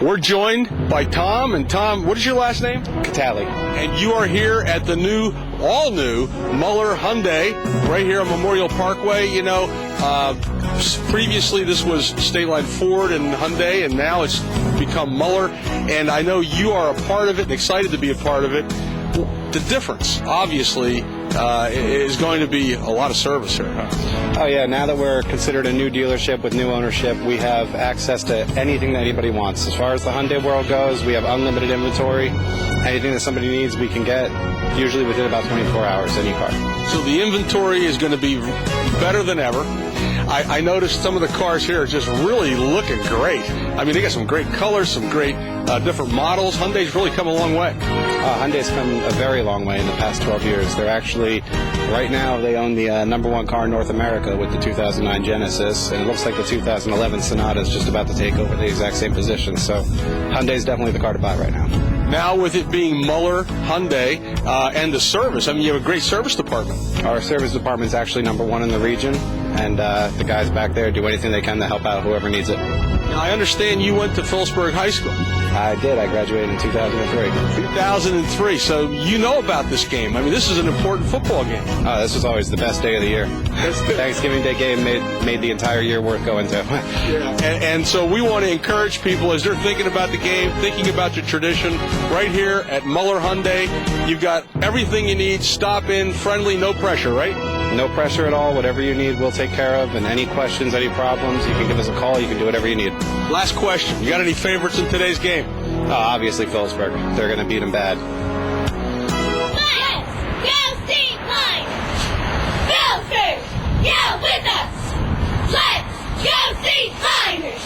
We're joined by Tom. And Tom, what is your last name? Catali. And you are here at the all-new Muller Hyundai right here on Memorial Parkway. You know, previously this was State Line Ford and Hyundai, and now it's become Muller. And I know you are a part of it and excited to be a part of it. The difference, obviously, is going to be a lot of service here, huh? Oh, yeah. Now that we're considered a new dealership with new ownership, we have access to anything that anybody wants. As far as the Hyundai world goes, we have unlimited inventory. Anything that somebody needs, we can get, usually within about 24 hours, any car. So the inventory is going to be better than ever. I noticed some of the cars here are just really looking great. I mean, they got some great colors, some great different models. Hyundai's really come a long way. Hyundai's come a very long way in the past 12 years. They're actually, right now, they own the #1 car in North America with the 2009 Genesis, and it looks like the 2011 Sonata is just about to take over the exact same position. So Hyundai's definitely the car to buy right now. Now with it being Muller, Hyundai, and the service, I mean, you have a great service department. Our service department is actually #1 in the region, and the guys back there do anything they can to help out whoever needs it. Now, I understand you went to Phillipsburg High School. I did. I graduated in 2003. 2003, so you know about this game. I mean, this is an important football game. This was always the best day of the year. Thanksgiving Day game made the entire year worth going to. Yeah. And so we want to encourage people as they're thinking about the game, thinking about your tradition, right here at Muller Hyundai. You've got everything you need. Stop in, friendly, no pressure, right? No pressure at all. Whatever you need, we'll take care of. And any questions, any problems, you can give us a call. You can do whatever you need. Last question. You got any favorites in today's game? Obviously, Phillipsburg. They're going to beat them bad. Let's go see mine! Phillipsburg, yeah, with us! Let's go see miners!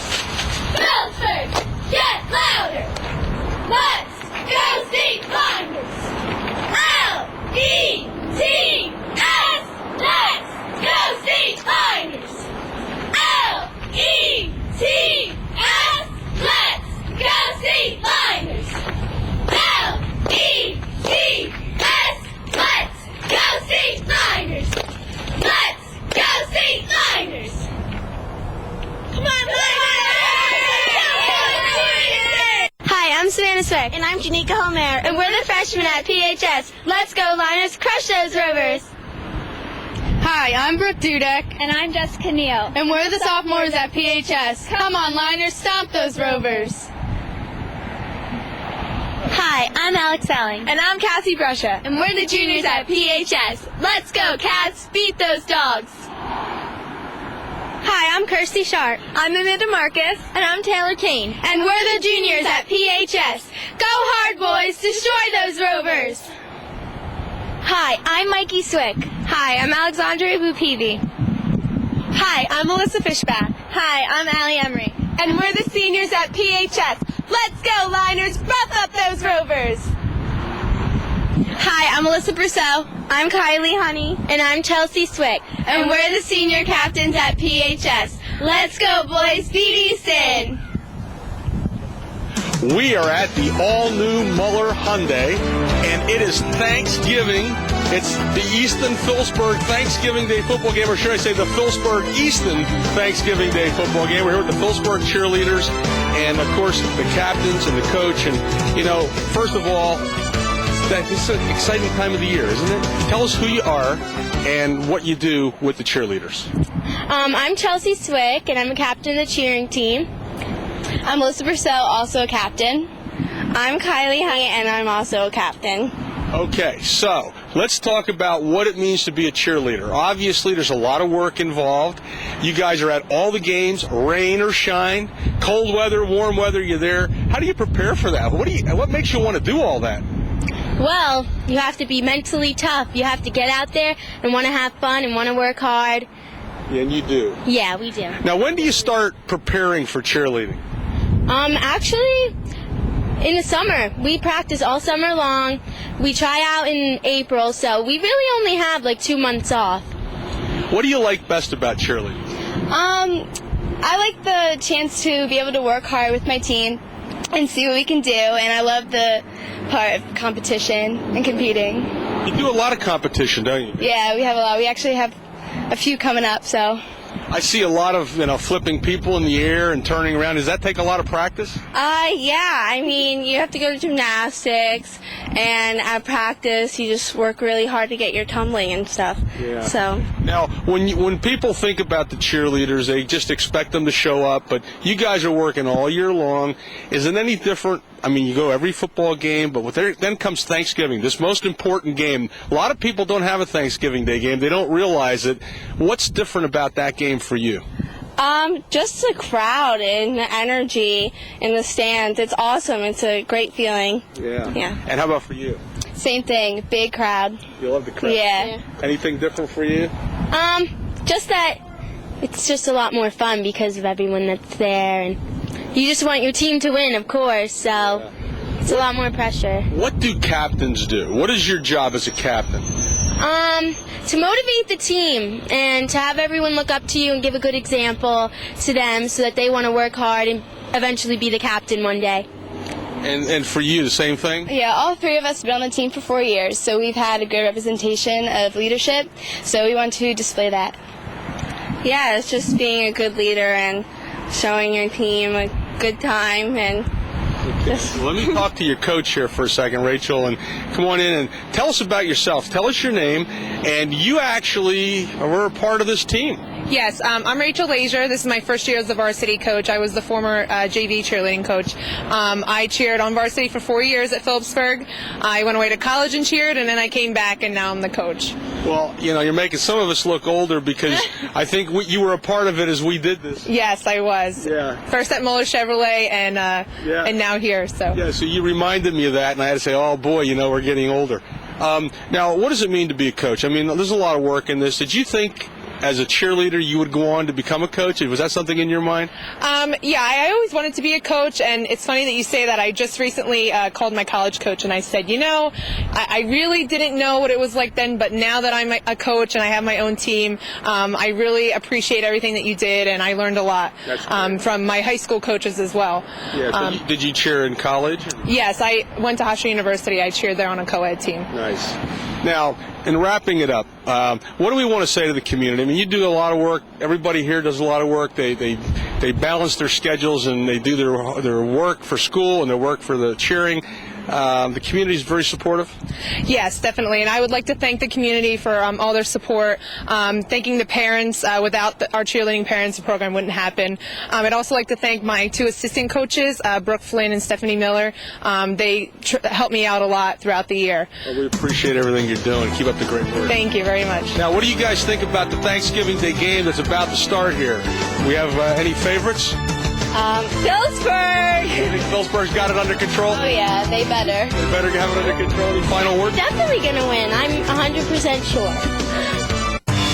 Phillipsburg, get louder! Let's go see miners! L-E-T-S! Let's go see miners! L-E-T-S! Let's go see miners! L-E-T-S! Let's go see miners! Let's go see miners! Come on, miners! Hi, I'm Savannah Swick. And I'm Janika Homer. And we're the freshmen at PHS. Let's go, Liners, crush those Rovers! Hi, I'm Brooke Dudek. And I'm Jessica Neal. And we're the sophomores at PHS. Come on, Liners, stomp those Rovers. Hi, I'm Alex Elling. And I'm Cassie Brusha. And we're the juniors at PHS. Let's go, Cats! Beat those dogs! Hi, I'm Kirsty Sharp. I'm Amanda Marcus. And I'm Taylor Kane. And we're the juniors at PHS. Go hard, boys! Destroy those Rovers! Hi, I'm Mikey Swick. Hi, I'm Alexandria Bupeavy. Hi, I'm Melissa Fishback. Hi, I'm Allie Emery. And we're the seniors at PHS. Let's go, Liners! Rough up those Rovers! Hi, I'm Melissa Brousseau. I'm Kylie Honey. And I'm Chelsea Swick. And we're the senior captains at PHS. Let's go, boys! Beat Easton! We are at the all-new Muller Hyundai, and it is Thanksgiving. It's the Easton Phillipsburg Thanksgiving Day football game, or should I say the Phillipsburg Easton Thanksgiving Day football game. We're here with the Phillipsburg cheerleaders, and of course the captains and the coach. And you know, first of all, this is an exciting time of the year, isn't it? Tell us who you are and what you do with the cheerleaders. I'm Chelsea Swick, and I'm a captain of the cheering team. I'm Melissa Brousseau, also a captain. I'm Kylie Honey, and I'm also a captain. Okay, so let's talk about what it means to be a cheerleader. Obviously, there's a lot of work involved. You guys are at all the games, rain or shine, cold weather, warm weather, you're there. How do you prepare for that? What makes you want to do all that? Well, you have to be mentally tough. You have to get out there and want to have fun and want to work hard. Yeah, and you do. Yeah, we do. Now, when do you start preparing for cheerleading? Actually, in the summer. We practice all summer long. We try out in April, so we really only have like 2 months off. What do you like best about cheerleading? I like the chance to be able to work hard with my team and see what we can do, and I love the part of competition and competing. You do a lot of competition, don't you? Yeah, we have a lot. We actually have a few coming up, so. I see a lot of flipping people in the air and turning around. Does that take a lot of practice? Yeah. I mean, you have to go to gymnastics, and at practice, you just work really hard to get your tumbling and stuff. Yeah. So. Now, when people think about the cheerleaders, they just expect them to show up, but you guys are working all year long. Is it any different? I mean, you go every football game, but then comes Thanksgiving, this most important game. A lot of people don't have a Thanksgiving Day game. They don't realize it. What's different about that game for you? Just the crowd and the energy in the stands. It's awesome. It's a great feeling. Yeah. Yeah. And how about for you? Same thing, big crowd. You love the crowd? Yeah. Anything different for you? Just that it's just a lot more fun because of everyone that's there, and you just want your team to win, of course, so it's a lot more pressure. What do captains do? What is your job as a captain? To motivate the team and to have everyone look up to you and give a good example to them so that they want to work hard and eventually be the captain one day. And for you, the same thing? Yeah, all three of us have been on the team for 4 years, so we've had a good representation of leadership, so we want to display that. Yeah, it's just being a good leader and showing your team a good time. And Let me talk to your coach here for a second, Rachel, and come on in and tell us about yourself. Tell us your name, and you actually were a part of this team. Yes, I'm Rachel Lazier. This is my first year as the varsity coach. I was the former JV cheerleading coach. I cheered on varsity for 4 years at Phillipsburg. I went away to college and cheered, and then I came back, and now I'm the coach. Well, you're making some of us look older because I think you were a part of it as we did this. Yes, I was. Yeah. First at Muller Chevrolet, and now here. So. Yeah, so you reminded me of that, and I had to say, oh, boy, we're getting older. Now, what does it mean to be a coach? I mean, there's a lot of work in this. Did you think as a cheerleader you would go on to become a coach? Was that something in your mind? Yeah, I always wanted to be a coach, and it's funny that you say that. I just recently called my college coach, and I said, I really didn't know what it was like then, but now that I'm a coach and I have my own team, I really appreciate everything that you did, and I learned a lot from my high school coaches as well. Yeah. So did you cheer in college? Yes, I went to Hofstra University. I cheered there on a co-ed team. Nice. Now, in wrapping it up, what do we want to say to the community? I mean, you do a lot of work. Everybody here does a lot of work. They balance their schedules and they do their work for school and their work for the cheering. The community is very supportive? Yes, definitely. And I would like to thank the community for all their support, thanking the parents. Without our cheerleading parents, the program wouldn't happen. I'd also like to thank my 2 assistant coaches, Brooke Flynn and Stephanie Miller. They helped me out a lot throughout the year. Well, we appreciate everything you're doing. Keep up the great work. Thank you very much. Now, what do you guys think about the Thanksgiving Day game that's about to start here? We have any favorites? Phillipsburg! You think Phillipsburg's got it under control? Oh yeah, they better. They better have it under control. Any final word? Definitely gonna win. I'm 100% sure.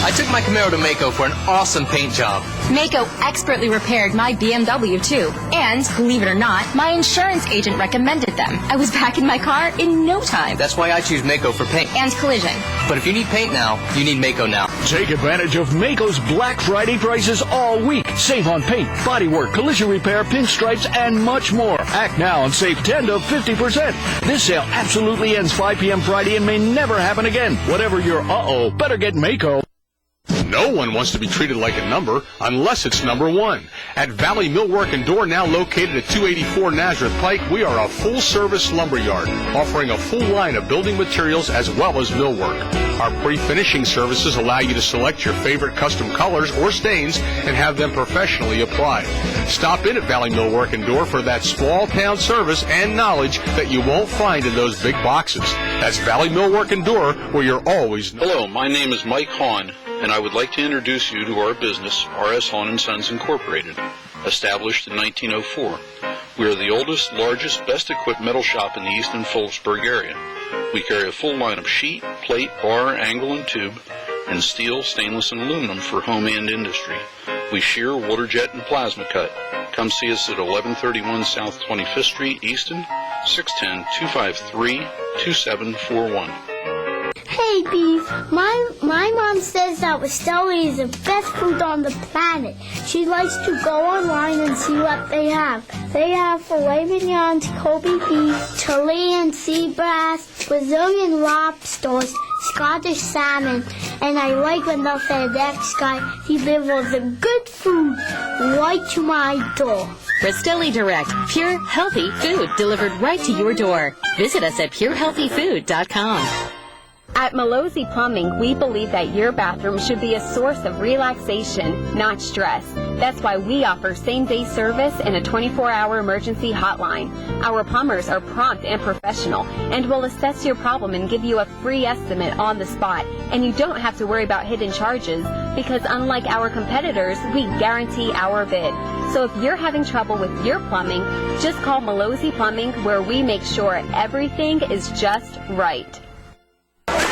I took my Camaro to Mako for an awesome paint job. Mako expertly repaired my BMW too. And, believe it or not, my insurance agent recommended them. I was back in my car in no time. That's why I choose Mako for paint. And collision. But if you need paint now, you need Mako now. Take advantage of Mako's Black Friday prices all week. Save on paint, bodywork, collision repair, pinstripes, and much more. Act now and save 10 to 50%. This sale absolutely ends 5 p.m. Friday and may never happen again. Whatever your better get Mako. No one wants to be treated like a number unless it's number one. At Valley Millwork and Door, now located at 284 Nazareth Pike, we are a full-service lumber yard, offering a full line of building materials as well as millwork. Our pre-finishing services allow you to select your favorite custom colors or stains and have them professionally applied. Stop in at Valley Millwork and Door for that small-town service and knowledge that you won't find in those big boxes. That's Valley Millwork and Door, where you're always... Hello, my name is Mike Hahn, and I would like to introduce you to our business, R.S. Hahn & Sons Incorporated, established in 1904. We are the oldest, largest, best-equipped metal shop in the Easton Phillipsburg area. We carry a full line of sheet, plate, bar, angle, and tube, and steel, stainless, and aluminum for home and industry. We shear, water jet, and plasma cut. Come see us at 1131 South 25th Street, Easton, 610-253-2741. Hey, Beef. My mom says that Westelli is the best food on the planet. She likes to go online and see what they have. They have filet mignons, Kobe beef, Chilean sea bass, Brazilian lobsters, Scottish salmon, and I like when the FedEx guy delivers the good food right to my door. Rastelli Direct, pure, healthy food delivered right to your door. Visit us at purehealthyfood.com. At Malozzi Plumbing, we believe that your bathroom should be a source of relaxation, not stress. That's why we offer same-day service and a 24-hour emergency hotline. Our plumbers are prompt and professional and will assess your problem and give you a free estimate on the spot. And you don't have to worry about hidden charges because unlike our competitors, we guarantee our bid. So if you're having trouble with your plumbing, just call Malozzi Plumbing where we make sure everything is just right.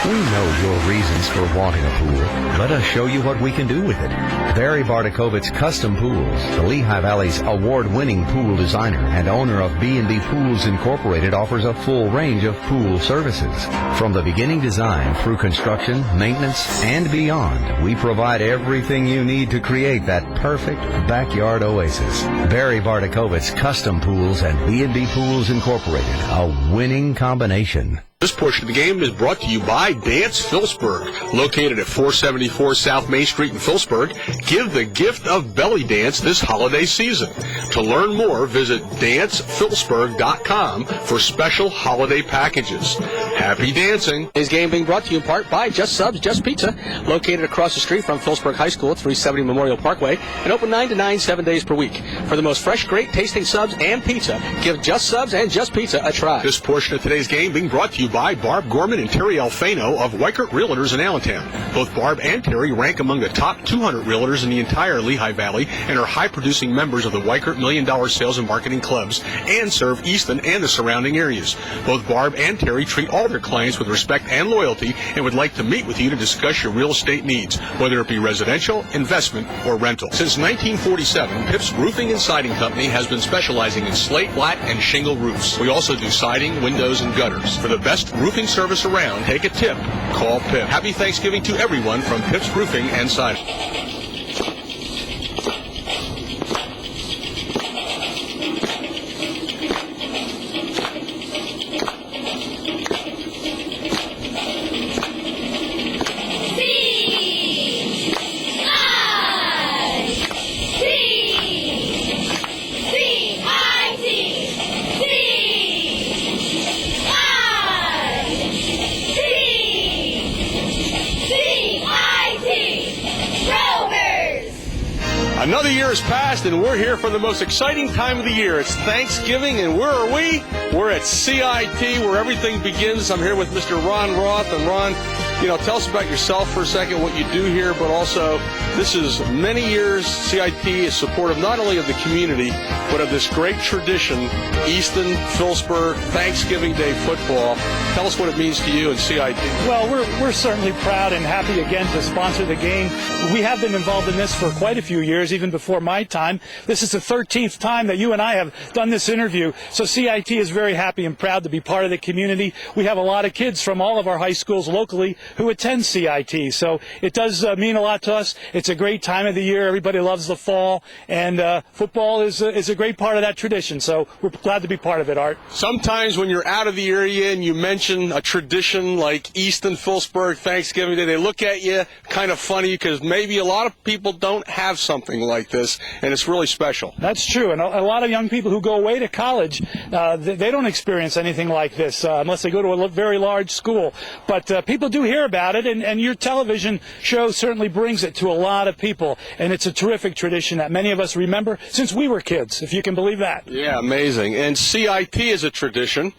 We know your reasons for wanting a pool. Let us show you what we can do with it. Barry Bardakovitz Custom Pools, the Lehigh Valley's award-winning pool designer and owner of B&B Pools Incorporated, offers a full range of pool services. From the beginning design through construction, maintenance, and beyond, we provide everything you need to create that perfect backyard oasis. Barry Bardakovitz Custom Pools and B&B Pools Incorporated, a winning combination. This portion of the game is brought to you by Dance Phillipsburg, located at 474 South Main Street in Phillipsburg. Give the gift of belly dance this holiday season. To learn more, visit dancephillipsburg.com for special holiday packages. Happy dancing. Today's game being brought to you in part by Just Subs, Just Pizza, located across the street from Phillipsburg High School at 370 Memorial Parkway, and open 9 to 9, 7 days per week. For the most fresh, great tasting subs and pizza, give Just Subs and Just Pizza a try. This portion of today's game being brought to you by Barb Gorman and Terry Alfano of Weichert Realtors in Allentown. Both Barb and Terry rank among the top 200 realtors in the entire Lehigh Valley and are high-producing members of the Weichert $1 Million Sales and Marketing Clubs and serve Easton and the surrounding areas. Both Barb and Terry treat all their clients with respect and loyalty and would like to meet with you to discuss your real estate needs, whether it be residential, investment, or rental. Since 1947, Pip's Roofing and Siding Company has been specializing in slate, flat, and shingle roofs. We also do siding, windows, and gutters. For the best roofing service around, take a tip. Call Pip. Happy Thanksgiving to everyone from Pip's Roofing and Siding. Another year has passed, and we're here for the most exciting time of the year. It's Thanksgiving, and where are we? We're at CIT, where everything begins. I'm here with Mr. Ron Roth. And Ron, tell us about yourself for a second, what you do here, but also this is many years CIT is supportive not only of the community, but of this great tradition, Easton, Phillipsburg, Thanksgiving Day football. Tell us what it means to you and CIT. Well, we're certainly proud and happy again to sponsor the game. We have been involved in this for quite a few years, even before my time. This is the 13th time that you and I have done this interview, so CIT is very happy and proud to be part of the community. We have a lot of kids from all of our high schools locally who attend CIT, so it does mean a lot to us. It's a great time of the year. Everybody loves the fall, and football is a great part of that tradition, so we're glad to be part of it, Art. Sometimes when you're out of the area and you mention a tradition like Easton, Phillipsburg, Thanksgiving Day, they look at you kind of funny because maybe a lot of people don't have something like this, and it's really special. That's true, and a lot of young people who go away to college, they don't experience anything like this unless they go to a very large school. But people do hear about it, and your television show certainly brings it to a lot of people, and it's a terrific tradition that many of us remember since we were kids, if you can believe that. Yeah, amazing. And CIT is a tradition,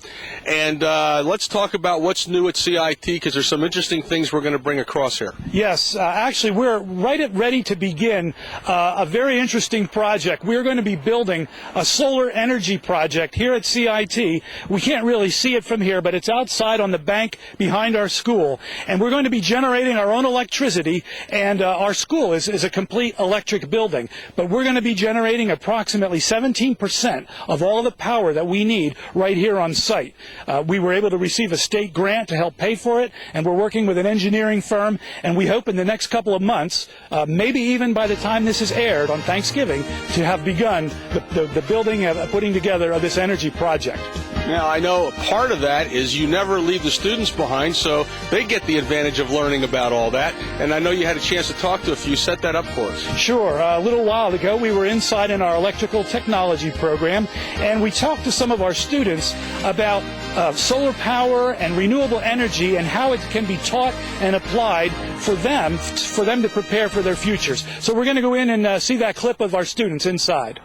and let's talk about what's new at CIT because there's some interesting things we're going to bring across here. Yes, actually we're ready to begin a very interesting project. We're going to be building a solar energy project here at CIT. We can't really see it from here, but it's outside on the bank behind our school, and we're going to be generating our own electricity, and our school is a complete electric building, but we're going to be generating approximately 17% of all the power that we need right here on site. We were able to receive a state grant to help pay for it, and we're working with an engineering firm, and we hope in the next couple of months, maybe even by the time this is aired on Thanksgiving, to have begun the building and putting together of this energy project. Now, I know part of that is you never leave the students behind, so they get the advantage of learning about all that. And I know you had a chance to talk to a few. Set that up for us. Sure. A little while ago, we were inside in our electrical technology program, and we talked to some of our students about solar power and renewable energy and how it can be taught and applied for them to prepare for their futures. So we're going to go in and see that clip of our students inside.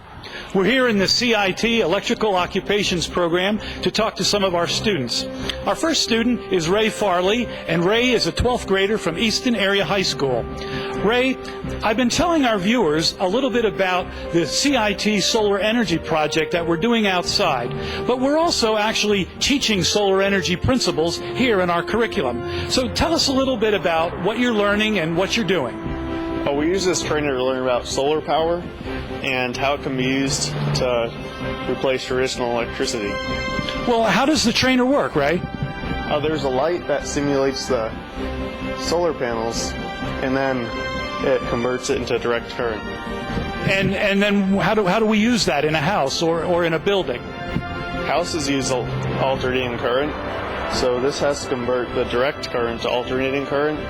We're here in the CIT Electrical Occupations program to talk to some of our students. Our first student is Ray Farley, and Ray is a 12th grader from Easton Area High School. Ray, I've been telling our viewers a little bit about the CIT solar energy project that we're doing outside, but we're also actually teaching solar energy principles here in our curriculum. So tell us a little bit about what you're learning and what you're doing. We use this trainer to learn about solar power and how it can be used to replace traditional electricity. Well, how does the trainer work, Ray? There's a light that simulates the solar panels, and then it converts it into direct current. And then how do we use that in a house or in a building? Houses use alternating current, so this has to convert the direct current to alternating current,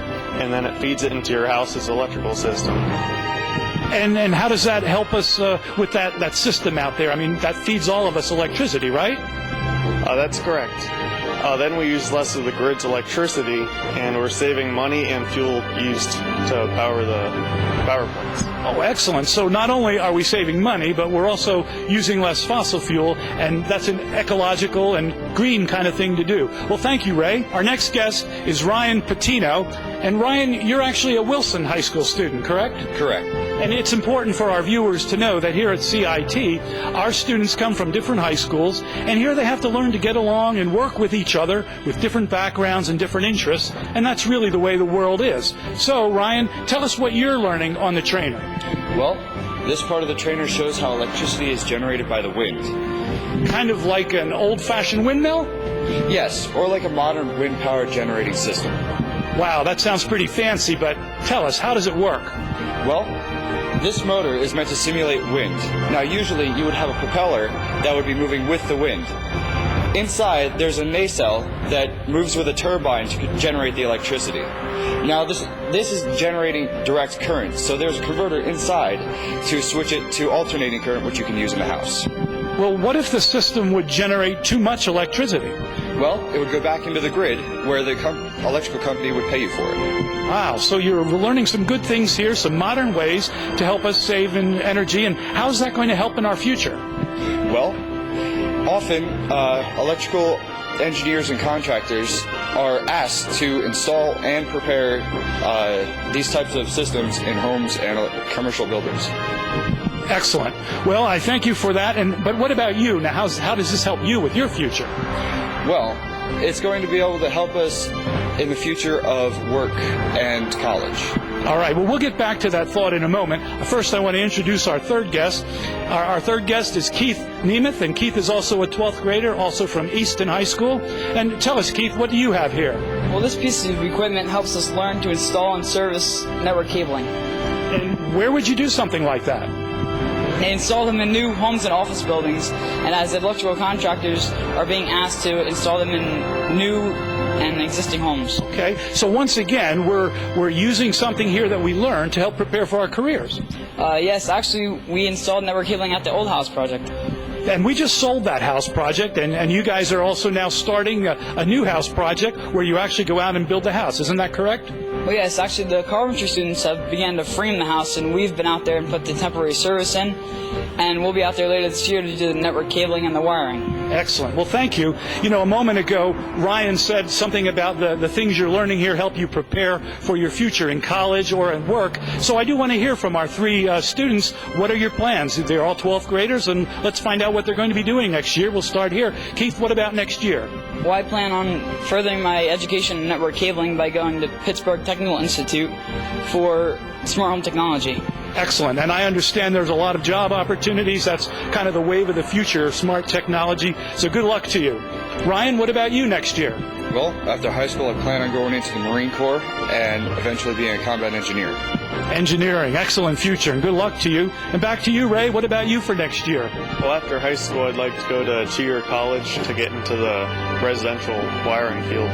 and then it feeds it into your house's electrical system. And how does that help us with that system out there? I mean, that feeds all of us electricity, right? That's correct. Then we use less of the grid's electricity, and we're saving money and fuel used to power the power plants. Oh, excellent. So not only are we saving money, but we're also using less fossil fuel, and that's an ecological and green kind of thing to do. Well, thank you, Ray. Our next guest is Ryan Patino. And Ryan, you're actually a Wilson High School student, correct? Correct. And it's important for our viewers to know that here at CIT, our students come from different high schools, and here they have to learn to get along and work with each other with different backgrounds and different interests, and that's really the way the world is. So, Ryan, tell us what you're learning on the trainer. Well, this part of the trainer shows how electricity is generated by the wind. Kind of like an old-fashioned windmill? Yes, or like a modern wind power generating system. Wow, that sounds pretty fancy, but tell us, how does it work? Well, this motor is meant to simulate wind. Now, usually you would have a propeller that would be moving with the wind. Inside, there's a nacelle that moves with a turbine to generate the electricity. Now, this is generating direct current, so there's a converter inside to switch it to alternating current, which you can use in the house. Well, what if the system would generate too much electricity? Well, it would go back into the grid where the electrical company would pay you for it. Wow, so you're learning some good things here, some modern ways to help us save in energy, and how is that going to help in our future? Well, often electrical engineers and contractors are asked to install and prepare these types of systems in homes and commercial buildings. Excellent. Well, I thank you for that. But what about you? Now, how does this help you with your future? Well, it's going to be able to help us in the future of work and college. All right, well, we'll get back to that thought in a moment. First, I want to introduce our third guest. Our third guest is Keith Nemeth, and Keith is also a 12th grader, also from Easton High School. And tell us, Keith, what do you have here? Well, this piece of equipment helps us learn to install and service network cabling. And where would you do something like that? They install them in new homes and office buildings, and as electrical contractors are being asked to install them in new and existing homes. Okay, so once again, we're using something here that we learned to help prepare for our careers. Yes, actually, we installed network cabling at the old house project. And we just sold that house project, and you guys are also now starting a new house project where you actually go out and build the house. Isn't that correct? Well, yes, actually the carpentry students have begun to frame the house, and we've been out there and put the temporary service in, and we'll be out there later this year to do the network cabling and the wiring. Excellent. Well, thank you. You know, a moment ago, Ryan said something about the things you're learning here help you prepare for your future in college or at work. So I do want to hear from our three students. What are your plans? They're all 12th graders, and let's find out what they're going to be doing next year. We'll start here. Keith, what about next year? Well, I plan on furthering my education in network cabling by going to Phillipsburg Technical Institute for smart home technology. Excellent. And I understand there's a lot of job opportunities. That's kind of the wave of the future, smart technology. So good luck to you. Ryan, what about you next year? Well, after high school, I plan on going into the Marine Corps and eventually being a combat engineer. Engineering, excellent future, and good luck to you. And back to you, Ray. What about you for next year? Well, after high school, I'd like to go to 2-year college to get into into the residential wiring field.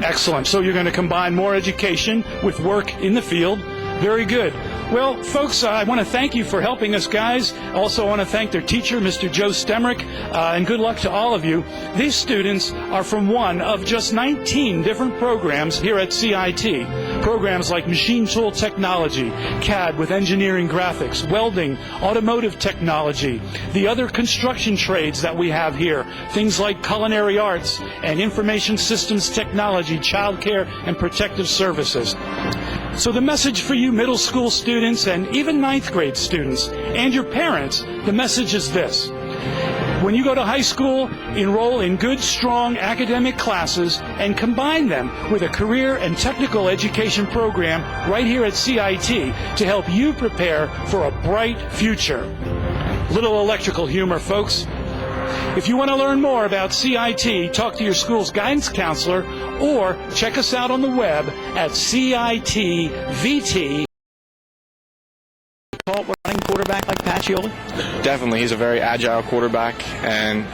Excellent. So you're going to combine more education with work in the field. Very good. Well, folks, I want to thank you for helping us, guys. Also want to thank their teacher, Mr. Joe Stemrick, and good luck to all of you. These students are from one of just 19 different programs here at CIT. Programs like machine tool technology, CAD with engineering graphics, welding, automotive technology, the other construction trades that we have here, things like culinary arts and information systems technology, childcare, and protective services. So the message for you middle school students and even ninth grade students and your parents, the message is this. When you go to high school, enroll in good, strong academic classes and combine them with a career and technical education program right here at CIT to help you prepare for a bright future. Little electrical humor, folks. If you want to learn more about CIT, talk to your school's guidance counselor or check us out on the web at CITVT. Running quarterback like Pacioli? Definitely. He's a very agile quarterback, and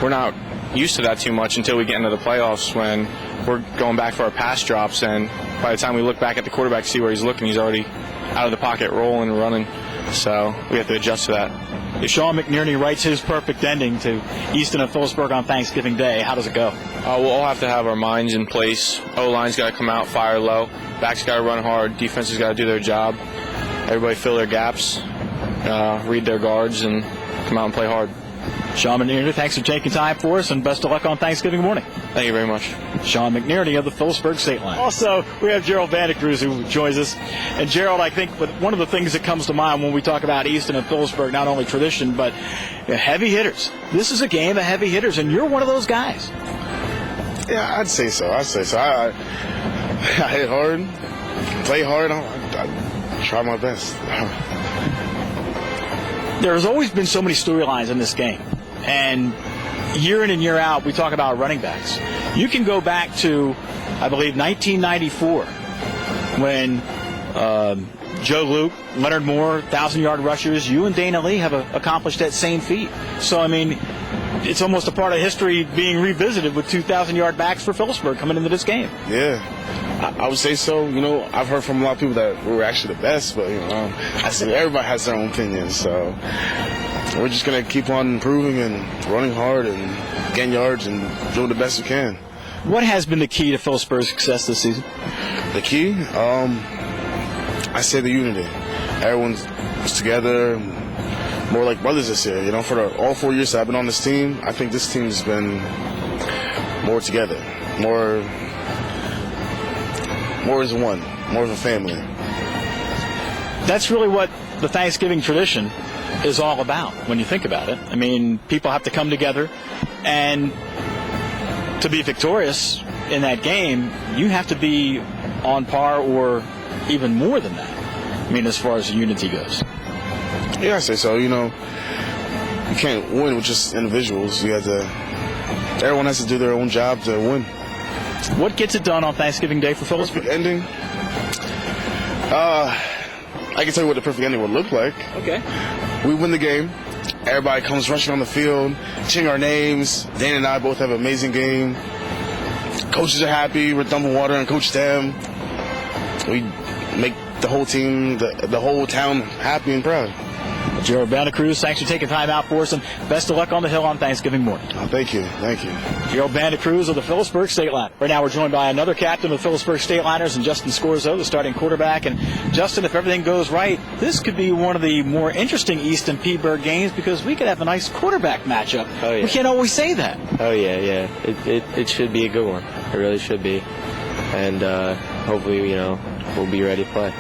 we're not used to that too much until we get into the playoffs when we're going back for our pass drops, and by the time we look back at the quarterback to see where he's looking, he's already out of the pocket rolling and running. So we have to adjust to that. If Sean McNerney writes his perfect ending to Easton and Phillipsburg on Thanksgiving Day, how does it go? We'll all have to have our minds in place. O-line's got to come out, fire low. Back's got to run hard. Defense has got to do their job. Everybody fill their gaps, read their guards, and come out and play hard. Sean McNerney, thanks for taking time for us, and best of luck on Thanksgiving morning. Thank you very much. Sean McNerney of the Phillipsburg State Line. Also, we have Gerald Vandecruz who joins us. And Gerald, I think one of the things that comes to mind when we talk about Easton and Phillipsburg, not only tradition, but heavy hitters. This is a game of heavy hitters, and you're one of those guys. Yeah, I'd say so. I hit hard, play hard. I try my best. There's always been so many storylines in this game. And year in and year out, we talk about running backs. You can go back to, I believe, 1994 when Joe Luke, Leonard Moore, 1,000-yard rushers, you and Dana Lee have accomplished that same feat. So, I mean, it's almost a part of history being revisited with 2,000-yard backs for Phillipsburg coming into this game. Yeah, I would say so. You know, I've heard from a lot of people that we were actually the best, but, you know, I said everybody has their own opinions. So we're just going to keep on improving and running hard and getting yards and doing the best we can. What has been the key to Phillipsburg's success this season? The key? I say the unity. Everyone's together, more like brothers this year. You know, for all 4 years that I've been on this team, I think this team's been more together, more as one, more of a family. That's really what the Thanksgiving tradition is all about when you think about it. I mean, people have to come together, and to be victorious in that game, you have to be on par or even more than that. I mean, as far as unity goes. Yeah, I say so. You know, you can't win with just individuals. Everyone has to do their own job to win. What gets it done on Thanksgiving Day for Phillipsburg? Perfect ending? I can tell you what the perfect ending would look like. Okay. We win the game. Everybody comes rushing on the field, chanting our names. Dan and I both have an amazing game. Coaches are happy. We're dumping water on Coach Stem. We make the whole team, the whole town happy and proud. Gerald Vandecruz, thanks for taking time out for us, and best of luck on the Hill on Thanksgiving morning. Oh, thank you. Gerald Vandecruz of the Phillipsburg State Line. Right now we're joined by another captain of the Phillipsburg State Liners, and Justin Scorzo, the starting quarterback. And Justin, if everything goes right, this could be one of the more interesting Easton Phillipsburg games because we could have a nice quarterback matchup. Oh, yeah. We can't always say that. Oh, yeah. It should be a good one. It really should be. And hopefully, we'll be ready to play.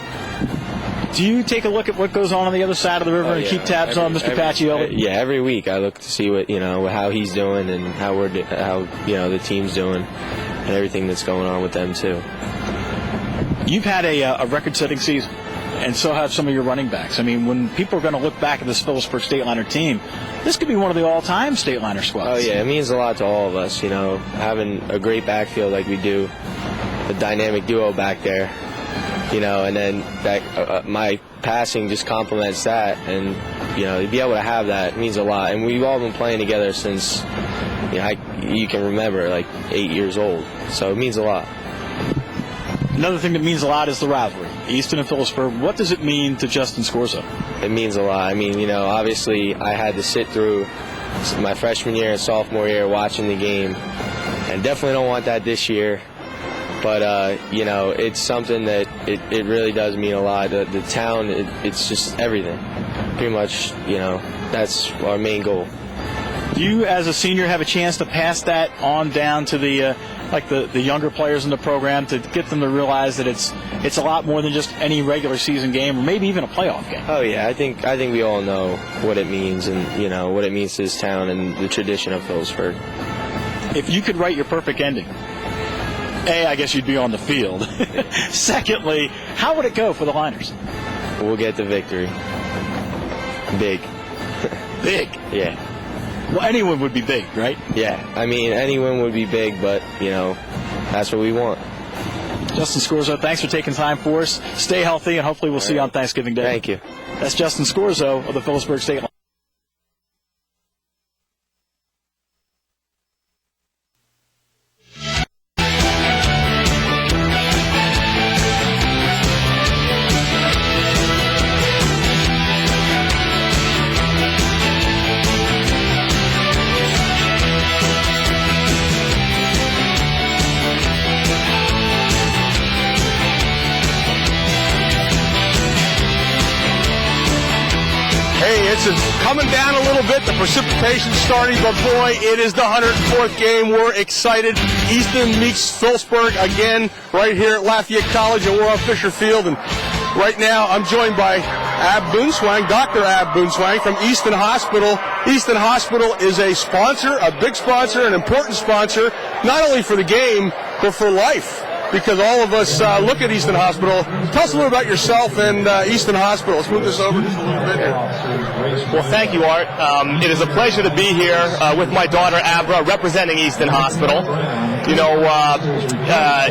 Do you take a look at what goes on the other side of the river and keep tabs on Mr. Pacioli? Yeah, every week I look to see what how he's doing and how the team's doing and everything that's going on with them too. You've had a record-setting season, and so have some of your running backs. I mean, when people are going to look back at this Phillipsburg State Liner team, this could be one of the all-time State Liner squads. Oh yeah, it means a lot to all of us. Having a great backfield like we do, a dynamic duo back there. And then my passing just complements that, and to be able to have that means a lot. And we've all been playing together since you can remember, like 8 years old. So it means a lot. Another thing that means a lot is the rivalry. Easton and Phillipsburg. What does it mean to Justin Scorzo? It means a lot. I mean, obviously I had to sit through my freshman year and sophomore year watching the game, and definitely don't want that this year. But, it's something that it really does mean a lot. The town, it's just everything. Pretty much, that's our main goal. Do you, as a senior, have a chance to pass that on down to the younger players in the program to get them to realize that it's a lot more than just any regular season game or maybe even a playoff game? Oh yeah, I think we all know what it means and what it means to this town and the tradition of Phillipsburg. If you could write your perfect ending, A, I guess you'd be on the field. Secondly, how would it go for the Liners? We'll get the victory. Big. Big? Yeah. Well, anyone would be big, right? Yeah. I mean, anyone would be big, but, that's what we want. Justin Scorzo, thanks for taking time for us. Stay healthy, and hopefully we'll see you on Thanksgiving Day. Thank you. That's Justin Scorzo of the Phillipsburg State Line. It's coming down a little bit. The precipitation's starting, but boy, it is the 104th game. We're excited. Easton meets Phillipsburg again right here at Lafayette College, and we're on Fisher Field. And right now, I'm joined by Ab Boonswang, Dr. Ab Boonswang from Easton Hospital. Easton Hospital is a sponsor, a big sponsor, an important sponsor, not only for the game, but for life. Because all of us look at Easton Hospital. Tell us a little about yourself and Easton Hospital. Let's move this over just a little bit here. Well, thank you, Art. It is a pleasure to be here with my daughter, Abra, representing Easton Hospital.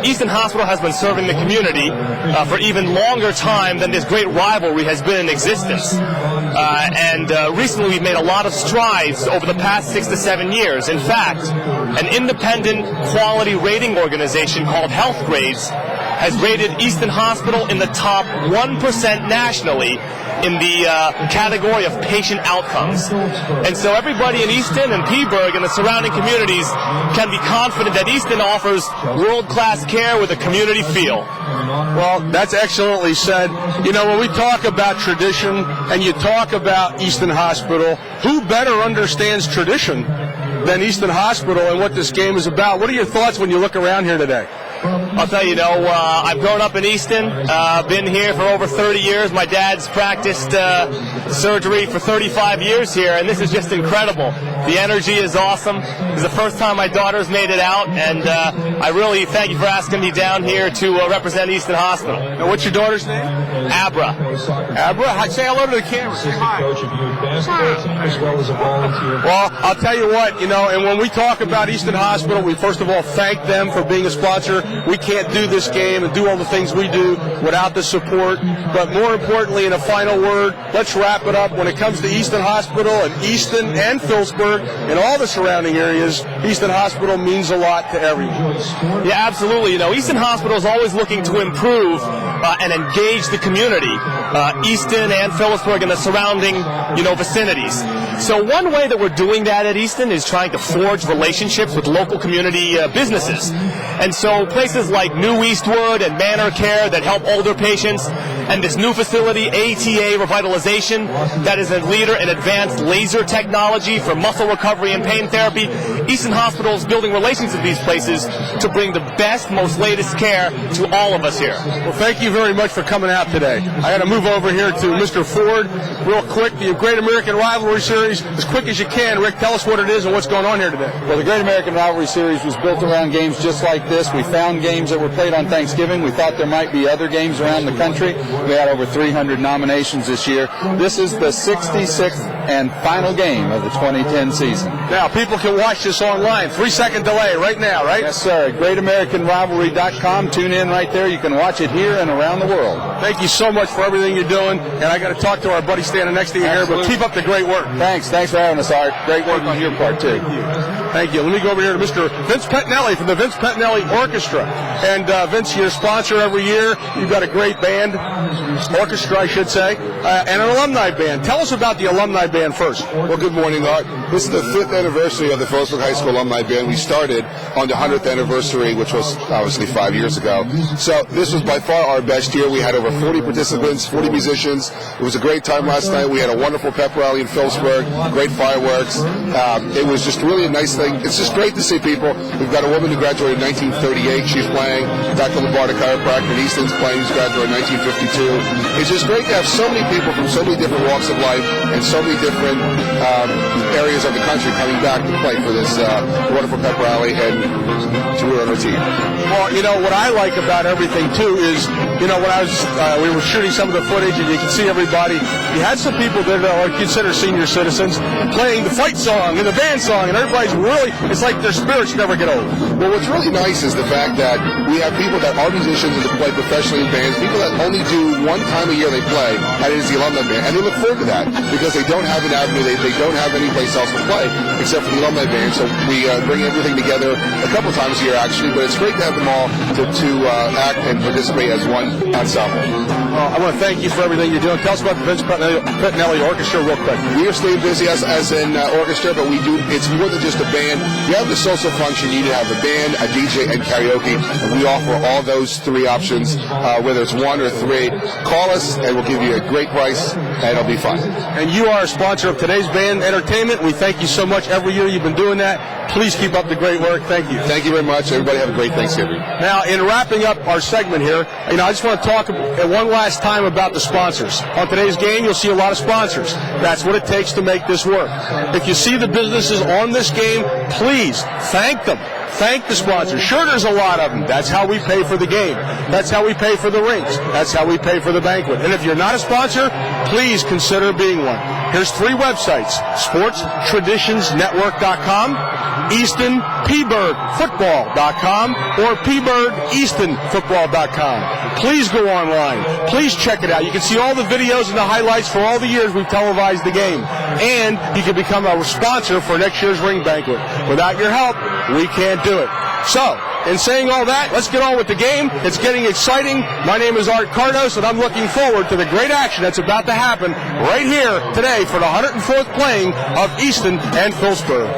Easton Hospital has been serving the community for even longer time than this great rivalry has been in existence. Recently we've made a lot of strides over the past 6 to 7 years. In fact, an independent quality rating organization called Health Grades has rated Easton Hospital in the top 1% nationally in the category of patient outcomes. And so everybody in Easton and Peaburg and the surrounding communities can be confident that Easton offers world-class care with a community feel. Well, that's excellently said. When we talk about tradition and you talk about Easton Hospital, who better understands tradition than Easton Hospital and what this game is about? What are your thoughts when you look around here today? I'll tell you, I've grown up in Easton, been here for over 30 years. My dad's practiced surgery for 35 years here, and this is just incredible. The energy is awesome. This is the first time my daughter's made it out, and I really thank you for asking me down here to represent Easton Hospital. Now, what's your daughter's name? Abra. Abra, say hello to the camera. Say hi. Well, I'll tell you what, and when we talk about Easton Hospital, we first of all thank them for being a sponsor. We can't do this game and do all the things we do without the support. But more importantly, in a final word, let's wrap it up. When it comes to Easton Hospital and Easton and Phillipsburg and all the surrounding areas, Easton Hospital means a lot to everyone. Yeah, absolutely. Easton Hospital is always looking to improve and engage the community, Easton and Phillipsburg and the surrounding, vicinities. So one way that we're doing that at Easton is trying to forge relationships with local community businesses. And so places like New Eastwood and Manor Care that help older patients, and this new facility, ATA Revitalization, that is a leader in advanced laser technology for muscle recovery and pain therapy. Easton Hospital is building relations with these places to bring the best, most latest care to all of us here. Well, thank you very much for coming out today. I got to move over here to Mr. Ford real quick. The Great American Rivalry Series, as quick as you can. Rick, tell us what it is and what's going on here today. Well, the Great American Rivalry Series was built around games just like this. We found games that were played on Thanksgiving. We thought there might be other games around the country. We had over 300 nominations this year. This is the 66th and final game of the 2010 season. Now, people can watch this online. 3-second delay right now, right? Yes, sir. GreatAmericanRivalry.com. Tune in right there. You can watch it here and around the world. Thank you so much for everything you're doing. And I got to talk to our buddy standing next to you here, but keep up the great work. Thanks. Thanks for having us, Art. Great work on your part, too. Thank you. Let me go over here to Mr. Vince Pettinelli from the Vince Pettinelli Orchestra. And Vince, you're a sponsor every year. You've got a great band, orchestra, I should say, and an alumni band. Tell us about the alumni band first. Well, good morning, Art. This is the 5th anniversary of the Phillipsburg High School Alumni Band. We started on the 100th anniversary, which was obviously 5 years ago. So this was by far our best year. We had over 40 participants, 40 musicians. It was a great time last night. We had a wonderful pep rally in Phillipsburg, great fireworks. It was just really a nice thing. It's just great to see people. We've got a woman who graduated in 1938. She's playing. Dr. Labarda Chiropractor in Easton's playing. She's graduated in 1952. It's just great to have so many people from so many different walks of life and so many different areas of the country coming back to play for this wonderful pep rally and to root on our team. Well, you know, what I like about everything, too, is, you know, when I was, we were shooting some of the footage and you can see everybody, you had some people that are considered senior citizens playing the fight song and the band song, and everybody's really, it's like their spirits never get old. Well, what's really nice is the fact that we have people that are musicians and that play professionally in bands, people that only do one time a year they play, and it is the alumni band, and they look forward to that because they don't have an avenue, they don't have any place else to play except for the alumni band. So we bring everything together a couple times a year actually, but it's great to have them all to act and participate as one ensemble. I want to thank you for everything you're doing. Tell us about the Vince Pettinelli Orchestra real quick. We are staying busy as an orchestra, but we do, it's more than just a band. You have the social function, you need to have a band, a DJ, and karaoke, and we offer all those three options, whether it's one or three. Call us, and we'll give you a great price, and it'll be fun. And you are a sponsor of today's band entertainment. We thank you so much. Every year you've been doing that. Please keep up the great work. Thank you. Thank you very much. Everybody have a great Thanksgiving. Now, in wrapping up our segment here, you know, I just want to talk one last time about the sponsors. On today's game, you'll see a lot of sponsors. That's what it takes to make this work. If you see the businesses on this game, please thank them. Thank the sponsors. Sure, there's a lot of them. That's how we pay for the game. That's how we pay for the rings. That's how we pay for the banquet. And if you're not a sponsor, please consider being one. Here's 3 websites: SportsTraditionsNetwork.com, EastonPBurgFootball.com, or PBurgEastonFootball.com. Please go online. Please check it out. You can see all the videos and the highlights for all the years we've televised the game. And you can become a sponsor for next year's ring banquet. Without your help, we can't do it. So, in saying all that, let's get on with the game. It's getting exciting. My name is Art Cardos, and I'm looking forward to the great action that's about to happen right here today for the 104th playing of Easton and Phillipsburg.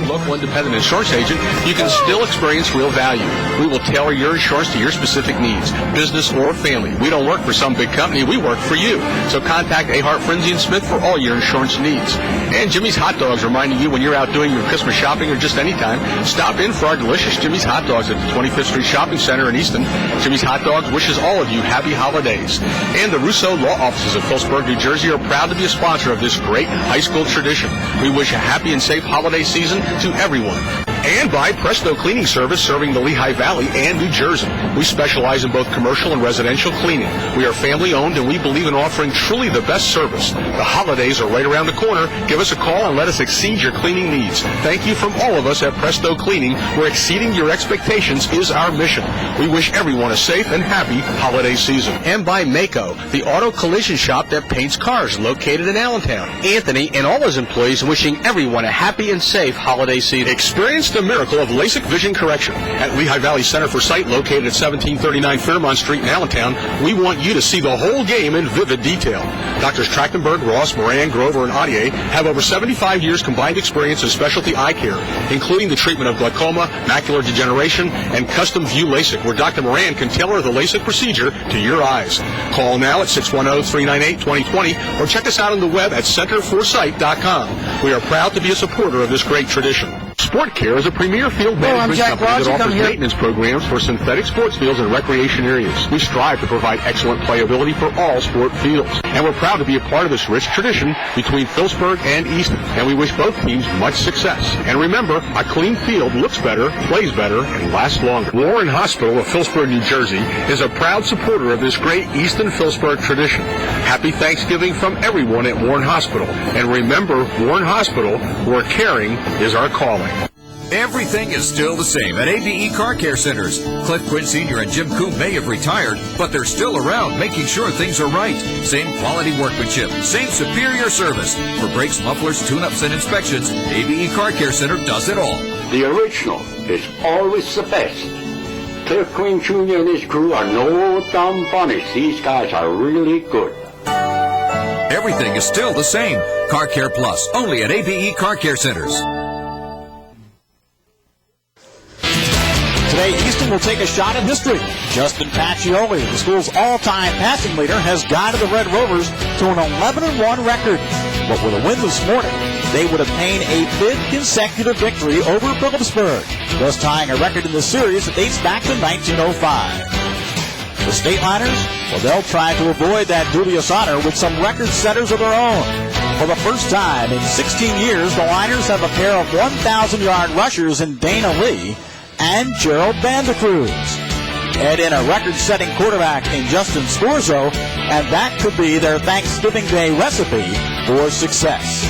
Local independent insurance agent, you can still experience real value. We will tailor your insurance to your specific needs, business or family. We don't work for some big company, we work for you. So contact Ahart, Frenzy & Smith for all your insurance needs. And Jimmy's Hot Dogs reminding you when you're out doing your Christmas shopping or just anytime, stop in for our delicious Jimmy's Hot Dogs at the 25th Street Shopping Center in Easton. Jimmy's Hot Dogs wishes all of you happy holidays. And the Rousseau Law Offices of Phillipsburg, New Jersey are proud to be a sponsor of this great high school tradition. We wish a happy and safe holiday season to everyone. And by Presto Cleaning Service, serving the Lehigh Valley and New Jersey. We specialize in both commercial and residential cleaning. We are family owned and we believe in offering truly the best service. The holidays are right around the corner. Give us a call and let us exceed your cleaning needs. Thank you from all of us at Presto Cleaning, where exceeding your expectations is our mission. We wish everyone a safe and happy holiday season. And by Mako, the auto collision shop that paints cars, located in Allentown. Anthony and all his employees wishing everyone a happy and safe holiday season. Experience the miracle of LASIK vision correction at Lehigh Valley Center for Sight, located at 1739 Fairmont Street in Allentown. We want you to see the whole game in vivid detail. Doctors Trachtenberg, Ross, Moran, Grover, and Audier have over 75 years combined experience in specialty eye care, including the treatment of glaucoma, macular degeneration, and custom view LASIK, where Dr. Moran can tailor the LASIK procedure to your eyes. Call now at 610-398-2020 or check us out on the web at centerforsight.com. We are proud to be a supporter of this great tradition. Sport Care is a premier field management company that offers maintenance programs for synthetic sports fields and recreation areas. We strive to provide excellent playability for all sport fields, and we're proud to be a part of this rich tradition between Phillipsburg and Easton, and we wish both teams much success. And remember, a clean field looks better, plays better, and lasts longer. Warren Hospital of Phillipsburg, New Jersey is a proud supporter of this great Easton Phillipsburg tradition. Happy Thanksgiving from everyone at Warren Hospital. And remember, Warren Hospital, where caring is our calling. Everything is still the same at ABE Car Care Centers. Cliff Quinn Sr. and Jim Coop may have retired, but they're still around making sure things are right. Same quality workmanship, same superior service. For brakes, mufflers, tune-ups, and inspections, ABE Car Care Center does it all. The original is always the best. Cliff Quinn Jr. and his crew are no dumb bunnies. These guys are really good. Everything is still the same. Car Care Plus, only at ABE Car Care Centers. Today, Easton will take a shot at history. Justin Pacioli, the school's all-time passing leader, has guided the Red Rovers to an 11-1 record. But with a win this morning, they would obtain a 5th consecutive victory over Phillipsburg, thus tying a record in the series that dates back to 1905. The Stateliners, well, they'll try to avoid that dubious honor with some record setters of their own. For the first time in 16 years, the Liners have a pair of 1,000-yard rushers in Dana Lee and Gerald Vandecruz. Add in a record-setting quarterback in Justin Scorzo, and that could be their Thanksgiving Day recipe for success.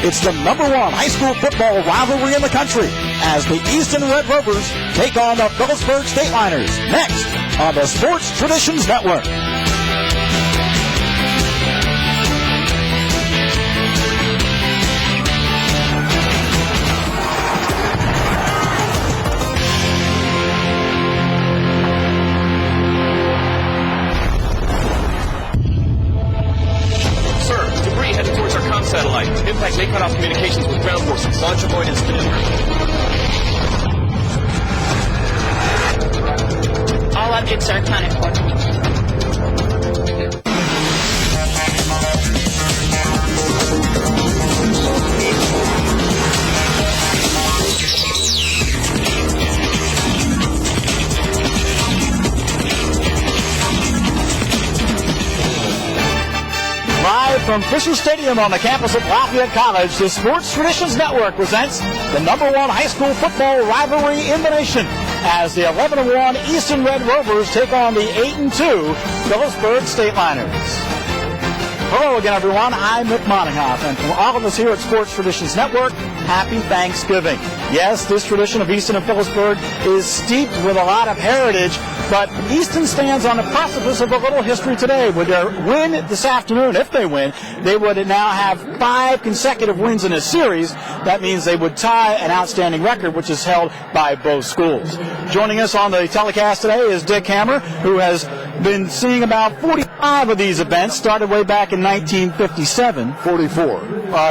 It's the #1 high school football rivalry in the country as the Easton Red Rovers take on the Phillipsburg Stateliners next on the Sports Traditions Network. Satellite. Impact may cut off communications with ground forces. Launch avoidance maneuver. All objects are accounted for. Live from Fisher Stadium on the campus of Lafayette College, the Sports Traditions Network presents the #1 high school football rivalry in the nation as the 11-1 Easton Red Rovers take on the 8-2 Phillipsburg Stateliners. Hello again, everyone. I'm Mick Moninghoff, and from all of us here at Sports Traditions Network, happy Thanksgiving. Yes, this tradition of Easton and Phillipsburg is steeped with a lot of heritage, but Easton stands on the precipice of a little history today. With their win this afternoon, if they win, they would now have 5 consecutive wins in a series. That means they would tie an outstanding record, which is held by both schools. Joining us on the telecast today is Dick Hammer, who has been seeing about 45 of these events, started way back in 1957. 44.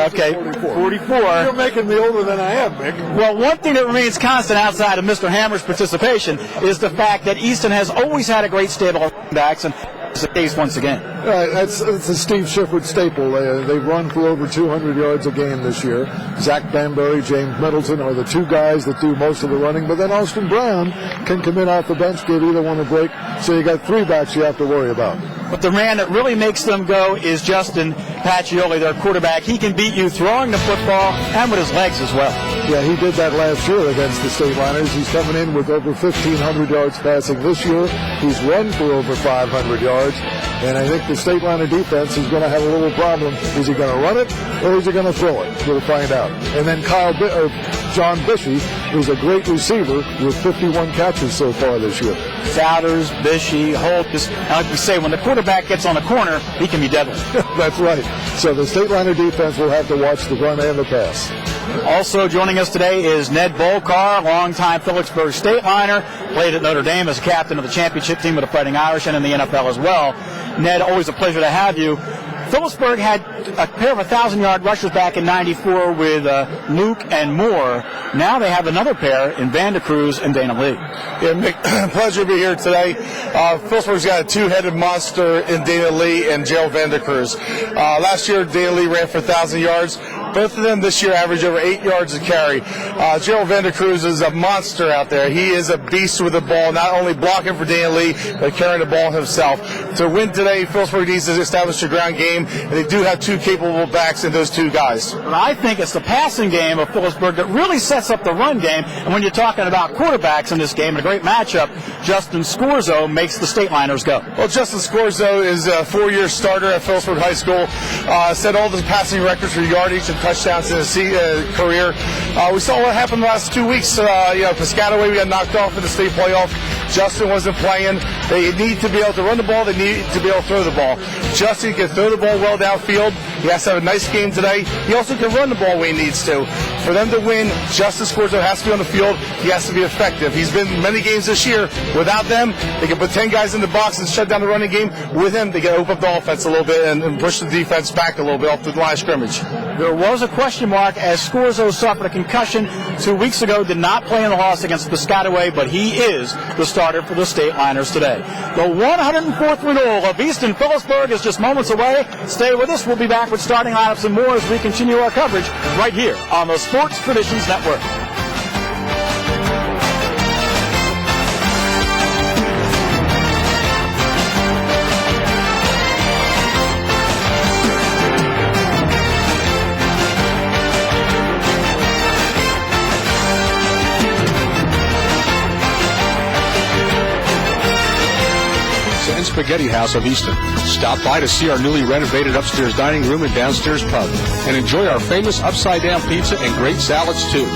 Okay, 44. You're making me older than I am, Mick. Well, one thing that remains constant outside of Mr. Hammer's participation is the fact that Easton has always had a great stable of running backs, and it's the case once again. It's a Steve Shifford staple. They've run for over 200 yards a game this year. Zach Banbury, James Middleton are the 2 guys that do most of the running, but then Austin Brown can come in off the bench, give either one a break, so you got 3 backs you have to worry about. But the man that really makes them go is Justin Pacioli, their quarterback. He can beat you throwing the football and with his legs as well. Yeah, he did that last year against the Stateliners. He's coming in with over 1,500 yards passing this year. He's run for over 500 yards. And I think the Stateliner defense is going to have a little problem. Is he going to run it or is he going to throw it? We'll find out. And then John Bishey is a great receiver with 51 catches so far this year. Souders, Bishey, Holt. Like we say, when the quarterback gets on the corner, he can be deadly. That's right. So the Stateliner defense will have to watch the run and the pass. Also joining us today is Ned Bolcar, longtime Phillipsburg Stateliner, played at Notre Dame as a captain of the championship team with the Fighting Irish and in the NFL as well. Ned, always a pleasure to have you. Phillipsburg had a pair of 1,000-yard rushers back in '94 with Luke and Moore. Now they have another pair in Vandecruz and Dana Lee. Yeah, Mick, pleasure to be here today. Phillipsburg's got a 2-headed monster in Dana Lee and Gerald Vandecruz. Last year, Dana Lee ran for 1,000 yards. Both of them this year average over 8 yards a carry. Gerald Vandercruz is a monster out there. He is a beast with the ball, not only blocking for Dan Lee, but carrying the ball himself. To win today, Phillipsburg needs to establish a ground game, and they do have two capable backs in those two guys. But I think it's the passing game of Phillipsburg that really sets up the run game. And when you're talking about quarterbacks in this game, a great matchup, Justin Scorzo makes the State Liners go. Well, Justin Scorzo is a 4-year starter at Phillipsburg High School. Set all the passing records for yardage and touchdowns in his career. We saw what happened the last 2 weeks. Piscataway, we got knocked off in the state playoff. Justin wasn't playing. They need to be able to run the ball. They need to be able to throw the ball. Justin can throw the ball well downfield. He has to have a nice game today. He also can run the ball when he needs to. For them to win, Justin Scorzo has to be on the field. He has to be effective. He's been in many games this year. Without them, they can put 10 guys in the box and shut down the running game. With him, they can open up the offense a little bit and push the defense back a little bit off the line of scrimmage. There was a question mark as Scorzo suffered a concussion 2 weeks ago, did not play in the loss against Piscataway, but he is the starter for the State Liners today. The 104th renewal of Easton Phillipsburg is just moments away. Stay with us. We'll be back with starting lineups and more as we continue our coverage right here on the Sports Traditions Network. Spaghetti House of Easton. Stop by to see our newly renovated upstairs dining room and downstairs pub, and enjoy our famous upside-down pizza and great salads, too.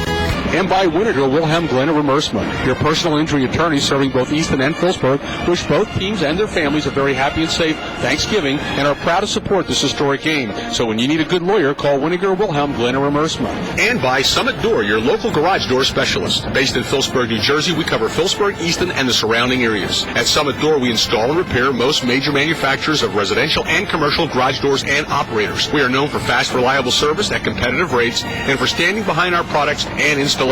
And by Wintergrill Wilhelm Glenn of Remersma, your personal injury attorney serving both Easton and Phillipsburg, wish both teams and their families a very happy and safe Thanksgiving and are proud to support this historic game. So when you need a good lawyer, call Wintergrill Wilhelm Glenn of Remersma. And by Summit Door, your local garage door specialist. Based in Phillipsburg, New Jersey, we cover Phillipsburg, Easton, and the surrounding areas. At Summit Door, we install and repair most major manufacturers of residential and commercial garage doors and operators. We are known for fast, reliable service at competitive rates and for standing behind our products and installations.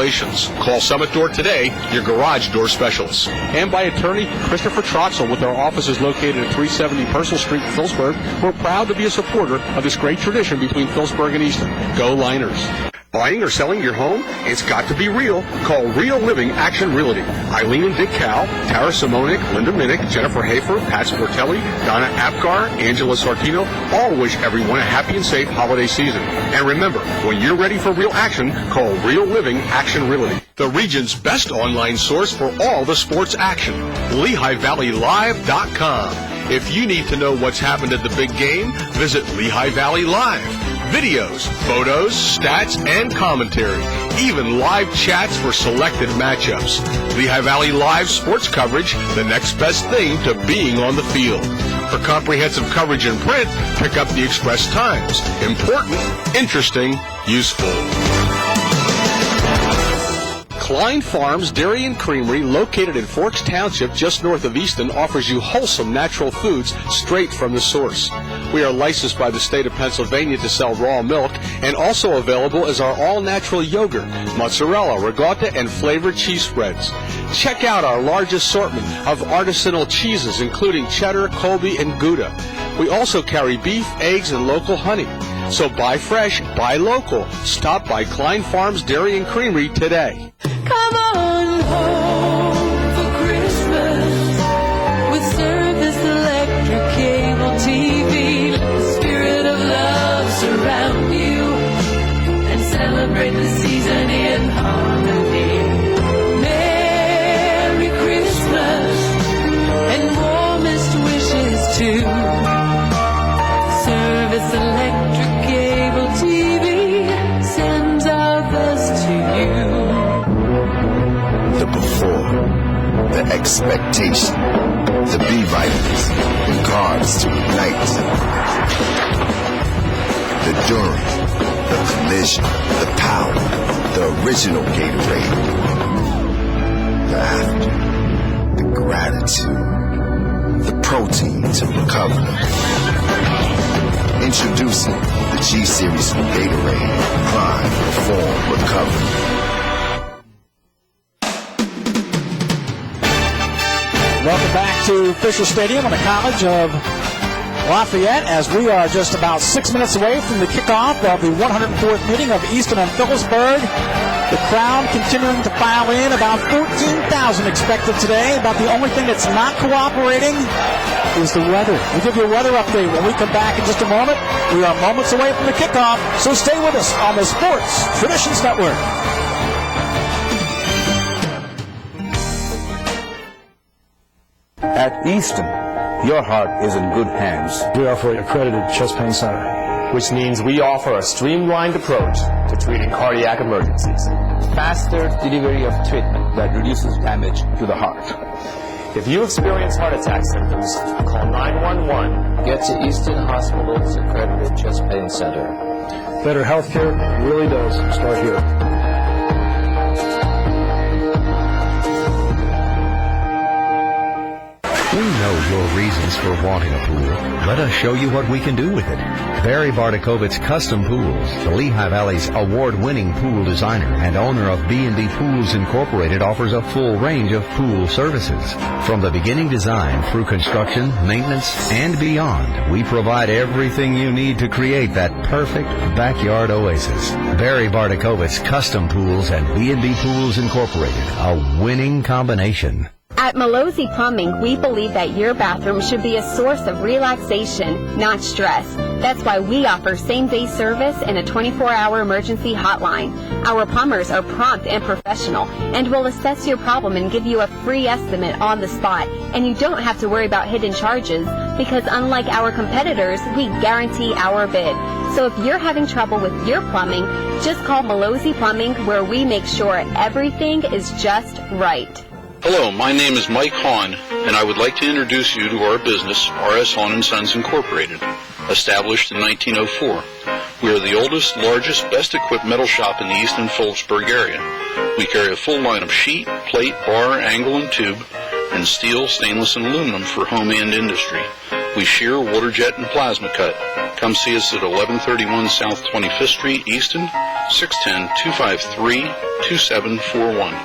Call Summit Door today, your garage door specialist. And by attorney Christopher Troxel with our offices located at 370 Purcell Street, Phillipsburg. We're proud to be a supporter of this great tradition between Phillipsburg and Easton. Go Liners. Buying or selling your home? It's got to be real. Call Real Living Action Realty. Eileen and Dick Cow, Tara Simonik, Linda Minnick, Jennifer Hafer, Pat Sportelli, Donna Apgar, Angela Sartino all wish everyone a happy and safe holiday season. And remember, when you're ready for real action, call Real Living Action Realty. The region's best online source for all the sports action. LehighValleyLive.com. If you need to know what's happened at the big game, visit Lehigh Valley Live. Videos, photos, stats, and commentary. Even live chats for selected matchups. Lehigh Valley Live sports coverage, the next best thing to being on the field. For comprehensive coverage in print, pick up the Express Times. Important, interesting, useful. Klein Farms Dairy and Creamery, located in Forks Township, just north of Easton, offers you wholesome natural foods straight from the source. We are licensed by the state of Pennsylvania to sell raw milk, and also available is our all-natural yogurt, mozzarella, regatta, and flavored cheese spreads. Check out our large assortment of artisanal cheeses, including cheddar, Colby, and Gouda. We also carry beef, eggs, and local honey. So buy fresh, buy local. Stop by Klein Farms Dairy and Creamery today. Come on home for Christmas with Service Electric Cable TV. Let the spirit of love surround you and celebrate the season in harmony. Merry Christmas and warmest wishes too. Service Electric Cable TV sends our best to you. The before, the expectation, the B vitamins, the carbs to ignite, the during, the collision, the power, the original Gatorade, the after, the gratitude, the protein to recover. Introducing the G-Series from Gatorade, Prime, Reform, Recover. Welcome back to Fisher Stadium on the College of Lafayette, as we are just about 6 minutes away from the kickoff of the 104th meeting of Easton and Phillipsburg. The crowd continuing to file in, about 14,000 expected today. About the only thing that's not cooperating is the weather. We'll give you a weather update when we come back in just a moment. We are moments away from the kickoff, so stay with us on the Sports Traditions Network. At Easton, your heart is in good hands. We offer an accredited chest pain center, which means we offer a streamlined approach to treating cardiac emergencies. Faster delivery of treatment that reduces damage to the heart. If you experience heart attack symptoms, call 911. Get to Easton Hospital's accredited chest pain center. Better healthcare really does start here. We know your reasons for wanting a pool. Let us show you what we can do with it. Barry Bardakovitz Custom Pools, the Lehigh Valley's award-winning pool designer and owner of B&B Pools Incorporated, offers a full range of pool services. From the beginning design through construction, maintenance, and beyond, we provide everything you need to create that perfect backyard oasis. Barry Bardakovitz Custom Pools and B&B Pools Incorporated, a winning combination. At Malozzi Plumbing, we believe that your bathroom should be a source of relaxation, not stress. That's why we offer same-day service and a 24-hour emergency hotline. Our plumbers are prompt and professional and will assess your problem and give you a free estimate on the spot. And you don't have to worry about hidden charges because unlike our competitors, we guarantee our bid. So if you're having trouble with your plumbing, just call Malozzi Plumbing, where we make sure everything is just right. Hello, my name is Mike Hahn, and I would like to introduce you to our business, R.S. Hahn & Sons Incorporated, established in 1904. We are the oldest, largest, best-equipped metal shop in the Easton Phillipsburg area. We carry a full line of sheet, plate, bar, angle, and tube, and steel, stainless, and aluminum for home and industry. We shear, water jet, and plasma cut. Come see us at 1131 South 25th Street, Easton, 610-253-2741.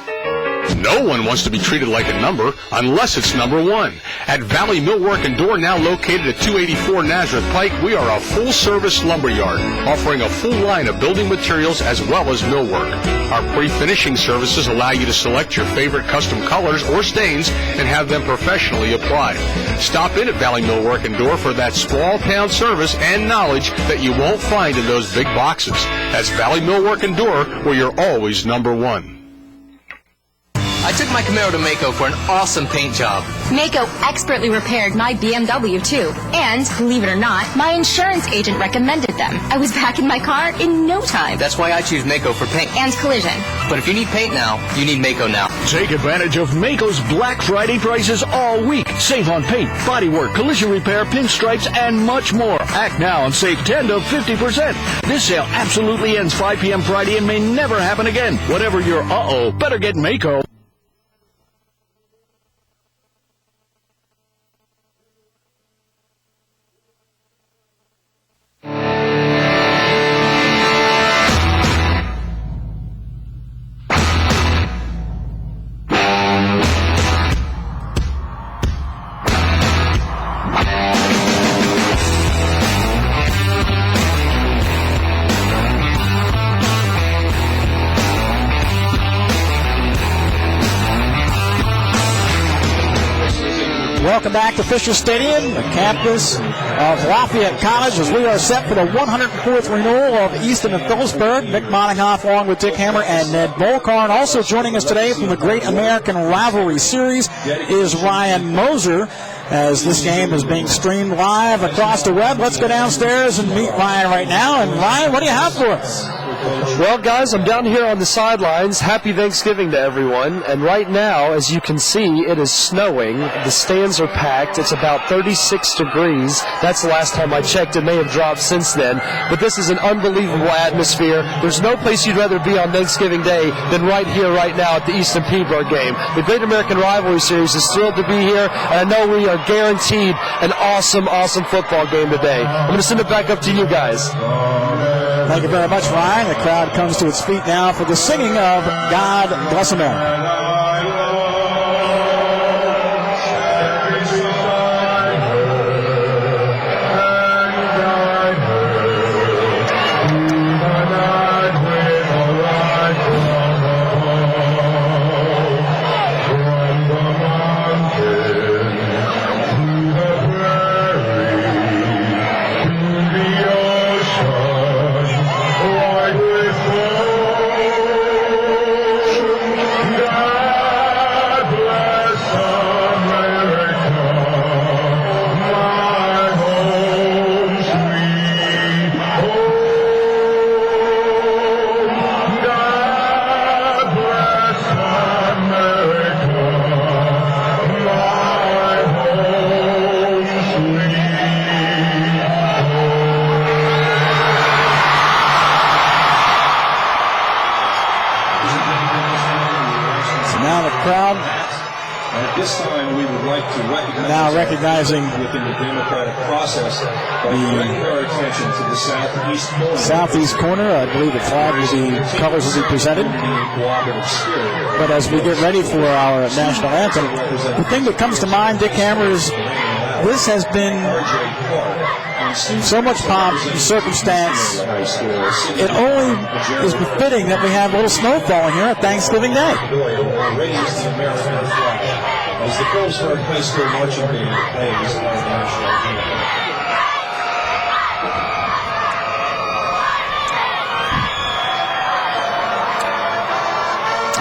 No one wants to be treated like a number unless it's number one. At Valley Millwork and Door, now located at 284 Nazareth Pike, we are a full-service lumberyard, offering a full line of building materials as well as millwork. Our pre-finishing services allow you to select your favorite custom colors or stains and have them professionally applied. Stop in at Valley Millwork and Door for that small-town service and knowledge that you won't find in those big boxes. That's Valley Millwork and Door, where you're always number one. I took my Camaro to Maaco for an awesome paint job. Maaco expertly repaired my BMW too. And, believe it or not, my insurance agent recommended them. I was back in my car in no time. That's why I choose Maaco for paint. And collision. But if you need paint now, you need Maaco now. Take advantage of Maaco's Black Friday prices all week. Save on paint, bodywork, collision repair, pinstripes, and much more. Act now and save 10 to 50%. This sale absolutely ends 5 p.m. Friday and may never happen again. Whatever your better get Maaco. Welcome back to Fisher Stadium, the campus of Lafayette College, as we are set for the 104th renewal of Easton and Phillipsburg. Nick Moninghoff along with Dick Hammer and Ned Bolkarn. Also joining us today from the Great American Rivalry Series is Ryan Moser, as this game is being streamed live across the web. Let's go downstairs and meet Ryan right now. And Ryan, what do you have for us? Well, guys, I'm down here on the sidelines. Happy Thanksgiving to everyone. And right now, as you can see, it is snowing. The stands are packed. It's about 36 degrees. That's the last time I checked. It may have dropped since then. But this is an unbelievable atmosphere. There's no place you'd rather be on Thanksgiving Day than right here, right now at the Easton Peabody game. The Great American Rivalry Series is thrilled to be here, and I know we are guaranteed an awesome, awesome football game today. I'm going to send it back up to you guys. Thank you very much, Ryan. The crowd comes to its feet now for the singing of God Bless America. So now the crowd. At this time, we would like to recognize now recognizing within the democratic process by directing our attention to the southeast corner. I believe the flag will be, colors will be presented. But as we get ready for our national anthem, the thing that comes to mind, Dick Hammer, is this has been so much pomp and circumstance. It only is befitting that we have a little snow falling here at Thanksgiving Day. As the Phillipsburg High School marching band plays our national anthem.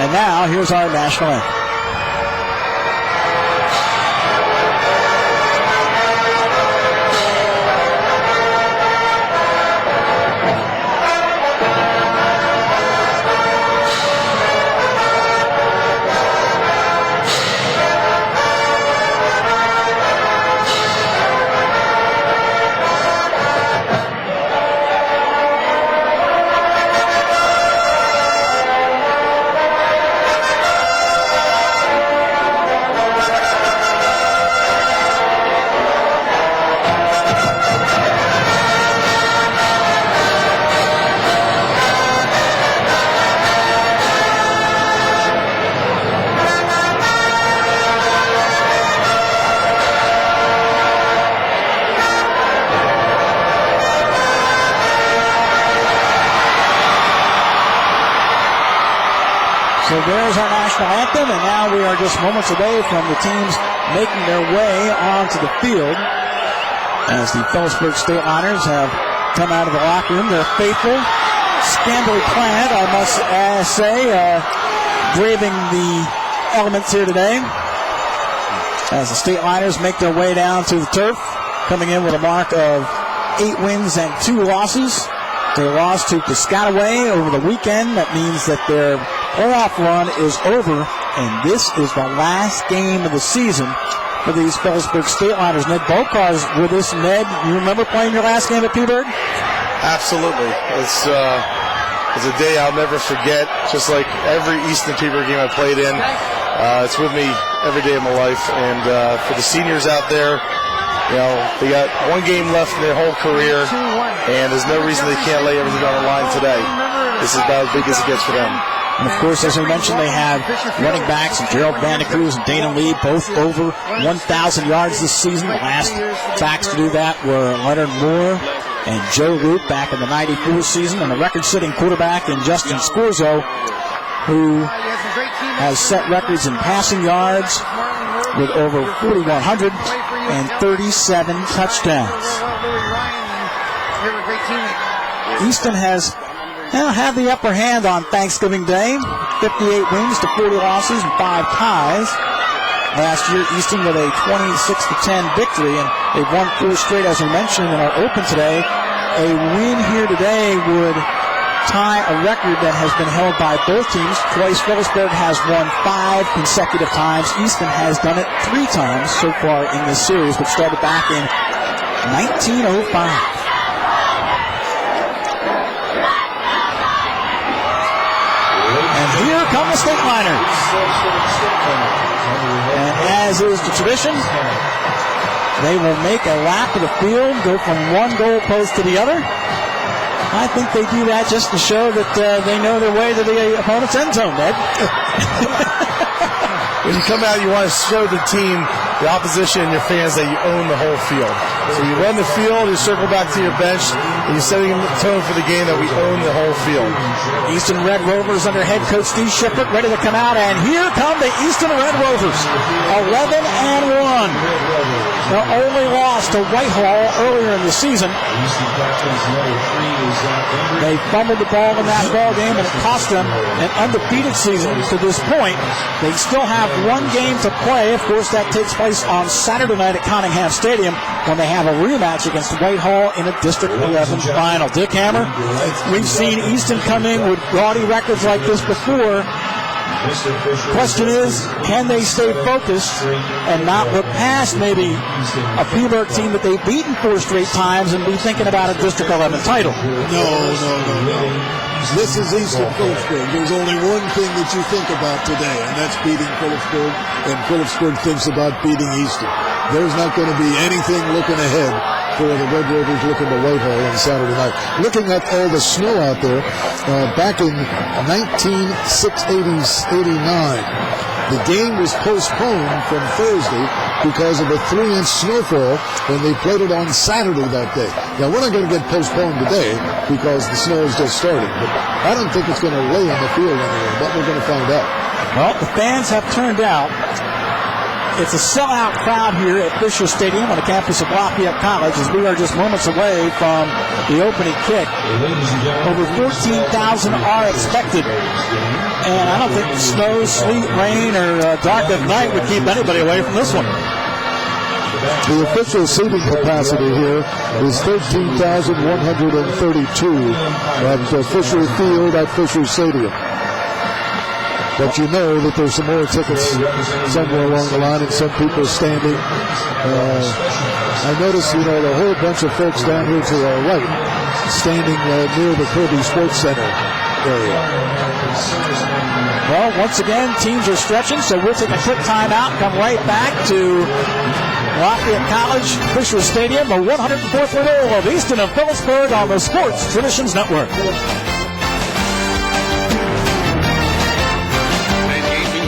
And now, here's our national anthem. So there's our national anthem, and now we are just moments away from the teams making their way onto the field as the Phillipsburg State Liners have come out of the locker room. They're faithful, scantily clad, I must say, braving the elements here today as the State Liners make their way down to the turf, coming in with a mark of 8 wins and 2 losses. They lost to Piscataway over the weekend. That means that their playoff run is over, and this is the last game of the season for these Phillipsburg State Liners. Ned Bocar's with us. Ned, you remember playing your last game at Peaburg? Absolutely. It's a day I'll never forget, just like every Easton Peaburg game I played in. It's with me every day of my life, and for the seniors out there, you know, they got 1 game left in their whole career, and there's no reason they can't lay everything on the line today. This is about as big as it gets for them. And, of course, as we mentioned, they have running backs and Gerald Vandecruz and Dana Lee, both over 1,000 yards this season. The last backs to do that were Leonard Moore and Joe Root back in the 94 season, and the record-setting quarterback in Justin Scorzo, who has set records in passing yards with over 4,100 and 37 touchdowns. Easton has had the upper hand on Thanksgiving Day. 58 wins to 40 losses and 5 ties. Last year, Easton with a 26-10 victory, and they've won 4 straight, as we mentioned in our open today. A win here today would tie a record that has been held by both teams. Twice Phillipsburg has won 5 consecutive times. Easton has done it 3 times so far in this series, which started back in 1905. And here come the State Liners. And as is the tradition, they will make a lap of the field, go from one goal post to the other. I think they do that just to show that they know their way to the opponent's end zone, Ned. When you come out, you want to show the team, the opposition, and your fans that you own the whole field. So you run the field, you circle back to your bench, and you're setting the tone for the game that we own the whole field. Easton Red Rovers under head coach Steve Shippert ready to come out, and here come the Easton Red Rovers, 11-1. Their only loss to Whitehall earlier in the season. They fumbled the ball in that ball game, and it cost them an undefeated season to this point. They still have 1 game to play. Of course, that takes place on Saturday night at Cottingham Stadium when they have a rematch against Whitehall in a District 11 final. Dick Hammer, we've seen Easton come in with gaudy records like this before. Question is, can they stay focused and not look past maybe a Peaburg team that they've beaten 4 straight times and be thinking about a District 11 title? No. This is Easton Phillipsburg. There's only one thing that you think about today, and that's beating Phillipsburg, and Phillipsburg thinks about beating Easton. There's not going to be anything looking ahead for the Red Rovers looking to Whitehall on Saturday night. Looking at all the snow out there, back in 1989, the game was postponed from Thursday because of a 3-inch snowfall, and they played it on Saturday that day. Now, we're not going to get postponed today because the snow has just started, but I don't think it's going to lay on the field anywhere, but we're going to find out. Well, the fans have turned out. It's a sellout crowd here at Fisher Stadium on the campus of Lafayette College as we are just moments away from the opening kick. Over 14,000 are expected. And I don't think snow, sleet, rain, or dark of night would keep anybody away from this one. The official seating capacity here is 13,132 at Fisher Field at Fisher Stadium. But you know that there's some more tickets somewhere along the line and some people standing. I noticed, a whole bunch of folks down here to our right standing near the Kirby Sports Center area. Well, once again, teams are stretching, so we'll take a quick timeout and come right back to Lafayette College, Fisher Stadium, the 104th renewal of Easton and Phillipsburg on the Sports Traditions Network.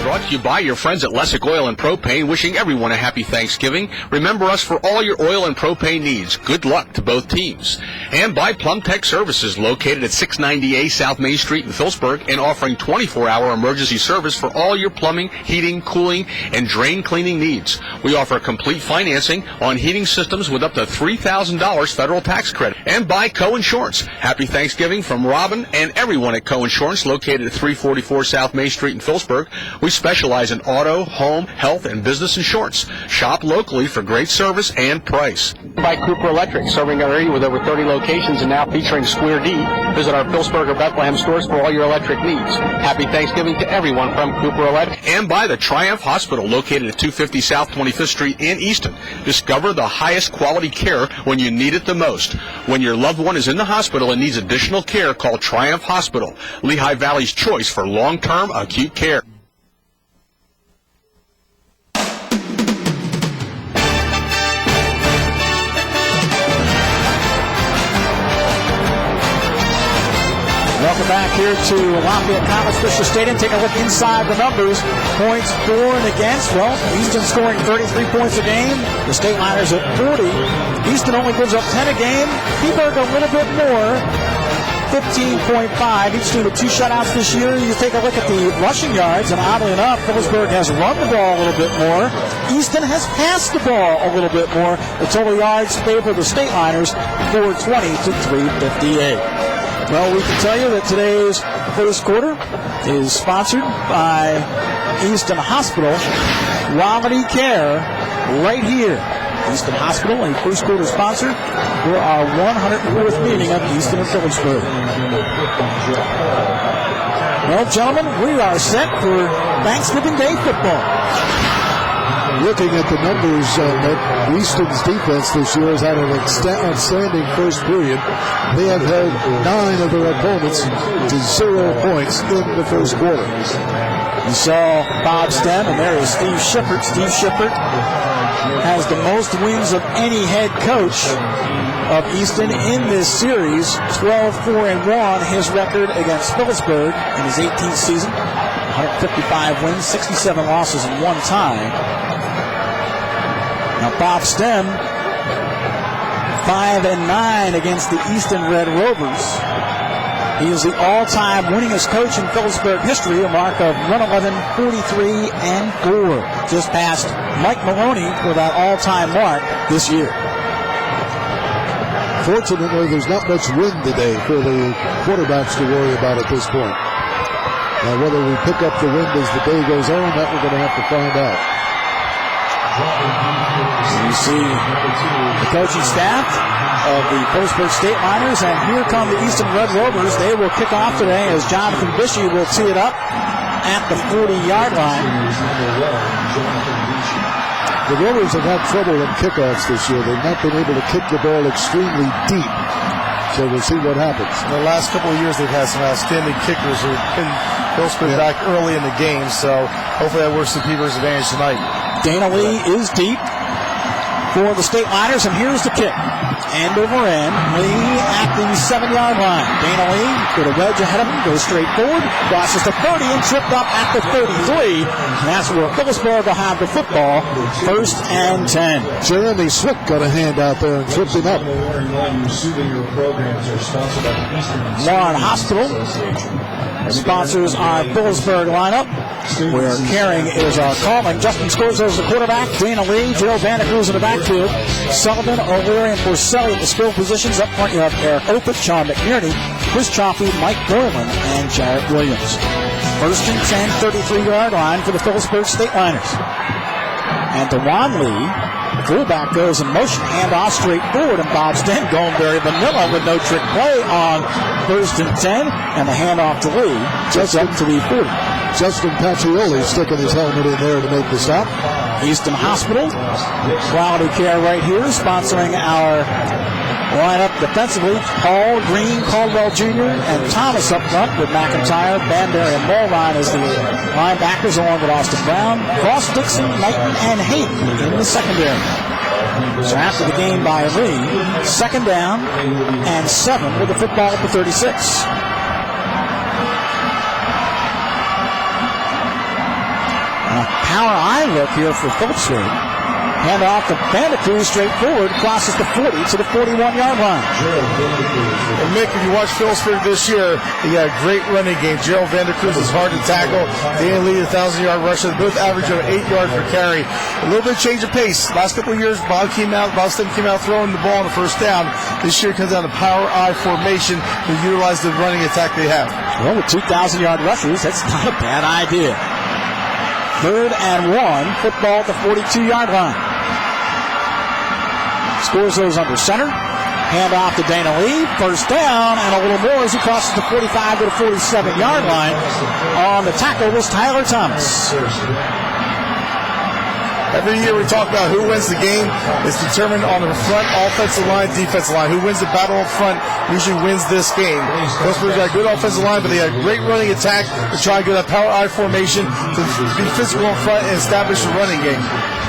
Brought to you by your friends at Lessick Oil and Propane, wishing everyone a happy Thanksgiving. Remember us for all your oil and propane needs. Good luck to both teams. And by Plum Tech Services, located at 690A South Main Street in Phillipsburg, and offering 24-hour emergency service for all your plumbing, heating, cooling, and drain cleaning needs. We offer complete financing on heating systems with up to $3,000 federal tax credit. And by Co-Insurance. Happy Thanksgiving from Robin and everyone at Co-Insurance, located at 344 South Main Street in Phillipsburg. We specialize in auto, home, health, and business insurance. Shop locally for great service and price. By Cooper Electric, serving our area with over 30 locations and now featuring Square D. Visit our Phillipsburg or Bethlehem stores for all your electric needs. Happy Thanksgiving to everyone from Cooper Electric. And by the Triumph Hospital, located at 250 South 25th Street in Easton. Discover the highest quality care when you need it the most. When your loved one is in the hospital and needs additional care, call Triumph Hospital, Lehigh Valley's choice for long-term acute care. Welcome back here to Lafayette College, Fisher Stadium. Take a look inside the numbers. Points for and against. Well, Easton scoring 33 points a game. The State Liners at 40. Easton only gives up 10 a game. Phillipsburg a little bit more. 15.5. Each team with 2 shutouts this year. You take a look at the rushing yards, and oddly enough, Phillipsburg has run the ball a little bit more. Easton has passed the ball a little bit more. The total yards favor the State Liners, 420 to 358. Well, we can tell you that today's first quarter is sponsored by Easton Hospital Quality Care right here. Easton Hospital, a first quarter sponsor for our 104th meeting of Easton and Phillipsburg. Well, gentlemen, we are set for Thanksgiving Day football. Looking at the numbers, Easton's defense this year has had an outstanding first period. They have held 9 of their opponents to 0 points in the first quarter. You saw Bob Stem, and there is Steve Shippert. Steve Shippert has the most wins of any head coach of Easton in this series. 12-4-1, his record against Phillipsburg in his 18th season. 155 wins, 67 losses, and 1 tie. Now Bob Stem, 5-9 against the Easton Red Rovers. He is the all-time winningest coach in Phillipsburg history, a mark of 111, 43-4. Just past Mike Maloney for that all-time mark this year. Fortunately, there's not much wind today for the quarterbacks to worry about at this point. Now, whether we pick up the wind as the day goes on, that we're going to have to find out. You see the coaching staff of the Phillipsburg State Liners, and here come the Easton Red Rovers. They will kick off today as Jonathan Bishey will tee it up at the 40-yard line. The Rovers have had trouble in kickoffs this year. They've not been able to kick the ball extremely deep. So we'll see what happens. In the last couple of years, they've had some outstanding kickers who have pinned Phillipsburg back early in the game. So hopefully that works to Peeber's advantage tonight. Dana Lee is deep for the State Liners, and here's the kick. End over end. Lee at the 7-yard line. Dana Lee with a wedge ahead of him, goes straight forward, crosses the 30 and tripped up at the 33. And that's where Phillipsburg will have the football. 1st and 10. Jeremy Swick got a hand out there and tripped him up. Warren Hospital sponsors our Phillipsburg lineup, where Caring is calling. Justin Scorzo is the quarterback. Dana Lee, Gerald Vandecruz in the backfield. Sullivan, O'Leary, and Porcelli at the skill positions. Up front, you have Eric Opeth, Sean McNerney, Chris Chaffee, Mike Dorland, and Jarrett Williams. 1st and 10, 33-yard line for the Phillipsburg State Liners. And DeJuan Lee, fullback, goes in motion, handoff straight forward, and Bob Sten going very vanilla with no trick play on 1st and 10, and the handoff to Lee just up to the 40. Justin Pacioli sticking his helmet in there to make the stop. Easton Hospital, quality care right here, sponsoring our lineup defensively. Hall, Green, Caldwell Jr., and Thomas up front with McIntyre, Banbury, and Mulrine as the linebackers, along with Austin Brown, Cross, Dixon, Knighton, and Hayden in the secondary. So after the game by Lee, 2nd down and 7 with the football at the 36. Power eye look here for Phillipsburg. Hand off to Vandecruz straight forward, crosses the 40 to the 41-yard line. And Mick, if you watch Phillipsburg this year, he got a great running game. Gerald Vandecruz is hard to tackle. Dana Lee, 1,000-yard rusher. Both average of 8 yards per carry. A little bit of change of pace. Last couple of years, Bob Sten came out throwing the ball on the 1st down. This year comes down to power eye formation to utilize the running attack they have. Well, with 2,000-yard rushers, that's not a bad idea. 3rd and 1, football at the 42-yard line. Scores those under center. Hand off to Dana Lee. 1st down, and a little more as he crosses the 45 to the 47-yard line. On the tackle was Tyler Thomas. Every year we talk about who wins the game. It's determined on the front offensive line, defensive line. Who wins the battle up front usually wins this game. Phillipsburg's got a good offensive line, but they have a great running attack to try and get a power eye formation to be physical up front and establish the running game.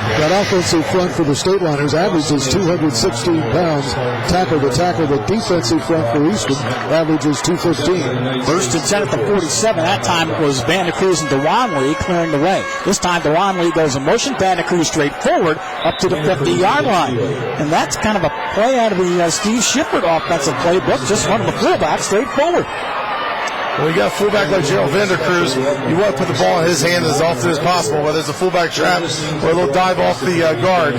That offensive front for the State Liners averages 216 pounds tackle to tackle. The defensive front for Easton averages 215. 1st and 10 at the 47. That time it was Vandecruz and DeJuan Lee clearing the way. This time DeJuan Lee goes in motion. Vandecruz straight forward up to the 50-yard line. And that's kind of a play out of the Steve Shippert offensive playbook. Just run the fullback straight forward. When you got a fullback like Gerald Vandecruz, you want to put the ball in his hand as often as possible, whether it's a fullback trap or a little dive off the guard.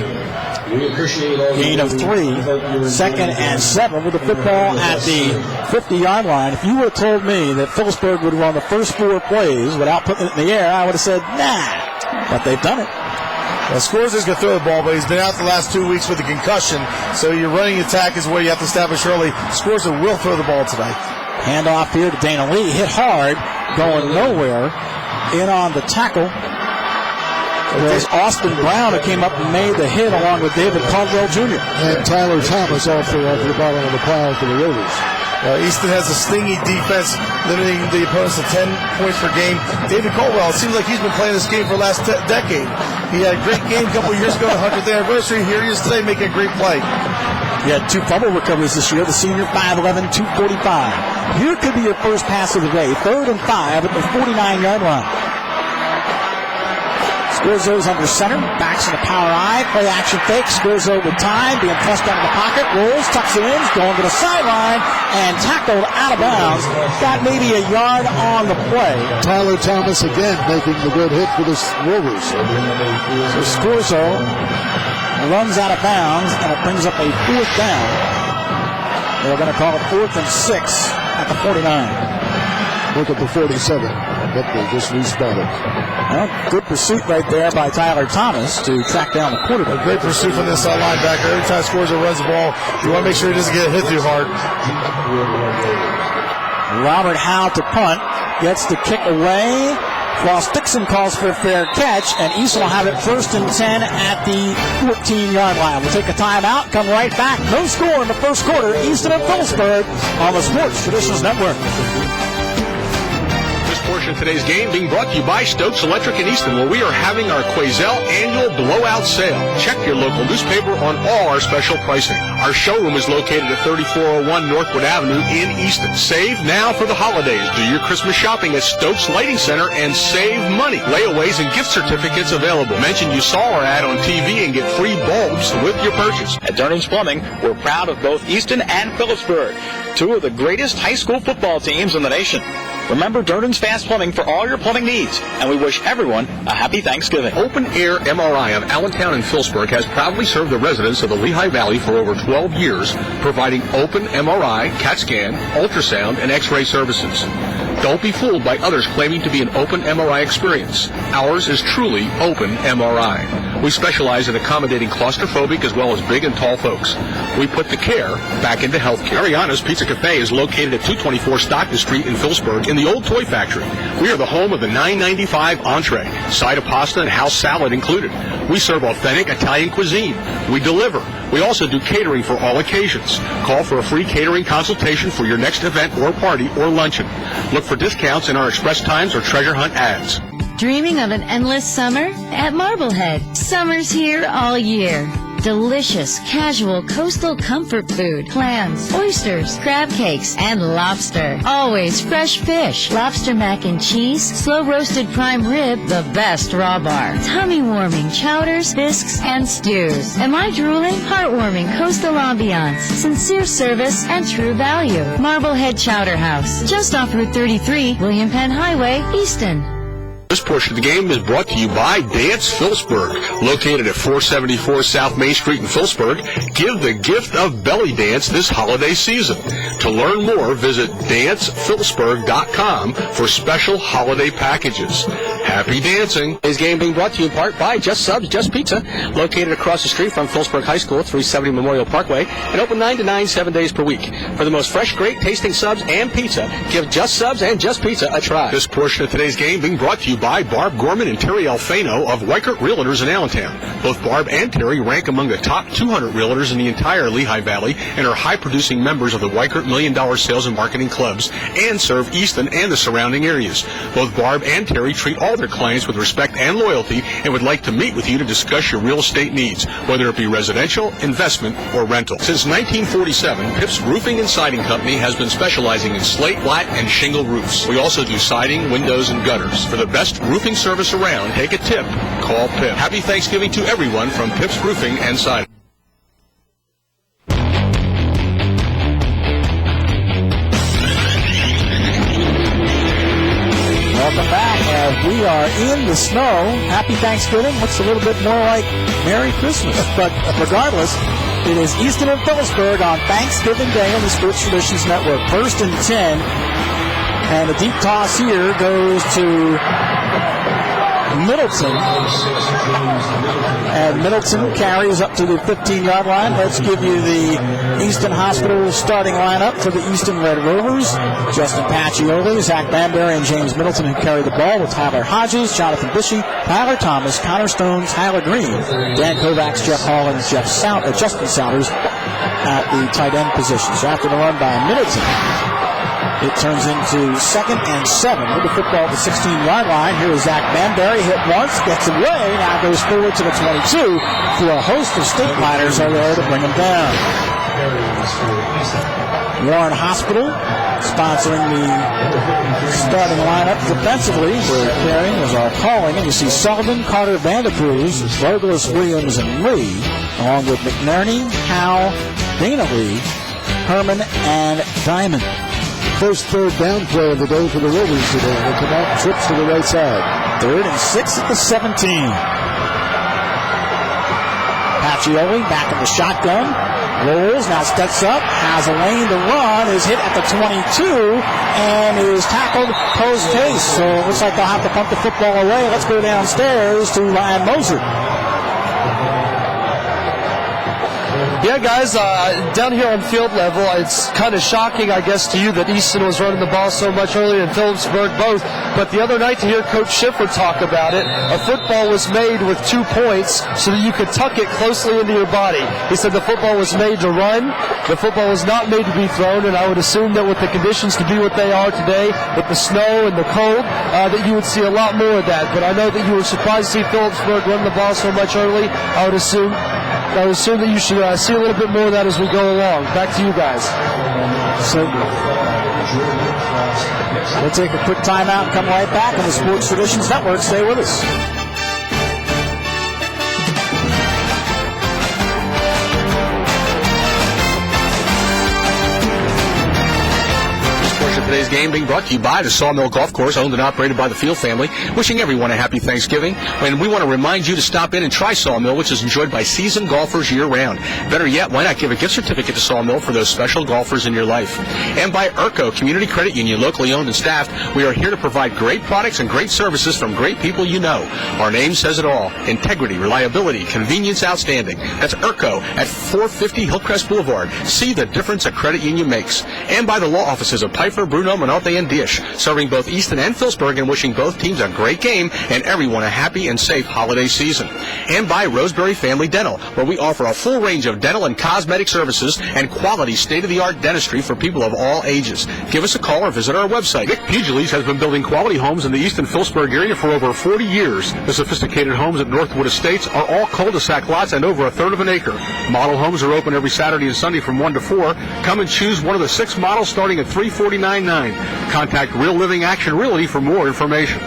Gain of 3, 2nd and 7 with the football at the 50-yard line. If you would have told me that Phillipsburg would run the first 4 plays without putting it in the air, I would have said, nah. But they've done it. Well, Scores is going to throw the ball, but he's been out the last 2 weeks with a concussion, so your running attack is where you have to establish early. Scores will throw the ball tonight. Hand off here to Dana Lee. Hit hard, going nowhere. In on the tackle was Austin Brown, who came up and made the hit along with David Caldwell Jr. And Tyler Thomas also off the bottom of the pile for the Rovers. Easton has a stingy defense, limiting the opponents to 10 points per game. David Caldwell, it seems like he's been playing this game for the last decade. He had a great game a couple years ago, the 100th anniversary. Here he is today making a great play. He had 2 fumble recoveries this year. The senior, 5'11", 245. Here could be your first pass of the day. 3rd and 5 at the 49-yard line. Scorzo's under center, backs in the power eye, play action fake. Scorzo with time, being pressed out of the pocket, rolls, tucks it in, going to the sideline, and tackled out of bounds. Got maybe a yard on the play. Tyler Thomas again making the good hit for the Rovers. So Scorzo runs out of bounds, and it brings up a 4th down. They're going to call it 4th and 6 at the 49. Look at the 47. But they just responded. Well, good pursuit right there by Tyler Thomas to track down the quarterback. A great pursuit from this linebacker. Every time Scorzo runs the ball, you want to make sure he doesn't get hit too hard. Robert Howe to punt. Gets the kick away while Dixon calls for a fair catch, and Easton will have it 1st and 10 at the 14-yard line. We'll take a timeout, come right back. No score in the first quarter. Easton and Phillipsburg on the Sports Traditions Network. Portion of today's game being brought to you by Stokes Electric in Easton, where we are having our Quazel annual blowout sale. Check your local newspaper on all our special pricing. Our showroom is located at 3401 Northwood Avenue in Easton. Save now for the holidays. Do your Christmas shopping at Stokes Lighting Center and save money. Layaways and gift certificates available. Mention you saw our ad on TV and get free bulbs with your purchase. At Durning's Plumbing, we're proud of both Easton and Phillipsburg, two of the greatest high school football teams in the nation. Remember Durning's Fast Plumbing for all your plumbing needs, and we wish everyone a happy Thanksgiving. Open Air MRI of Allentown and Phillipsburg has proudly served the residents of the Lehigh Valley for over 12 years, providing open MRI, CAT scan, ultrasound, and X-ray services. Don't be fooled by others claiming to be an open MRI experience. Ours is truly open MRI. We specialize in accommodating claustrophobic as well as big and tall folks. We put the care back into healthcare. Ariana's Pizza Cafe is located at 224 Stockton Street in Phillipsburg in the old toy factory. We are the home of the $9.95 entree, side of pasta and house salad included. We serve authentic Italian cuisine. We deliver. We also do catering for all occasions. Call for a free catering consultation for your next event or party or luncheon. Look for discounts in our express times or treasure hunt ads. Dreaming of an endless summer? At Marblehead, summer's here all year. Delicious, casual, coastal comfort food, clams, oysters, crab cakes, and lobster. Always fresh fish, lobster mac and cheese, slow-roasted prime rib, the best raw bar, tummy-warming chowders, bisques, and stews. Am I drooling? Heartwarming coastal ambiance, sincere service, and true value. Marblehead Chowder House, just off Route 33, William Penn Highway, Easton. This portion of the game is brought to you by Dance Phillipsburg, located at 474 South Main Street in Phillipsburg. Give the gift of belly dance this holiday season. To learn more, visit dancephillipsburg.com for special holiday packages. Happy dancing. Today's game being brought to you in part by Just Subs, Just Pizza, located across the street from Phillipsburg High School, 370 Memorial Parkway, and open 9 to 9, 7 days per week. For the most fresh, great tasting subs and pizza, give Just Subs and Just Pizza a try. This portion of today's game being brought to you by Barb Gorman and Terry Alfano of Weichert Realtors in Allentown. Both Barb and Terry rank among the top 200 realtors in the entire Lehigh Valley and are high-producing members of the Weichert $1 Million Sales and Marketing Clubs and serve Easton and the surrounding areas. Both Barb and Terry treat all their clients with respect and loyalty and would like to meet with you to discuss your real estate needs, whether it be residential, investment, or rental. Since 1947, Pips Roofing and Siding Company has been specializing in slate, flat, and shingle roofs. We also do siding, windows, and gutters. For the best roofing service around, take a tip. Call Pip. Happy Thanksgiving to everyone from Pips Roofing and Siding. Welcome back. We are in the snow. Happy Thanksgiving. Looks a little bit more like Merry Christmas. But regardless, it is Easton and Phillipsburg on Thanksgiving Day on the Sports Traditions Network. 1st and 10. And the deep toss here goes to Middleton. And Middleton carries up to the 15-yard line. Let's give you the Easton Hospital starting lineup for the Easton Red Rovers. Justin Pacioli, Zach Banbury, and James Middleton who carry the ball with Tyler Hodges, Jonathan Bishey, Tyler Thomas, Connor Stone, Tyler Green, Dan Kovacs, Jeff Hall, and Justin Souders at the tight end position. So after the run by Middleton, it turns into 2nd and 7 with the football at the 16-yard line. Here is Zach Banbury, hit once, gets away, now goes forward to the 22 for a host of state liners are there to bring him down. Warren Hospital sponsoring the starting lineup defensively. Where carrying was our calling, and you see Sullivan, Carter, Vandecruz, Douglas, Williams, and Lee, along with McNerney, Howe, Dana Lee, Herman, and Diamond. First third down play of the day for the Rovers today. They come out and trips to the right side. 3rd and 6 at the 17. Pacioli back in the shotgun. Rolls, now steps up, has a lane to run, is hit at the 22, and is tackled post-haste. So it looks like they'll have to pump the football away. Let's go downstairs to Ryan Moser. Yeah, guys, down here on field level, it's kind of shocking, I guess, to you that Easton was running the ball so much earlier and Phillipsburg both. But the other night, to hear Coach Schiffer talk about it, a football was made with 2 points so that you could tuck it closely into your body. He said the football was made to run, the football was not made to be thrown, and I would assume that with the conditions to be what they are today, with the snow and the cold, that you would see a lot more of that. But I know that you were surprised to see Phillipsburg run the ball so much early. I would assume that you should see a little bit more of that as we go along. Back to you guys. So we'll take a quick timeout and come right back on the Sports Traditions Network. Stay with us. Today's game being brought to you by the Sawmill Golf Course, owned and operated by the Field family. Wishing everyone a happy Thanksgiving. And we want to remind you to stop in and try Sawmill, which is enjoyed by seasoned golfers year-round. Better yet, why not give a gift certificate to Sawmill for those special golfers in your life? And by ERCO Community Credit Union, locally owned and staffed. We are here to provide great products and great services from great people you know. Our name says it all. Integrity, reliability, convenience, outstanding. That's ERCO at 450 Hillcrest Boulevard. See the difference a credit union makes. And by the law offices of Pfeiffer, Bruno, Menotti, and Dish, serving both Easton and Phillipsburg and wishing both teams a great game and everyone a happy and safe holiday season. And by Roseberry Family Dental, where we offer a full range of dental and cosmetic services and quality state-of-the-art dentistry for people of all ages. Give us a call or visit our website. Vic Pugiles has been building quality homes in the Easton Phillipsburg area for over 40 years. The sophisticated homes at Northwood Estates are all cul-de-sac lots and over a third of an acre. Model homes are open every Saturday and Sunday from 1 to 4. Come and choose one of the 6 models starting at $349.9. Contact Real Living Action Realty for more information.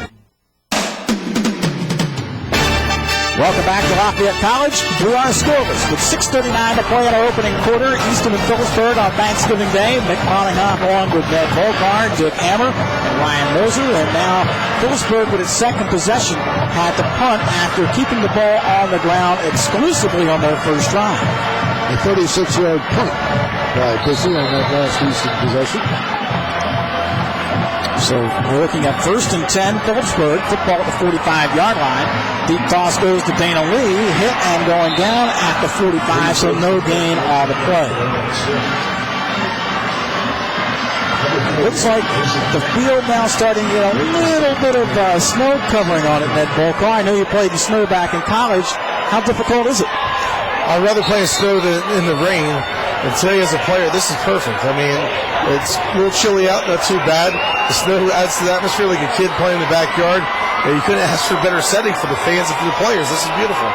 Welcome back to Lafayette College. We are scoreless with 6:39 to play in our opening quarter. Easton and Phillipsburg on Thanksgiving Day. Mick Monahan along with Ned Volkar, Dick Hammer, and Ryan Moser. And now Phillipsburg, with its second possession, had to punt after keeping the ball on the ground exclusively on their first drive. A 36-yard punt by Pissy on that last Easton possession. So we're looking at 1st and 10, Phillipsburg, football at the 45-yard line. Deep toss goes to Dana Lee, hit and going down at the 45, so no gain on the play. Looks like the field now starting to get a little bit of snow covering on it, Ned Volkar. I know you played in snow back in college. How difficult is it? I'd rather play in snow than in the rain. And today, as a player, this is perfect. I mean, it's a little chilly out, not too bad. The snow adds to the atmosphere like a kid playing in the backyard. You couldn't ask for a better setting for the fans and for the players. This is beautiful.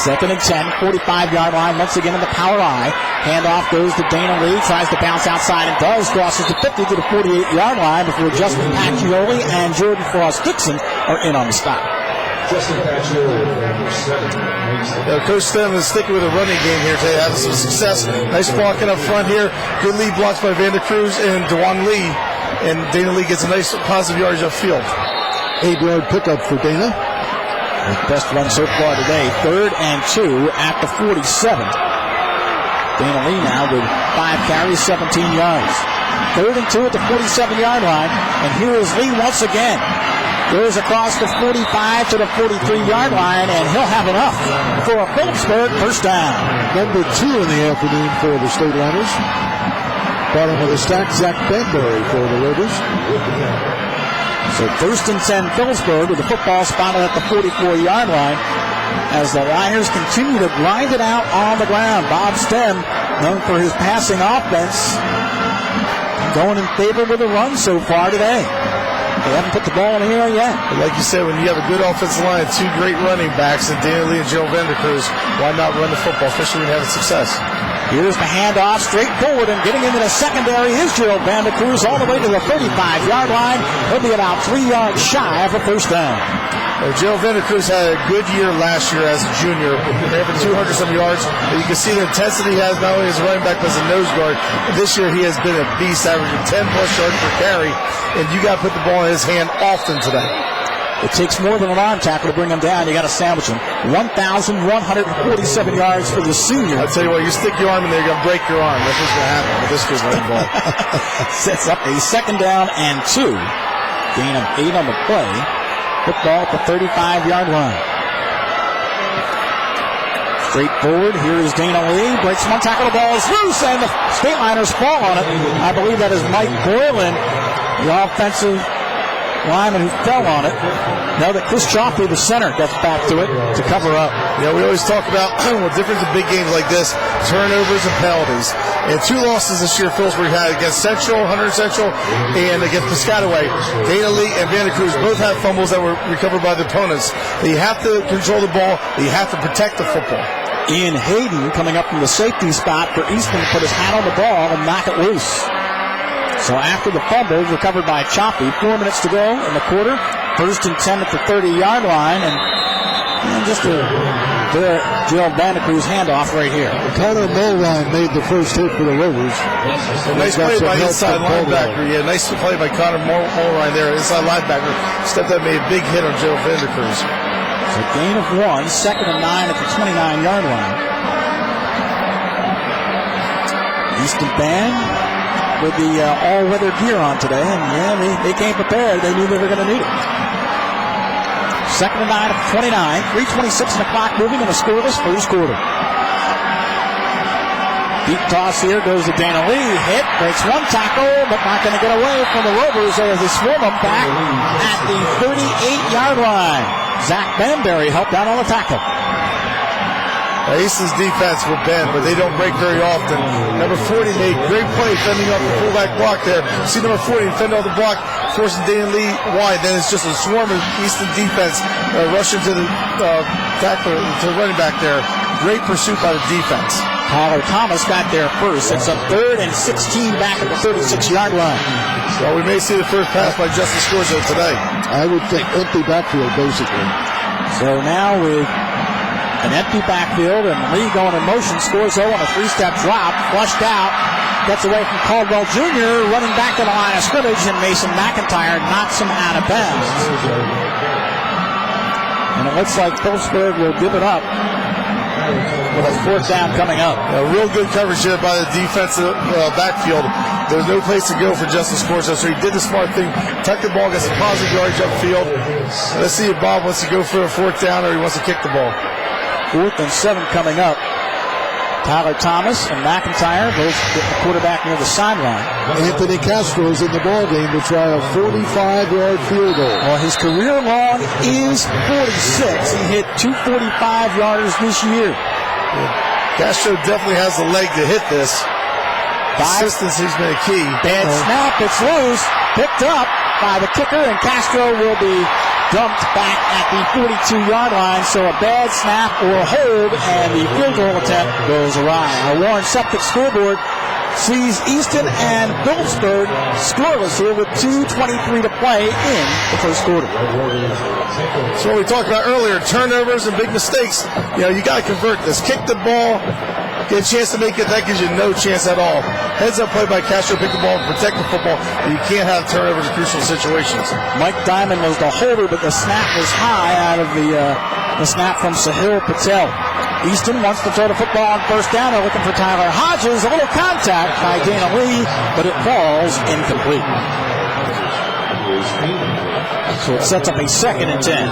2nd and 10, 45-yard line. Once again in the power I. Handoff goes to Dana Lee. Tries to bounce outside and does. Crosses the 50 to the 48-yard line before Justin Pacioli and Jordan Frost-Dixon are in on the stop. Justin Pacioli, number 7. Coach Stem is sticking with a running game here today, having some success. Nice blocking up front here. Good lead blocks by Vander Cruz and DeJuan Lee. And Dana Lee gets a nice positive yardage upfield. 8-yard pickup for Dana. His best run so far today. 3rd and 2 at the 47. Dana Lee now with 5 carries, 17 yards. 3rd and 2 at the 47-yard line. And here is Lee once again. Goes across the 45 to the 43-yard line, and he'll have enough for a Phillipsburg first down. Number 2 in the afternoon for the State Liners. Bottom of the stack, Zach Banbury for the Raiders. So 1st and 10 Phillipsburg with the football spotted at the 44-yard line as the Liners continue to grind it out on the ground. Bob Stem, known for his passing offense, going in favor with the run so far today. They haven't put the ball in the air yet. But like you said, when you have a good offensive line, 2 great running backs, and Dana Lee and Joe Vander Cruz, why not run the football, especially when you're having success? Here's the handoff straight forward, and getting into the secondary is Gerald Vander Cruz all the way to the 35-yard line. He'll be about 3 yards shy of a first down. Gerald Vander Cruz had a good year last year as a junior, having 200-some yards. And you can see the intensity he has not only as a running back but as a nose guard. This year he has been a beast, averaging 10-plus yards per carry, and you got to put the ball in his hand often today. It takes more than an arm tackle to bring him down. You got to sandwich him. 1,147 yards for the senior. I'll tell you what, you stick your arm in there, you're going to break your arm. That's what's going to happen with this kid's running ball. Sets up a 2nd down and 2. Gain of 8 on the play. Football at the 35-yard line. Straight forward. Here is Dana Lee. Breaks one tackle. The ball is loose, and the State Liners fall on it. I believe that is Mike Boylan, the offensive lineman who fell on it. Now that Chris Chaffee, the center, gets back to it to cover up. Yeah, we always talk about the difference in big games like this, turnovers and penalties. And 2 losses this year Phillipsburg had against Central, Hunter Central, and against Piscataway. Dana Lee and Vanda Cruz both had fumbles that were recovered by the opponents. You have to control the ball. You have to protect the football. Ian Hayden coming up from the safety spot for Easton to put his hand on the ball and knock it loose. So after the fumble, recovered by Choppy, 4 minutes to go in the quarter. First and 10 at the 30-yard line, and just a Gerald Vandecruz handoff right here. Connor Mulrine made the first hit for the Rovers. Nice play by inside linebacker. Yeah, nice play by Connor Mulrine there, inside linebacker. Stepped up, made a big hit on Gerald Vandecruz. So gain of 1, second and 9 at the 29-yard line. Easton band with the all-weather gear on today, and yeah, they came prepared. They knew they were going to need it. Second and 9 at 29, 3:26 in the clock, moving in a scoreless first quarter. Deep toss here goes to Dana Lee. Hit, breaks one tackle, but not going to get away from the Rovers as they swarm them back at the 38-yard line. Zach Banbury helped out on the tackle. Easton's defense will bend, but they don't break very often. Number 40 made great play fending off the fullback block there. See number 40 fend off the block, forcing Dana Lee wide. Then it's just a swarm of Easton defense rushing to the tackler, to the running back there. Great pursuit by the defense. Tyler Thomas got there first. It's a 3rd and 16 back at the 36-yard line. Well, we may see the first pass by Justin Scorzo today. I would think empty backfield, basically. So now with an empty backfield, and Lee going in motion, scores on a 3-step drop, flushed out, gets away from Caldwell Jr., running back to the line of scrimmage, and Mason McIntyre knocks him out of bounds. And it looks like Phillipsburg will give it up with a 4th down coming up. Real good coverage here by the defensive backfield. There was no place to go for Justin Scorzo, so he did the smart thing, tucked the ball, got some positive yardage upfield. Let's see if Bob wants to go for a 4th down or he wants to kick the ball. 4th and 7 coming up. Tyler Thomas and McIntyre both get the quarterback near the sideline. Anthony Castro is in the ballgame to try a 45-yard field goal. Well, his career long is 46. He hit 2 45-yarders this year. Castro definitely has the leg to hit this. Consistency's been a key. Bad snap, it's loose, picked up by the kicker, and Castro will be dumped back at the 42-yard line. So a bad snap or a hold, and the field goal attempt goes awry. Our Warren Septic scoreboard sees Easton and Phillipsburg scoreless here with 2:23 to play in the first quarter. So what we talked about earlier, turnovers and big mistakes. You got to convert this. Kick the ball, get a chance to make it. That gives you no chance at all. Heads up play by Castro, pick the ball, protect the football. You can't have turnovers in crucial situations. Mike Diamond was the holder, but the snap was high out of the snap from Sahil Patel. Easton wants to throw the football on 1st down. They're looking for Tyler Hodges. A little contact by Dana Lee, but it falls incomplete. So it sets up a 2nd and 10.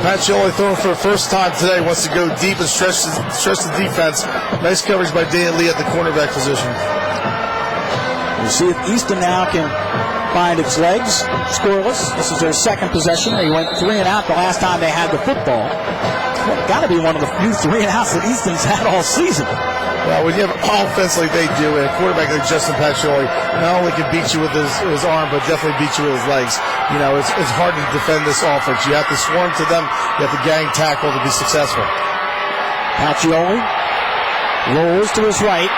Pacioli throwing for the first time today. Wants to go deep and stretch the defense. Nice coverage by Dana Lee at the cornerback position. We'll see if Easton now can find its legs. Scoreless. This is their 2nd possession. They went 3 and out the last time they had the football. Got to be one of the few 3 and outs that Easton's had all season. Well, when you have offense like they do, and a quarterback like Justin Pacioli, not only can beat you with his arm, but definitely beat you with his legs. It's hard to defend this offense. You have to swarm to them. You have to gang tackle to be successful. Pacioli rolls to his right,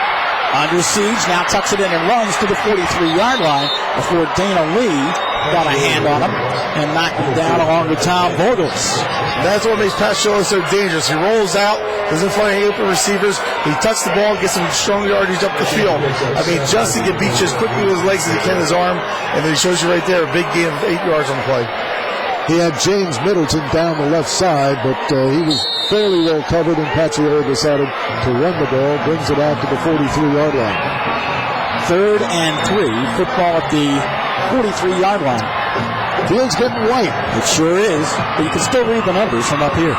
under siege, now tucks it in and runs to the 43-yard line before Dana Lee got a hand on him and knocked him down along with Tom Vogels. That's what makes Pacioli so dangerous. He rolls out, doesn't find any open receivers. He tucks the ball, gets some strong yardage up the field. Justin can beat you as quickly with his legs as he can his arm, and then he shows you right there a big gain of 8 yards on the play. He had James Middleton down the left side, but he was fairly well covered, and Pacioli decided to run the ball, brings it out to the 43-yard line. 3rd and 3, football at the 43-yard line. Field's getting white. It sure is, but you can still read the numbers from up here.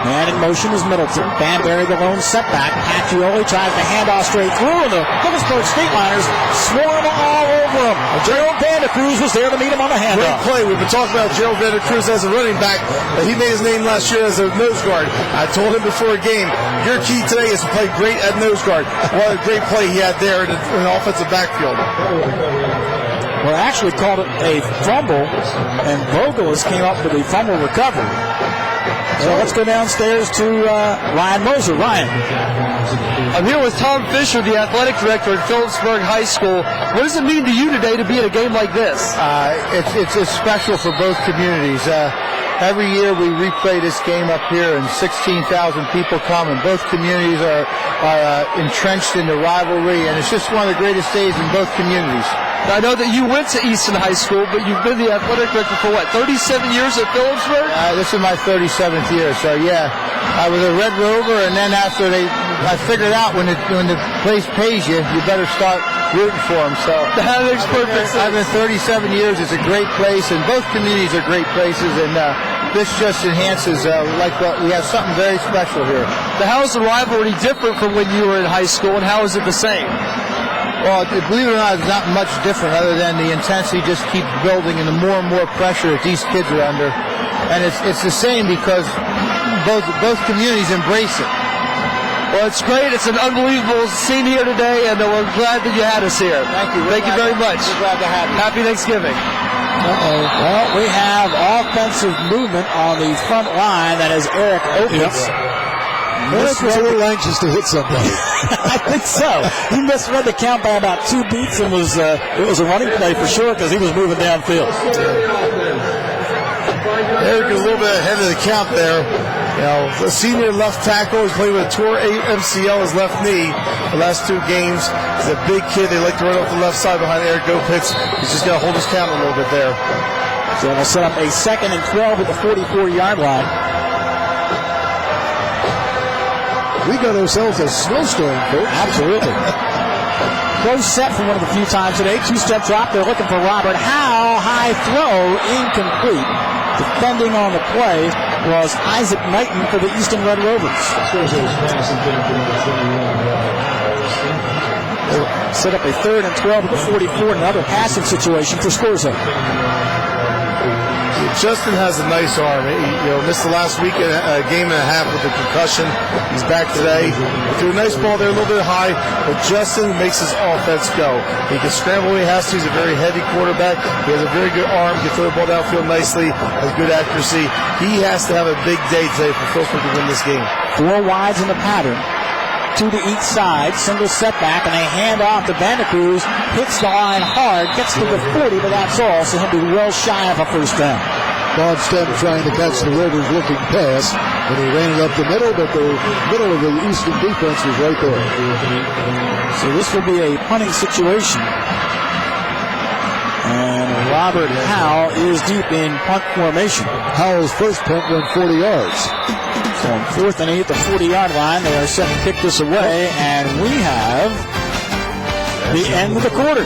And in motion is Middleton. Banbury the lone setback. Pacioli tries to hand off straight through, and the Phillipsburg Stateliners swarm all over him. Gerald Vandecruz was there to meet him on the handoff. Great play. We've been talking about Gerald Vandecruz as a running back. He made his name last year as a nose guard. I told him before a game, your key today is to play great at nose guard. What a great play he had there in the offensive backfield. Well, actually called it a fumble, and Vogelis came up with a fumble recovery. So let's go downstairs to Ryan Moser. Ryan. I'm here with Tom Fisher, the athletic director at Phillipsburg High School. What does it mean to you today to be at a game like this? It's special for both communities. Every year we replay this game up here, and 16,000 people come, and both communities are entrenched in the rivalry, and it's just one of the greatest days in both communities. I know that you went to Easton High School, but you've been the athletic director for what, 37 years at Phillipsburg? This is my 37th year, so yeah. I was a Red Rover, and then after I figured out when the place pays you, you better start rooting for them. So that makes perfect sense. I've been 37 years. It's a great place, and both communities are great places, and this just enhances, we have something very special here. Now, how is the rivalry different from when you were in high school, and how is it the same? Well, believe it or not, it's not much different other than the intensity just keeps building and the more and more pressure that these kids are under. And it's the same because both communities embrace it. Well, it's great. It's an unbelievable scene here today, and we're glad that you had us here. Thank you. Thank you very much. We're glad to have you. Happy Thanksgiving. Well, we have offensive movement on the front line. That is Eric Opitz. Eric was a little anxious to hit somebody. I think so. He misread the count by about 2 beats, and it was a running play for sure because he was moving downfield. Eric is a little bit ahead of the count there. You know, the senior left tackle is playing with a tore MCL, his left knee, the last 2 games. He's a big kid. They like to run off the left side behind Eric Opitz. He's just got to hold his count a little bit there. So they'll set up a 2nd and 12 at the 44-yard line. We got ourselves a snowstorm, folks. Absolutely. Close set for one of the few times today. 2-step drop. They're looking for Robert Howe. High throw, incomplete. Defending on the play was Isaac Knighton for the Easton Red Rovers. Set up a 3rd and 12 at the 44. Another passing situation for Scorzo. Justin has a nice arm. He missed the last week, a game and a half with a concussion. He's back today. He threw a nice ball there, a little bit high, but Justin makes his offense go. He can scramble when he has to. He's a very heavy quarterback. He has a very good arm. He can throw the ball downfield nicely, has good accuracy. He has to have a big day today for Phillipsburg to win this game. 4 wides in the pattern. 2 to each side, single setback, and a handoff to Vandecruz. Hits the line hard, gets to the 40, but that's all, so he'll be well shy of a first down. Bob Stem trying to catch the Rovers looking pass, and he ran it up the middle, but the middle of the Easton defense was right there. So this will be a punting situation. And Robert Howe is deep in punt formation. Howell's first punt went 40 yards. So on 4th and 8 at the 40-yard line, they are set to kick this away, and we have the end of the quarter.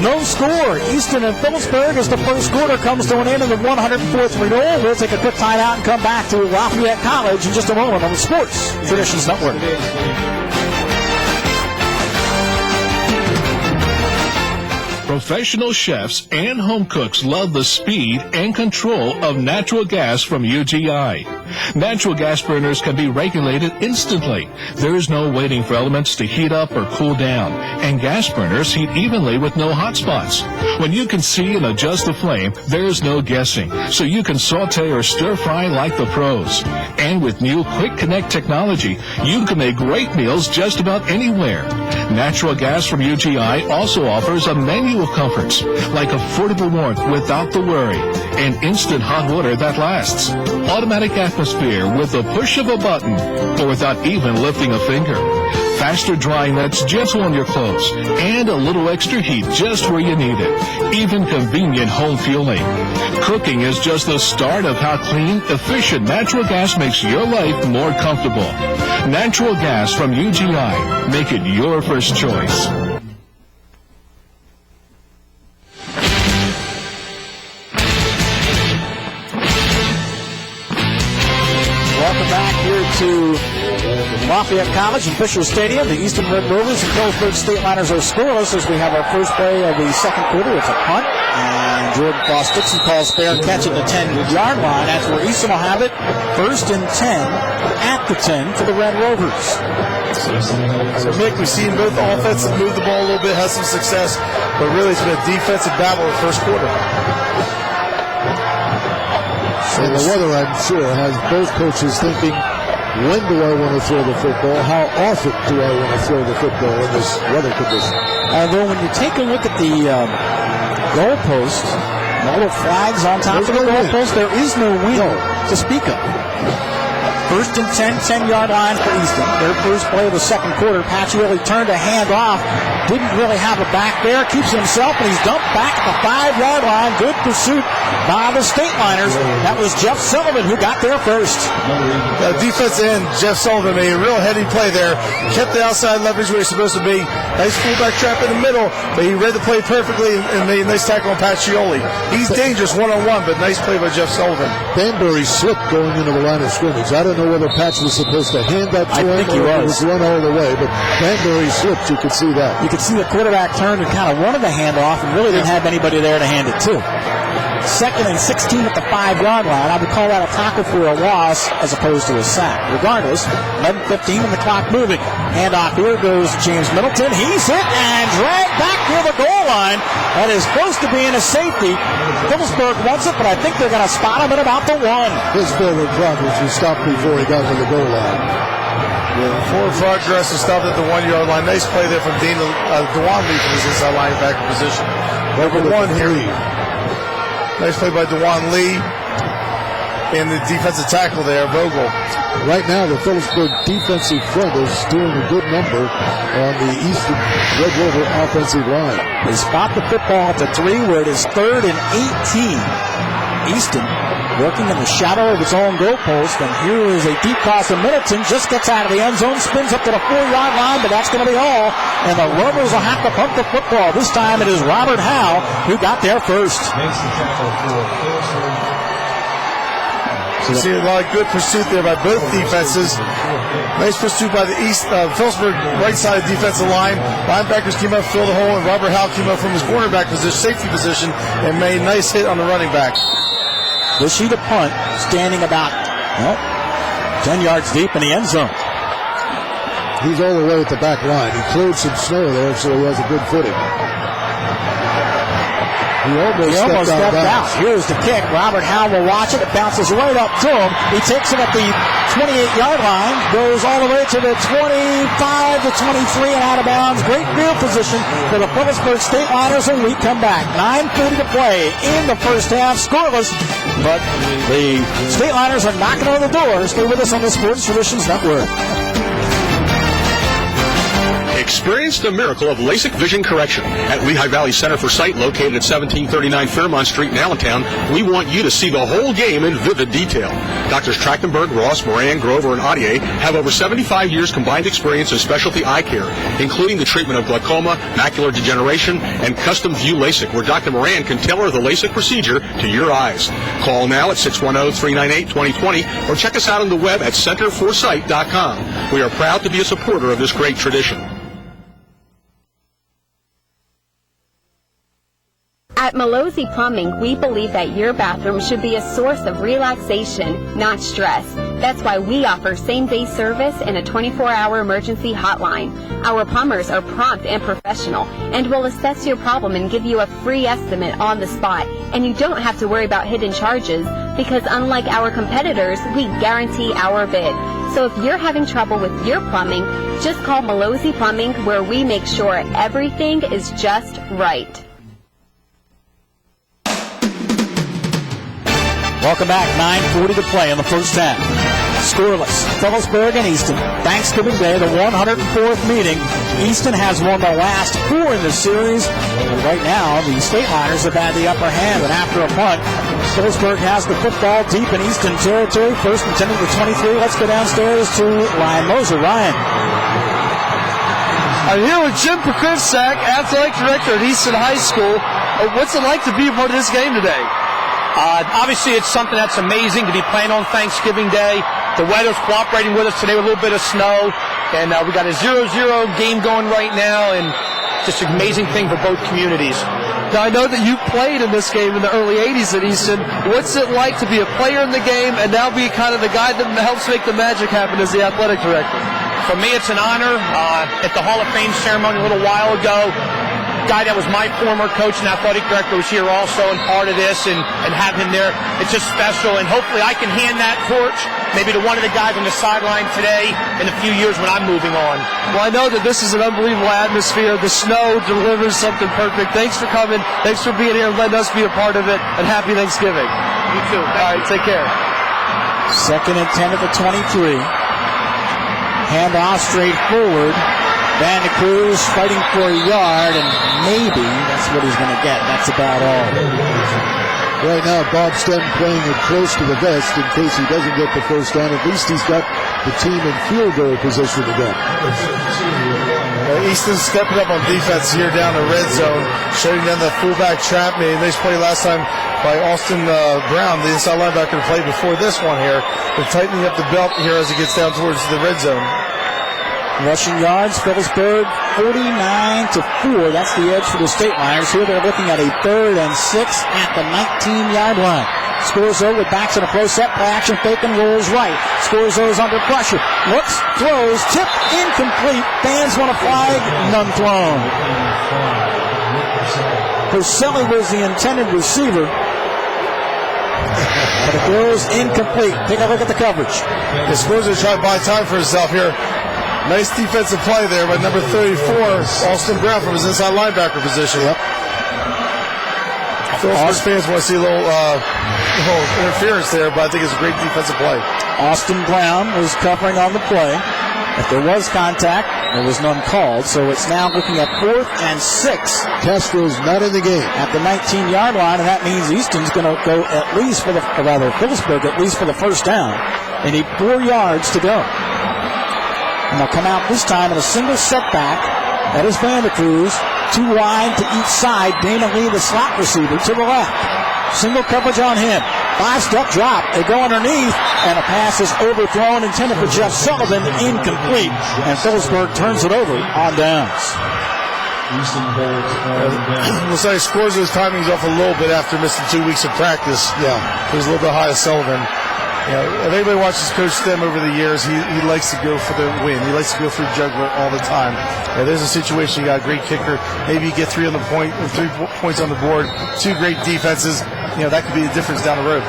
No score. Easton and Phillipsburg as the first quarter comes to an end in the 104th renewal. We'll take a quick timeout and come back to Lafayette College in just a moment on the Sports Traditions Network. Professional chefs and home cooks love the speed and control of natural gas from UGI. Natural gas burners can be regulated instantly. There is no waiting for elements to heat up or cool down, and gas burners heat evenly with no hot spots. When you can see and adjust the flame, there is no guessing, so you can saute or stir fry like the pros. And with new Quick Connect technology, you can make great meals just about anywhere. Natural gas from UGI also offers a menu of comforts, like affordable warmth without the worry, and instant hot water that lasts, automatic atmosphere with the push of a button, or without even lifting a finger, faster drying that's gentle on your clothes, and a little extra heat just where you need it, even convenient home fueling. Cooking is just the start of how clean, efficient natural gas makes your life more comfortable. Natural gas from UGI. Make it your first choice. Welcome back here to Lafayette College and Fisher Stadium. The Easton Red Rovers and Phillipsburg State Liners are scoreless as we have our first play of the second quarter. It's a punt, and Jordan Frost-Dixon calls fair catch at the 10-yard line. That's where Easton will have it. 1st and 10 at the 10 for the Red Rovers. So, Nick, we've seen both offenses move the ball a little bit, have some success, but really it's been a defensive battle in the first quarter. And the weather, I'm sure, has both coaches thinking, when do I want to throw the football? How often do I want to throw the football in this weather condition? Although when you take a look at the goalpost, the little flags on top of the goalpost, there is no wind to speak of. 1st and 10, 10-yard line for Easton. Their first play of the second quarter. Pacioli turned a hand off. Didn't really have a back there. Keeps himself, and he's dumped back at the 5-yard line. Good pursuit by the State Liners. That was Jeff Sullivan who got there first. Defense end, Jeff Sullivan made a real heady play there. Kept the outside leverage where he's supposed to be. Nice fullback trap in the middle, but he read the play perfectly and made a nice tackle on Pacioli. He's dangerous one-on-one, but nice play by Jeff Sullivan. Banbury slipped going into the line of scrimmage. I don't know whether Patch was supposed to hand that to him or it was run all the way, but Banbury slipped. You could see that. You could see the quarterback turned and kind of wanted the handoff and really didn't have anybody there to hand it to. 2nd and 16 at the 5-yard line. I would call that a tackle for a loss as opposed to a sack. Regardless, 11:15 and the clock moving. Handoff here goes James Middleton. He's hit and dragged back near the goal line. That is close to being a safety. Phillipsburg wants it, but I think they're going to spot him at about the 1. His forward progress was stopped before he got to the goal line. Forward progress was stopped at the 1-yard line. Nice play there from Dewan Lee from his inside linebacker position. Number 1 here. Nice play by Dewan Lee and the defensive tackle there, Vogel. Right now, the Phillipsburg defensive front is doing a good number on the Easton Red Rover offensive line. They spot the football at the 3 where it is 3rd and 18. Easton working in the shadow of its own goalpost, and here is a deep toss of Middleton, just gets out of the end zone, spins up to the 4-yard line, but that's going to be all, and the Rovers will have to punt the football. This time it is Robert Howe who got there first. So you see a lot of good pursuit there by both defenses. Nice pursuit by the Phillipsburg right side defensive line. Linebackers came up, filled the hole, and Robert Howe came up from his cornerback position, safety position, and made a nice hit on the running back. This sheet of punt standing about 10 yards deep in the end zone. He's all the way at the back line. He cleared some snow there, so he has a good footing. He almost stepped out. Here's the kick. Robert Howe will watch it. It bounces right up to him. He takes it at the 28-yard line, goes all the way to the 25 to 23 and out of bounds. Great field position for the Phillipsburg State Liners, and we come back. 9:30 to play in the first half, scoreless, but the State Liners are knocking on the door. Stay with us on the Sports Traditions Network. Experience the miracle of LASIK vision correction. At Lehigh Valley Center for Sight, located at 1739 Fairmont Street in Allentown, we want you to see the whole game in vivid detail. Doctors Trachtenberg, Ross, Moran, Grover, and Audier have over 75 years combined experience in specialty eye care, including the treatment of glaucoma, macular degeneration, and custom view LASIK, where Dr. Moran can tailor the LASIK procedure to your eyes. Call now at 610-398-2020 or check us out on the web at centerforsight.com. We are proud to be a supporter of this great tradition. At Malozzi Plumbing, we believe that your bathroom should be a source of relaxation, not stress. That's why we offer same-day service and a 24-hour emergency hotline. Our plumbers are prompt and professional and will assess your problem and give you a free estimate on the spot. And you don't have to worry about hidden charges because unlike our competitors, we guarantee our bid. So if you're having trouble with your plumbing, just call Malozzi Plumbing, where we make sure everything is just right. Welcome back. 9:40 to play in the first half. Scoreless. Phillipsburg and Easton. Thanksgiving Day, the 104th meeting. Easton has won the last 4 in the series. And right now, the State Liners have had the upper hand. And after a punt, Phillipsburg has the football deep in Easton territory. First and 10 to the 23. Let's go downstairs to Ryan Moser. Ryan. I'm here with Jim Pokrovsak, athletic director at Easton High School. What's it like to be a part of this game today? Obviously, it's something that's amazing to be playing on Thanksgiving Day. The weather's cooperating with us today with a little bit of snow, and we got a 0-0 game going right now, and just an amazing thing for both communities. Now, I know that you played in this game in the early 80s at Easton. What's it like to be a player in the game and now be kind of the guy that helps make the magic happen as the athletic director? For me, it's an honor. At the Hall of Fame ceremony a little while ago, guy that was my former coach and athletic director was here also and part of this, and have him there. It's just special, and hopefully I can hand that torch maybe to one of the guys on the sideline today in a few years when I'm moving on. Well, I know that this is an unbelievable atmosphere. The snow delivers something perfect. Thanks for coming. Thanks for being here and letting us be a part of it, and happy Thanksgiving. You too. All right, take care. 2nd and 10 at the 23. Hand off straight forward. Vanda Cruz fighting for a yard, and maybe that's what he's going to get. That's about all. Right now, Bob Sten playing it close to the vest in case he doesn't get the first down. At least he's got the team in field goal position again. Easton's stepping up on defense here down the red zone, shutting down the fullback trap. Made a nice play last time by Austin Brown, the inside linebacker, played before this one here. They're tightening up the belt here as it gets down towards the red zone. Rushing yards, Phillipsburg 49-4. That's the edge for the State Liners. Here they're looking at a 3rd and 6 at the 19-yard line. Scorzo with backs in a pro set, play action, fake and rolls right. Scorzo is under pressure. Looks, throws, tip, incomplete. Fans want a flag, none thrown. Porcelli was the intended receiver, but it goes incomplete. Take a look at the coverage. Scorzo trying to buy time for himself here. Nice defensive play there by number 34, Austin Brown, from his inside linebacker position. Yep. Phillipsburg fans want to see a little interference there, but I think it's a great defensive play. Austin Brown was covering on the play. If there was contact, there was none called, so it's now looking at 4th and 6. Castro's not in the game. At the 19-yard line, and that means Easton's going to go at least for Phillipsburg at least for the first down. They need 4 yards to go. And they'll come out this time in a single setback. That is Vanda Cruz. 2 wide to each side. Dana Lee, the slot receiver, to the left. Single coverage on him. 5-step drop. They go underneath, and a pass is overthrown, intended for Jeff Sullivan, incomplete. And Phillipsburg turns it over on downs. Looks like Scorzo's timing's off a little bit after missing 2 weeks of practice. Yeah. He was a little bit high as Sullivan. You know, if anybody watches Coach Stem over the years, he likes to go for the win. He likes to go for the juggler all the time. There's a situation, you got a great kicker. Maybe you get 3 points on the board. 2 great defenses. You know, that could be the difference down the road.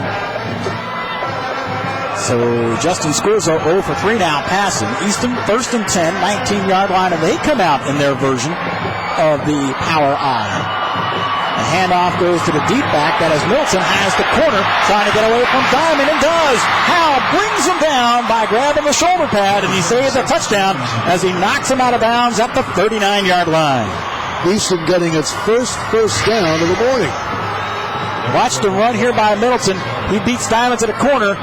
So Justin Scorzo 0 for 3 now passing. Easton 1st and 10, 19-yard line, and they come out in their version of the power I. The handoff goes to the deep back. That is Milton, has the corner, trying to get away from Diamond, and does. Howell brings him down by grabbing the shoulder pad, and he saves a touchdown as he knocks him out of bounds at the 39-yard line. Easton getting its first down of the morning. Watch the run here by Middleton. He beats Diamond to the corner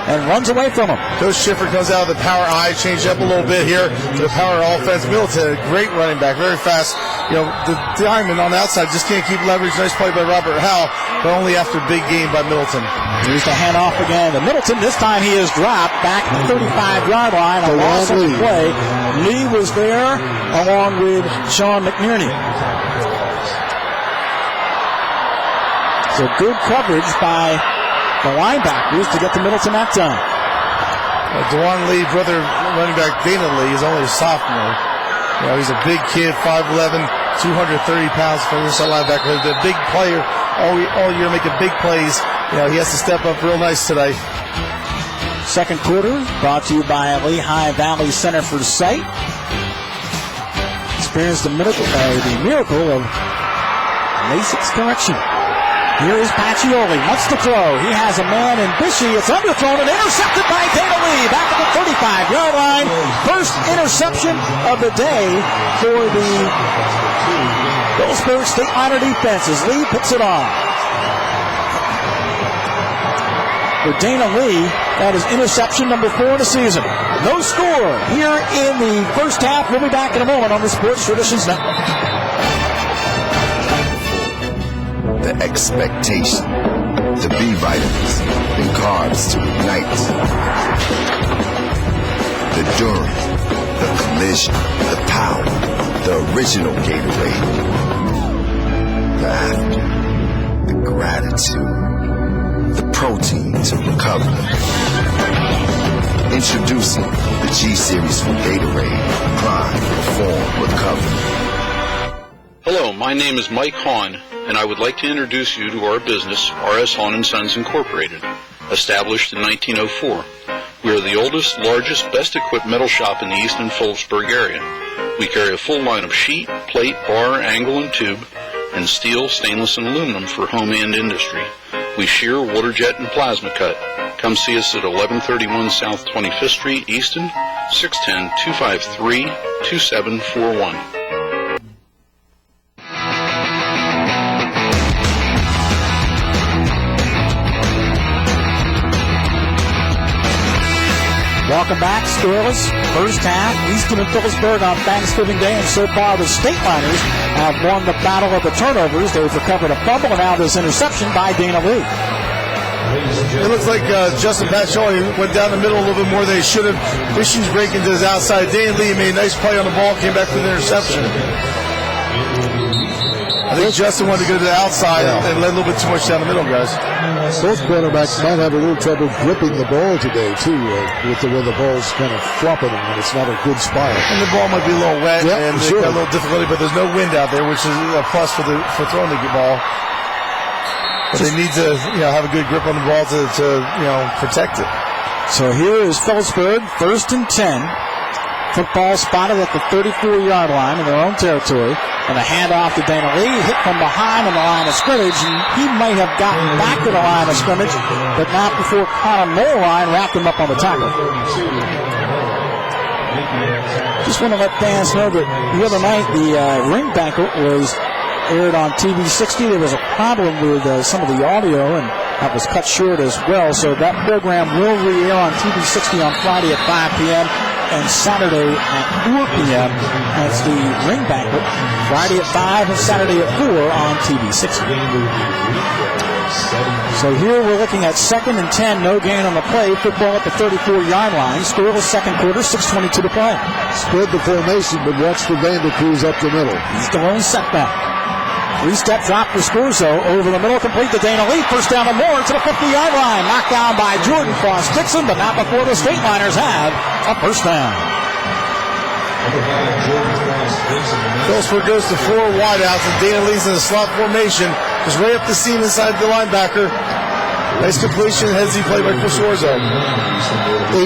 and runs away from him. Coach Schiffer comes out of the power I, changed up a little bit here to the power offense. Middleton, a great running back, very fast. You know, the Diamond on the outside just can't keep leverage. Nice play by Robert Howell, but only after a big game by Middleton. Here's the handoff again to Middleton. This time he is dropped back to the 35-yard line. A loss of play. Lee was there along with Sean McNerney. So good coverage by the linebackers to get to Middleton that time. DeJuan Lee, brother running back Dana Lee, is only a sophomore. You know, he's a big kid, 5'11", 230 pounds for this linebacker. He's a big player all year, making big plays. You know, he has to step up real nice today. Second quarter brought to you by Lehigh Valley Center for Sight. Experience the miracle of LASIK's correction. Here is Pacioli, wants to throw. He has a man in Bishy. It's underthrown and intercepted by Dana Lee. Back at the 35-yard line. First interception of the day for the Phillipsburg State Minor defenses. Lee puts it on. For Dana Lee, that is interception number 4 of the season. No score here in the first half. We'll be back in a moment on the Sports Traditions Network. The expectation to be vitamins. and carbs to ignite. The Durin, the collision, the power, the original Gatorade. The after, the gratitude, the protein to recover. Introducing the G-Series from Gatorade. Prime, perform, recover. Hello, my name is Mike Hahn, and I would like to introduce you to our business, R.S. Hahn & Sons Incorporated. Established in 1904, we are the oldest, largest, best-equipped metal shop in the Easton Phillipsburg area. We carry a full line of sheet, plate, bar, angle, and tube, and steel, stainless, and aluminum for home and industry. We shear, water jet, and plasma cut. Come see us at 1131 South 25th Street, Easton, 610-253-2741. Welcome back, scoreless. First half, Easton and Phillipsburg on Thanksgiving Day, and so far the Stateliners have won the battle of the turnovers. They've recovered a fumble, and now this interception by Dana Lee. It looks like Justin Pacioli went down the middle a little bit more than he should have. Issues breaking to his outside. Dana Lee made a nice play on the ball, came back with an interception. I think Justin wanted to go to the outside and let a little bit too much down the middle, guys. Both quarterbacks might have a little trouble gripping the ball today, too, with the way the ball's kind of flopping and it's not a good spot. And the ball might be a little wet and they've got a little difficulty, but there's no wind out there, which is a plus for throwing the ball. But they need to have a good grip on the ball to protect it. So here is Phillipsburg, 1st and 10. Football spotted at the 34-yard line in their own territory. And a handoff to Dana Lee, hit from behind on the line of scrimmage. And he might have gotten back to the line of scrimmage, but not before Connor Moline wrapped him up on the tackle. Just want to let fans know that the other night the ring banquet was aired on TV 60. There was a problem with some of the audio, and that was cut short as well. So that program will re-air on TV 60 on Friday at 5 p.m. and Saturday at 4 p.m. That's the ring banquet. Friday at 5 and Saturday at 4 on TV 60. So here we're looking at 2nd and 10, no gain on the play. Football at the 34-yard line. Scoreless second quarter, 6:22 to play. Spread the formation, but watch the Vandercruz up the middle. He's the lone setback. 3-step drop for Scorzo over the middle, complete to Dana Lee. First down and more to the 50-yard line. Knocked down by Jordan Frost-Dixon, but not before the Stateliners have a first down. Phillipsburg goes to 4 wideouts, and Dana Lee's in the slot formation. Just right up the seam inside the linebacker. Nice completion, headsy play by Chris Orzo.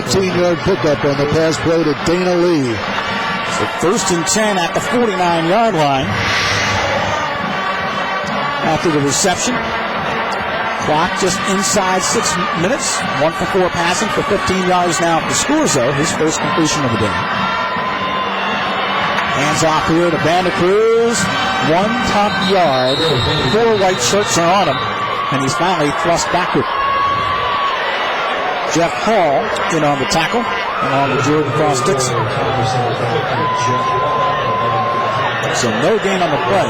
18-yard pickup on the pass play to Dana Lee. So 1st and 10 at the 49-yard line. After the reception, clock just inside 6 minutes. 1 for 4 passing for 15 yards now for Scorzo, his first completion of the day. Hands off here to Vandecruz. 1 top yard. 4 white shirts are on him, and he's finally thrust backward. Jeff Hall in on the tackle, along with Jordan Frost-Dixon. So no gain on the play.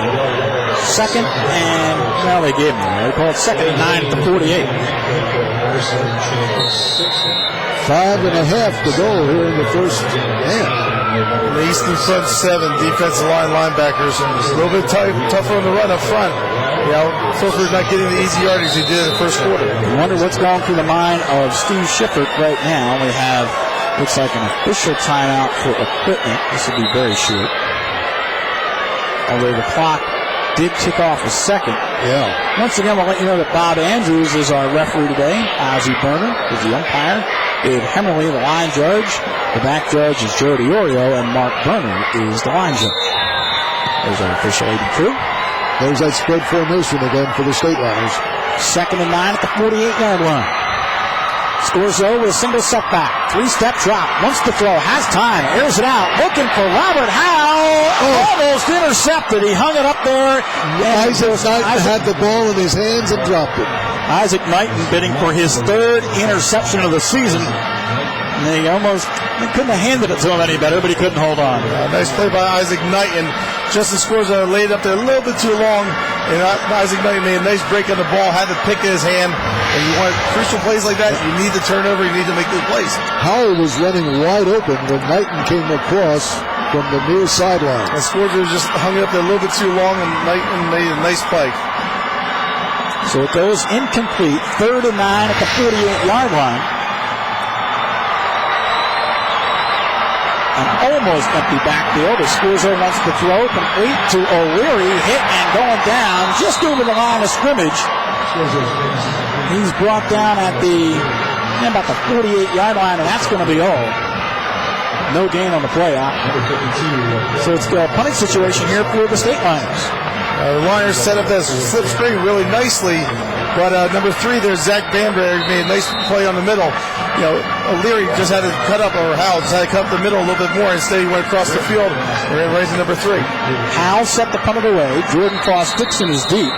2nd and, well, they gave him. They called 2nd and 9 at the 48. 5.5 to go here in the first half. The Easton front 7 defensive line linebackers. A little bit tougher on the run up front. Phillipsburg not getting the easy yardage he did in the first quarter. I wonder what's going through the mind of Steve Schiffert right now. We have, looks like an official timeout for equipment. This will be very short. Although the clock did tick off a second. Yeah. Once again, we'll let you know that Bob Andrews is our referee today. Ozzie Berner is the umpire. Dave Hemmerly, the line judge. The back judge is Joe DiOrio, and Mark Berner is the line judge. There's our official 80 crew. There's that spread formation again for the Stateliners. 2nd and 9 at the 48-yard line. Scorzo with a single setback. 3-step drop. Wants to throw. Has time. Airs it out. Looking for Robert Howe. Almost intercepted. He hung it up there. Isaac Knighton had the ball in his hands and dropped it. Isaac Knighton bidding for his 3rd interception of the season. And they couldn't have handed it to him any better, but he couldn't hold on. Nice play by Isaac Knight, and Justin Scores laid up there a little bit too long, and Isaac Knight made a nice break on the ball, had the pick in his hand, and you want crucial plays like that, you need the turnover, you need to make good plays. Howard was running wide open when Knighton came across from the near sideline. And Scores just hung it up there a little bit too long, and Knighton made a nice play. So it goes incomplete, 3rd and 9 at the 48-yard line. An almost empty backfield as Squirzo wants to throw, complete to O'Leary, hit and going down just over the line of scrimmage. He's brought down at about the 48-yard line, and that's going to be all. No gain on the play. So it's a punting situation here for the State Liners. The Liners set up that slip screen really nicely, but number 3 there, Zach Banbury, made a nice play on the middle. O'Leary just had to cut up, or Howell just had to cut up the middle a little bit more. Instead, he went across the field and ran right to number 3. Howell set the punt away. Jordan Cross-Dixon is deep.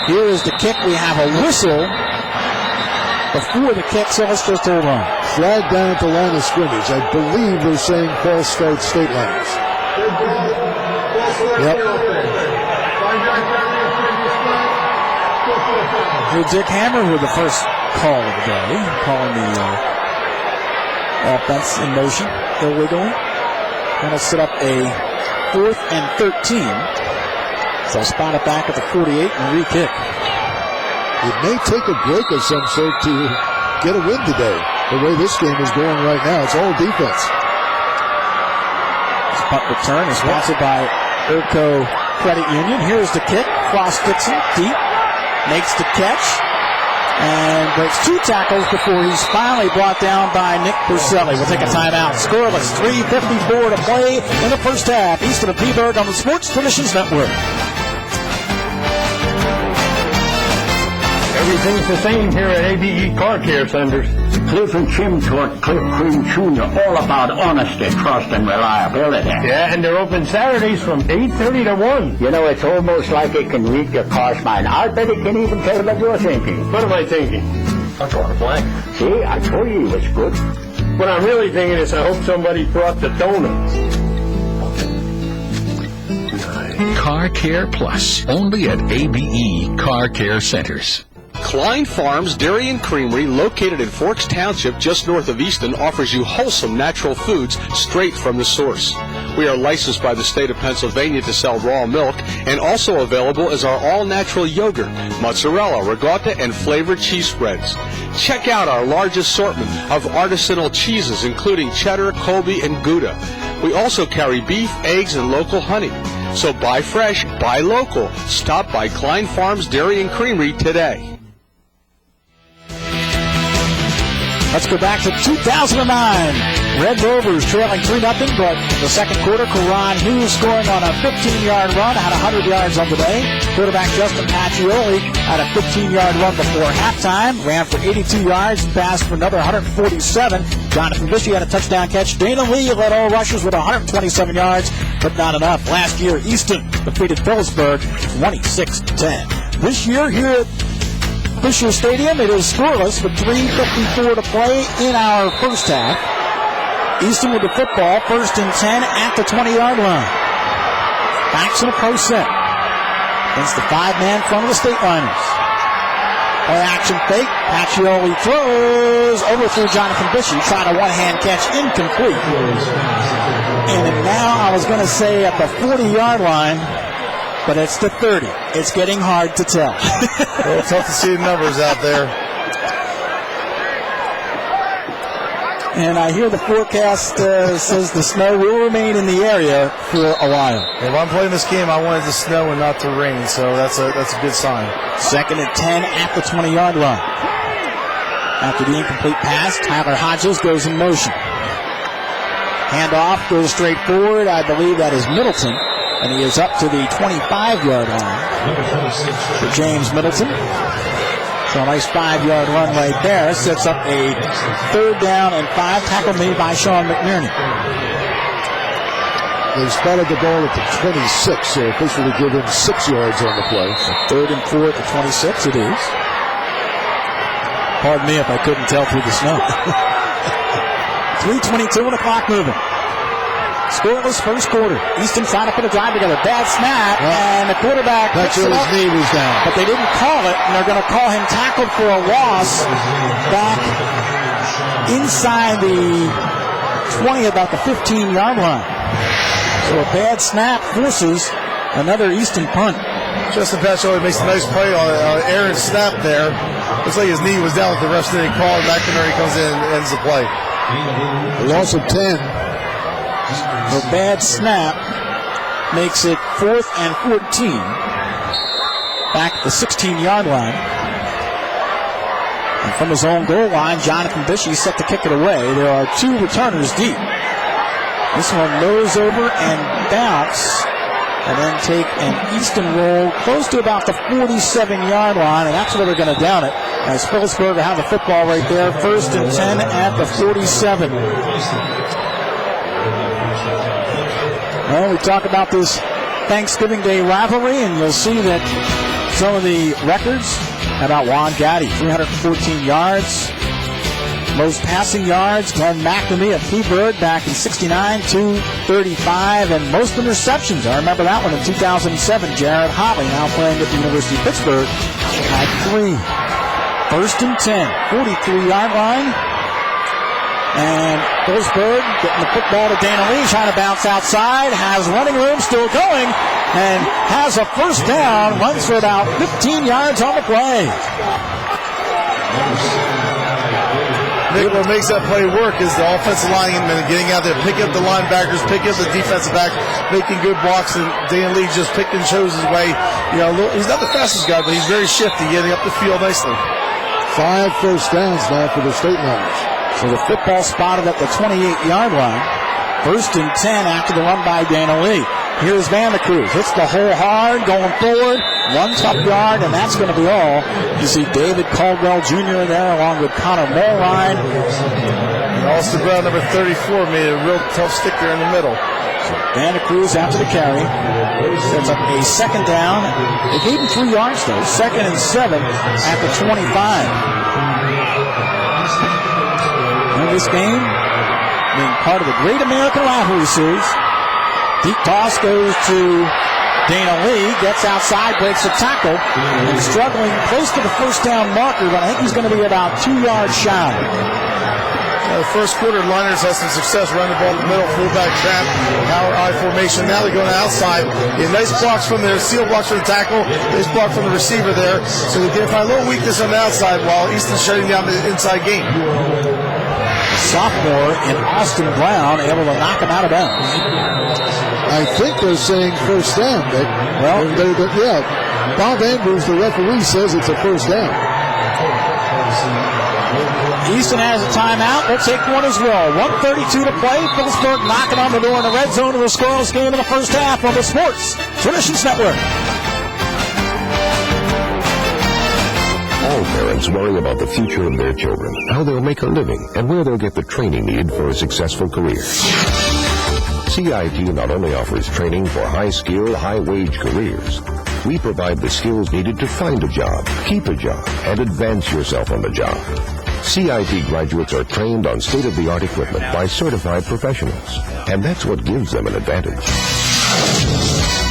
Here is the kick. We have a whistle before the kick, so let's just hold on. Flag down at the line of scrimmage. I believe they're saying false start State Liners. Yep. Here, Dick Hammer with the first call of the day, calling the offense in motion. They're wiggling. Going to set up a 4th and 13. So spot it back at the 48 and re-kick. It may take a break of some sort to get a win today. The way this game is going right now, it's all defense. This punt return is sponsored by Erco Credit Union. Here's the kick. Cross-Dixon, deep, makes the catch, and breaks 2 tackles before he's finally brought down by Nick Purcelli. We'll take a timeout. Scoreless, 3:54 to play in the first half. Easton of Peaburg on the Sports Traditions Network. Everything's the same here at ABE Car Care Centers. Cliff and Chim taught Cliff Cream Jr. all about honesty, trust, and reliability. Yeah, and they're open Saturdays from 8:30 to 1. You know, it's almost like it can read your car's mind. I bet it can even tell what you're thinking. What am I thinking? I'm drawing a blank. See, I told you it was good. What I'm really thinking is I hope somebody brought the donuts. Car Care Plus, only at ABE Car Care Centers. Klein Farms Dairy and Creamery, located in Forks Township just north of Easton, offers you wholesome natural foods straight from the source. We are licensed by the state of Pennsylvania to sell raw milk, and also available is our all-natural yogurt, mozzarella, regatta, and flavored cheese spreads. Check out our large assortment of artisanal cheeses, including cheddar, Colby, and Gouda. We also carry beef, eggs, and local honey. So buy fresh, buy local. Stop by Klein Farms Dairy and Creamery today. Let's go back to 2009. Red Rovers trailing 3-0, but in the second quarter, Karan Hughes scoring on a 15-yard run, had 100 yards on the day. Quarterback Justin Pacioli had a 15-yard run before halftime, ran for 82 yards, passed for another 147. Jonathan Bishop had a touchdown catch. Dana Lee led all rushers with 127 yards, but not enough. Last year, Easton defeated Phillipsburg 26-10. This year, here at Fisher Stadium, it is scoreless with 3:54 to play in our first half. Easton with the football, 1st and 10 at the 20-yard line. Back to the pro set against the 5-man front of the State Liners. Play action fake. Pacioli throws. Overthrew Jonathan Bishop. Tried a one-hand catch, incomplete. And now I was going to say at the 40-yard line, but it's the 30. It's getting hard to tell. Well, it's tough to see the numbers out there. And I hear the forecast says the snow will remain in the area for a while. If I'm playing this game, I want it to snow and not to rain, so that's a good sign. 2nd and 10 at the 20-yard line. After the incomplete pass, Tyler Hodges goes in motion. Handoff goes straight forward. I believe that is Middleton. And he is up to the 25-yard line for James Middleton. So a nice 5-yard run right there. Sets up a 3rd down and 5. Tackle made by Sean McNerney. They spotted the ball at the 26, so officially give him 6 yards on the play. So 3rd and 4 at the 26 it is. Pardon me if I couldn't tell through the snow. 3:22 on the clock moving. Scoreless first quarter. Easton trying to put a drive together. Bad snap, and the quarterback picks it up. His knee was down. But they didn't call it, and they're going to call him tackled for a loss back inside the 20, about the 15-yard line. So a bad snap forces another Easton punt. Justin Pacioli makes a nice play on Aaron's snap there. Looks like his knee was down with the refs didn't call it. McInerney comes in and ends the play. A loss of 10. The bad snap makes it 4th and 14. Back at the 16-yard line. And from his own goal line, Jonathan Bishey set to kick it away. There are 2 returners deep. This one nose over and bounce, and then take an Easton roll close to about the 47-yard line, and that's where they're going to down it, as Phillipsburg will have the football right there. 1st and 10 at the 47. Well, we talk about this Thanksgiving Day rivalry, and you'll see that some of the records about Juan Gaddy, 314 yards. Most passing yards, Glenn McNamee of Phillipsburg back in 69, 235, and most interceptions. I remember that one in 2007. Jared Hotley, now playing at the University of Pittsburgh, had 3. 1st and 10, 43-yard line. And Phillipsburg getting the football to Dana Lee, trying to bounce outside, has running room, still going, and has a first down, runs for about 15 yards on the play. Nick, what makes that play work is the offensive lineman getting out there, picking up the linebackers, picking up the defensive back, making good blocks, and Dan Lee just picked and chose his way. You know, he's not the fastest guy, but he's very shifty, getting up the field nicely. 5 first downs now for the State Liners. So the football spotted at the 28-yard line. 1st and 10 after the run by Dana Lee. Here's Van der Cruz. Hits the hole hard, going forward. 1 tough yard, and that's going to be all. You see David Caldwell Jr. there, along with Connor Moorline. And Austin Brown, number 34, made a real tough stick there in the middle. So Van der Cruz after the carry. Sets up a 2nd down. They gave him 3 yards, though. 2nd and 7 at the 25. In this game, being part of the Great American Rivalry Series, deep toss goes to Dana Lee, gets outside, breaks a tackle, and struggling close to the first down marker, but I think he's going to be about 2 yards shy. The first quarter, Liners had some success running the ball in the middle, fullback trap, power I formation. Now they're going outside. Nice blocks from the seal blocks from the tackle, nice block from the receiver there. So they can find a little weakness on the outside while Easton's shutting down the inside game. Sophomore in Austin Brown able to knock him out of bounds. I think they're saying first down. Well, yeah. Bob Andrews, the referee, says it's a first down. Easton has a timeout. We'll take one as well. 1:32 to play. Phillipsburg knocking on the door in the red zone of the scoreless game in the first half on the Sports Traditions Network. All parents worry about the future of their children, how they'll make a living, and where they'll get the training needed for a successful career. CIT not only offers training for high-skill, high-wage careers, we provide the skills needed to find a job, keep a job, and advance yourself on the job. CIT graduates are trained on state-of-the-art equipment by certified professionals, and that's what gives them an advantage.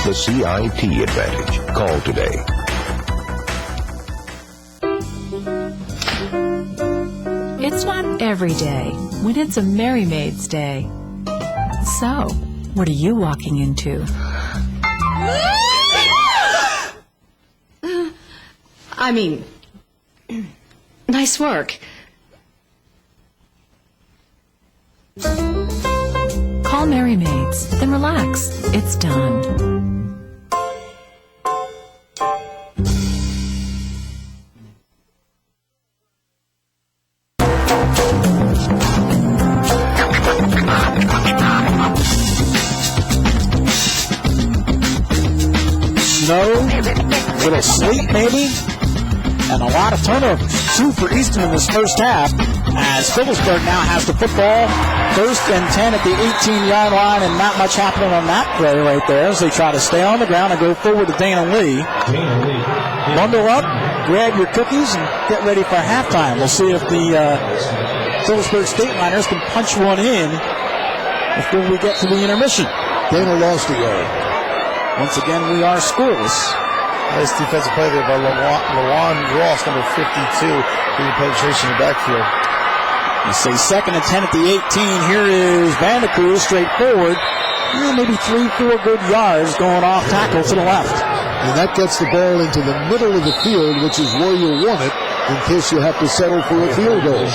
The CIT advantage. Call today. It's not every day when it's a Merry Maid's Day. So, what are you walking into? I mean, nice work. Call Merry Maids, then relax. It's done. Snow, a little sleet maybe, and a lot of turnovers. 2 for Easton in this first half, as Phillipsburg now has the football. 1st and 10 at the 18-yard line, and not much happening on that play right there as they try to stay on the ground and go forward to Dana Lee. Bundle up, grab your cookies, and get ready for halftime. We'll see if the Phillipsburg Stateliners can punch one in before we get to the intermission. Dana lost a yard. Once again, we are scoreless. Nice defensive play there by Lawan Ross, number 52, getting penetration in the backfield. You say 2nd and 10 at the 18. Here is Vandecruz straight forward. Maybe 3-4 good yards going off tackle to the left. And that gets the ball into the middle of the field, which is where you want it in case you have to settle for a field goal.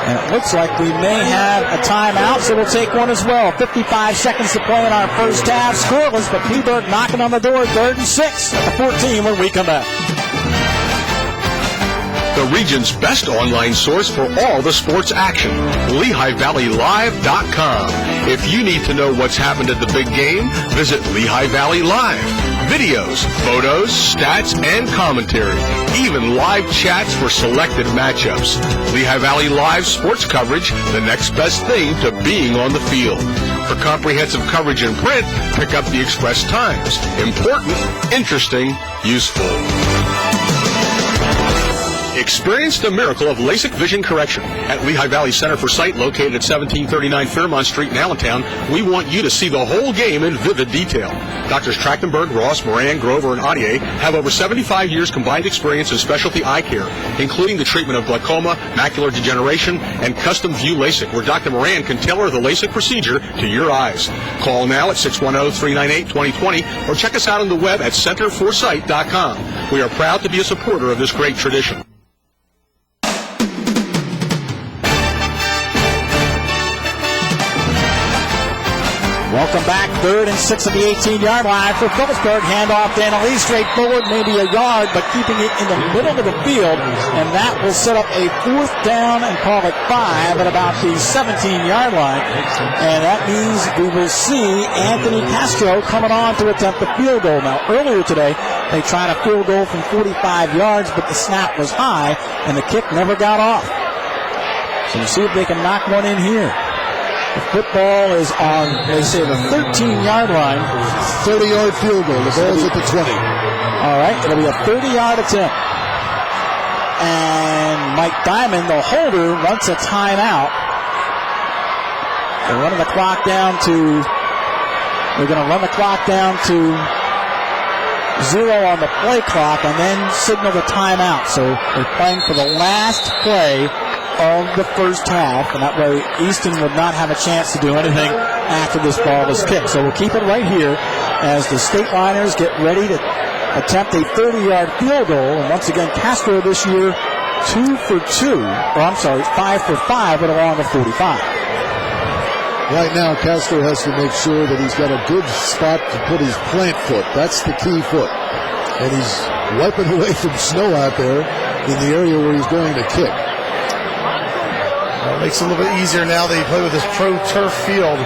And it looks like we may have a timeout, so we'll take one as well. 55 seconds to play in our first half. Scoreless, but Peaburg knocking on the door. 3rd and 6 at the 14 when we come back. The region's best online source for all the sports action. LehighValleyLive.com. If you need to know what's happened at the big game, visit Lehigh Valley Live. Videos, photos, stats, and commentary. Even live chats for selected matchups. Lehigh Valley Live sports coverage, the next best thing to being on the field. For comprehensive coverage in print, pick up the Express Times. Important, interesting, useful. Experience the miracle of LASIK vision correction. At Lehigh Valley Center for Sight, located at 1739 Fairmont Street in Allentown, we want you to see the whole game in vivid detail. Doctors Trachtenberg, Ross, Moran, Grover, and Audier have over 75 years combined experience in specialty eye care, including the treatment of glaucoma, macular degeneration, and custom view LASIK, where Dr. Moran can tailor the LASIK procedure to your eyes. Call now at 610-398-2020 or check us out on the web at centerforsight.com. We are proud to be a supporter of this great tradition. Welcome back. 3rd and 6 at the 18-yard line for Phillipsburg. Handoff to Annalise, straight forward, maybe a yard, but keeping it in the middle of the field. And that will set up a 4th down and call it 5 at about the 17-yard line. And that means we will see Anthony Castro coming on to attempt the field goal. Now, earlier today, they tried a field goal from 45 yards, but the snap was high, and the kick never got off. So we'll see if they can knock one in here. The football is on, they say, the 13-yard line. 30-yard field goal. The ball's at the 20. All right, it'll be a 30-yard attempt. And Mike Diamond, the holder, wants a timeout. They're running the clock down to, they're going to run the clock down to 0 on the play clock and then signal the timeout. So they're playing for the last play of the first half, and that way Easton would not have a chance to do anything after this ball is kicked. So we'll5 for 5 at around the 45. Right now, Castro has to make sure that he's got a good spot to put his plant foot. That's the key foot. And he's wiping away from snow out there in the area where he's going to kick. It makes it a little bit easier now that you play with this pro turf field.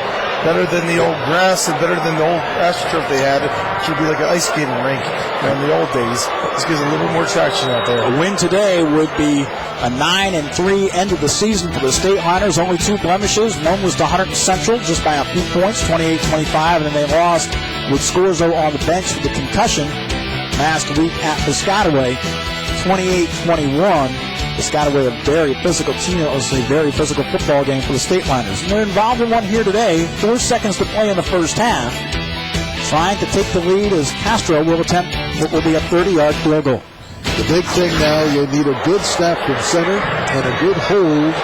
Better than the old grass and better than the old AstroTurf they had. It should be like an ice skating rink in the old days. This gives a little bit more traction out there. A win today would be a 9-3 end of the season for the Stateliners. Only 2 blemishes. One was to Hunterdon Central just by a few points, 28-25, and then they lost with Scorzo on the bench with the concussion last week at Piscataway, 28-21. Piscataway, a very physical team. It was a very physical football game for the Stateliners. And they're involved in one here today. 4 seconds to play in the first half. Trying to take the lead as Castro will attempt what will be a 30-yard field goal. The big thing now, you'll need a good snap from center and a good hold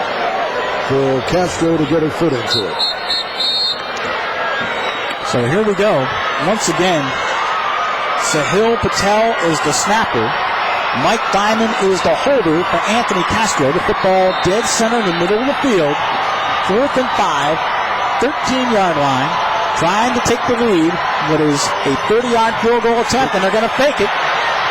for Castro to get her foot into it. So here we go. Once again, Sahil Patel is the snapper. Mike Diamond is the holder for Anthony Castro. The football dead center in the middle of the field. 4th and 5, 13-yard line. Trying to take the lead. What is a 30-yard field goal attempt, and they're going to fake it.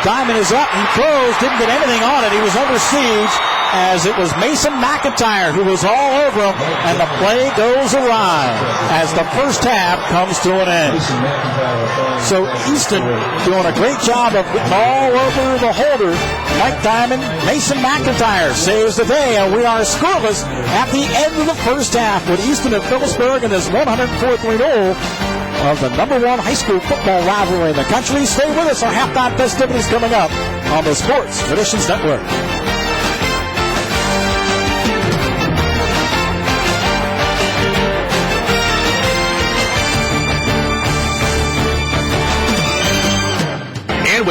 Diamond is up. He throws. Didn't get anything on it. He was under siege as it was Mason McIntyre who was all over him, and the play goes awry as the first half comes to an end. So Easton doing a great job of getting all over the holder. Mike Diamond, Mason McIntyre saves the day, and we are scoreless at the end of the first half with Easton and Phillipsburg in this 104th renewal of the #1 high school football rivalry in the country. Stay with us. Our halftime festivities coming up on the Sports Traditions Network.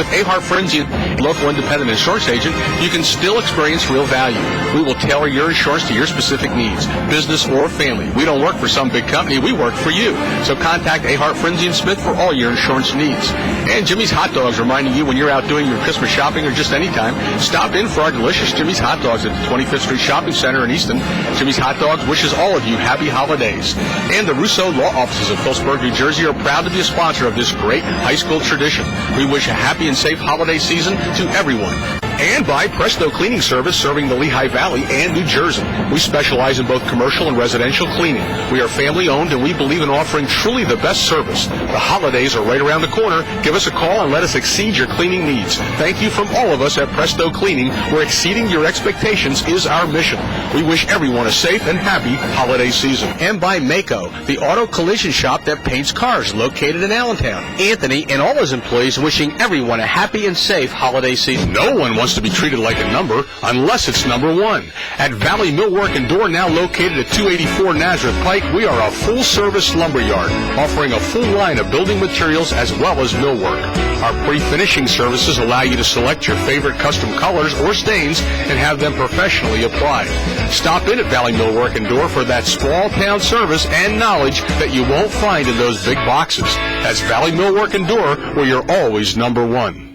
with Ahart Frenzy, local independent insurance agent, you can still experience real value. We will tailor your insurance to your specific needs, business or family. We don't work for some big company, we work for you. So contact Ahart Frenzy and Smith for all your insurance needs. And Jimmy's Hot Dogs reminding you when you're out doing your Christmas shopping or just any time, stop in for our delicious Jimmy's Hot Dogs at the 25th Street Shopping Center in Easton. Jimmy's Hot Dogs wishes all of you happy holidays. And the Rousseau Law Offices of Phillipsburg, New Jersey are proud to be a sponsor of this great high school tradition. We wish a happy and safe holiday season to everyone. And by Presto Cleaning Service, serving the Lehigh Valley and New Jersey. We specialize in both commercial and residential cleaning. We are family-owned, and we believe in offering truly the best service. The holidays are right around the corner. Give us a call and let us exceed your cleaning needs. Thank you from all of us at Presto Cleaning, where exceeding your expectations is our mission. We wish everyone a safe and happy holiday season. And by Mako, the auto collision shop that paints cars, located in Allentown. Anthony and all his employees wishing everyone a happy and safe holiday season. No one wants to be treated like a number unless it's number one. At Valley Millwork and Door, now located at 284 Nazareth Pike, we are a full-service lumber yard, offering a full line of building materials as well as millwork. Our pre-finishing services allow you to select your favorite custom colors or stains and have them professionally applied. Stop in at Valley Millwork and Door for that small-town service and knowledge that you won't find in those big boxes. That's Valley Millwork and Door, where you're always number one.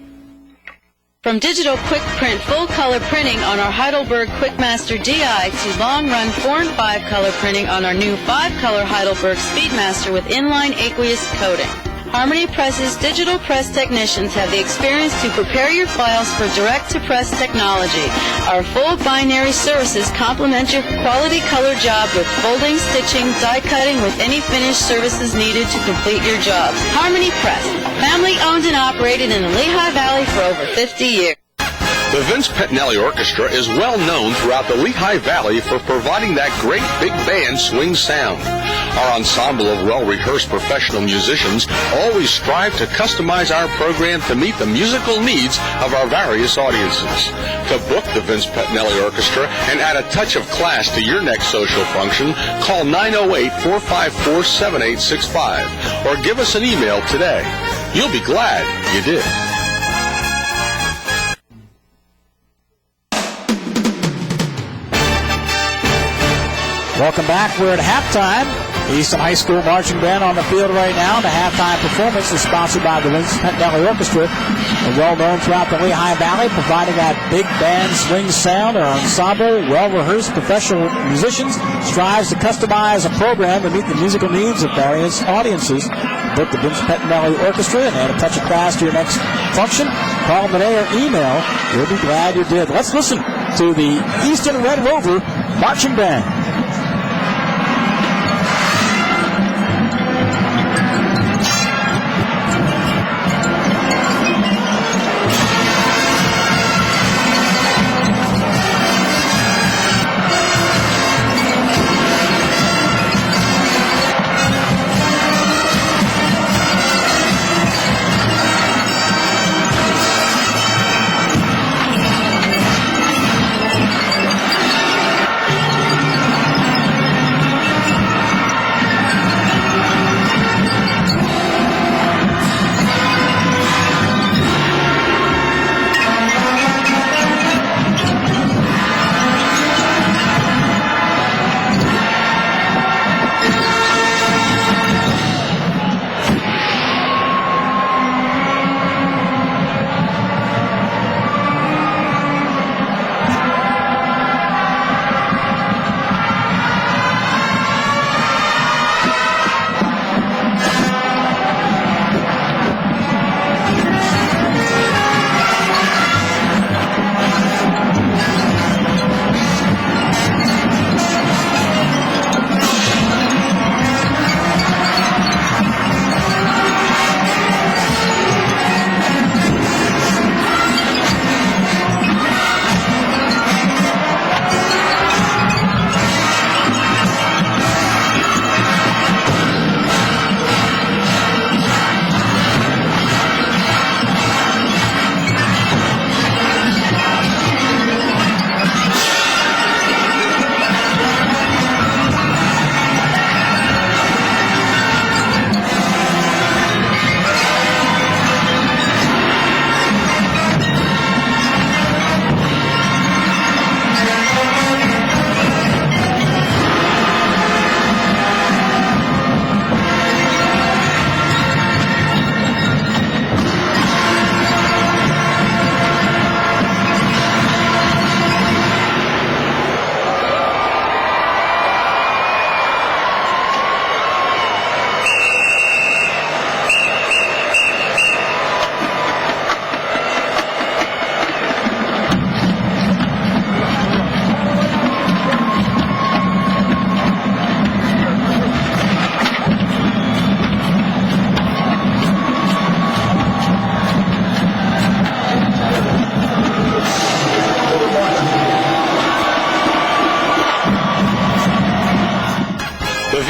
From digital quick print, full color printing on our Heidelberg Quickmaster DI to long run 4 and 5 color printing on our new 5-color Heidelberg Speedmaster with inline aqueous coating. Harmony Press's digital press technicians have the experience to prepare your files for direct-to-press technology. Our full binary services complement your quality color job with folding, stitching, die cutting with any finished services needed to complete your jobs. Harmony Press, family-owned and operated in the Lehigh Valley for over 50 years. The Vince Pettinelli Orchestra is well known throughout the Lehigh Valley for providing that great big band swing sound. Our ensemble of well-rehearsed professional musicians always strive to customize our program to meet the musical needs of our various audiences. To book the Vince Pettinelli Orchestra and add a touch of class to your next social function, call 908-454-7865 or give us an email today. You'll be glad you did. Welcome back. We're at halftime. Easton High School Marching Band on the field right now. The halftime performance is sponsored by the Vince Pettinelli Orchestra, well-known throughout the Lehigh Valley, providing that big band swing sound. Our ensemble, well-rehearsed professional musicians, strives to customize a program to meet the musical needs of various audiences. Book the Vince Pettinelli Orchestra and add a touch of class to your next function. Call them today or email. You'll be glad you did. Let's listen to the Easton Red Rover Marching Band.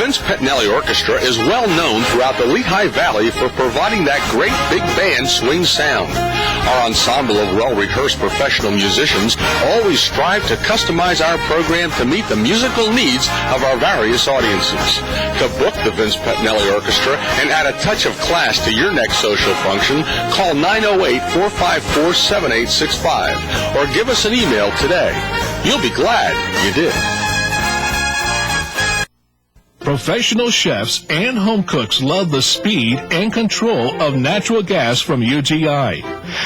Vince Pettinelli Orchestra is well known throughout the Lehigh Valley for providing that great big band swing sound. Our ensemble of well-rehearsed professional musicians always strive to customize our program to meet the musical needs of our various audiences. To book the Vince Pettinelli Orchestra and add a touch of class to your next social function, call 908-454-7865 or give us an email today. You'll be glad you did. Professional chefs and home cooks love the speed and control of natural gas from UGI.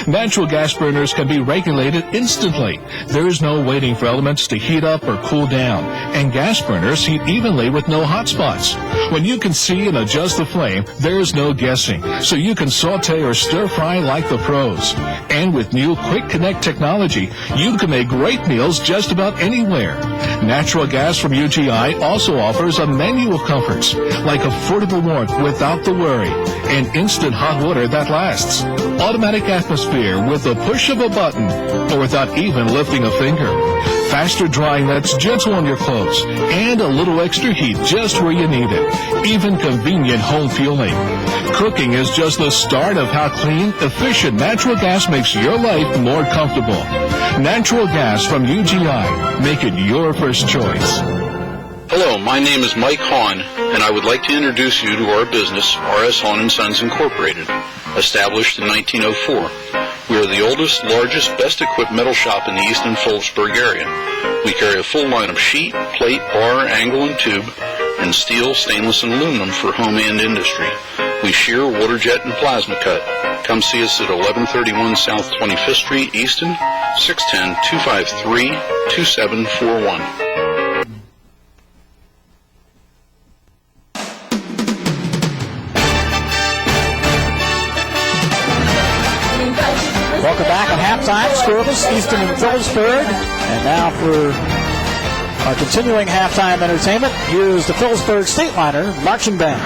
Natural gas burners can be regulated instantly. There is no waiting for elements to heat up or cool down, and gas burners heat evenly with no hot spots. When you can see and adjust the flame, there is no guessing, so you can saute or stir fry like the pros. And with new Quick Connect technology, you can make great meals just about anywhere. Natural gas from UGI also offers a menu of comforts, like affordable warmth without the worry, and instant hot water that lasts, automatic atmosphere with the push of a button, or without even lifting a finger, faster drying that's gentle on your clothes, and a little extra heat just where you need it, even convenient home fueling. Cooking is just the start of how clean, efficient natural gas makes your life more comfortable. Natural gas from UGI. Make it your first choice. Hello, my name is Mike Hahn, and I would like to introduce you to our business, R.S. Hahn & Sons Incorporated, established in 1904. We are the oldest, largest, best-equipped metal shop in the Easton Phillipsburg area. We carry a full line of sheet, plate, bar, angle, and tube, and steel, stainless, and aluminum for home and industry. We shear, water jet, and plasma cut. Come see us at 1131 South 25th Street, Easton, 610-253-2741. Welcome back on halftime. Scoreless, Easton and Phillipsburg. And now for our continuing halftime entertainment, here's the Phillipsburg Stateliner Marching Band.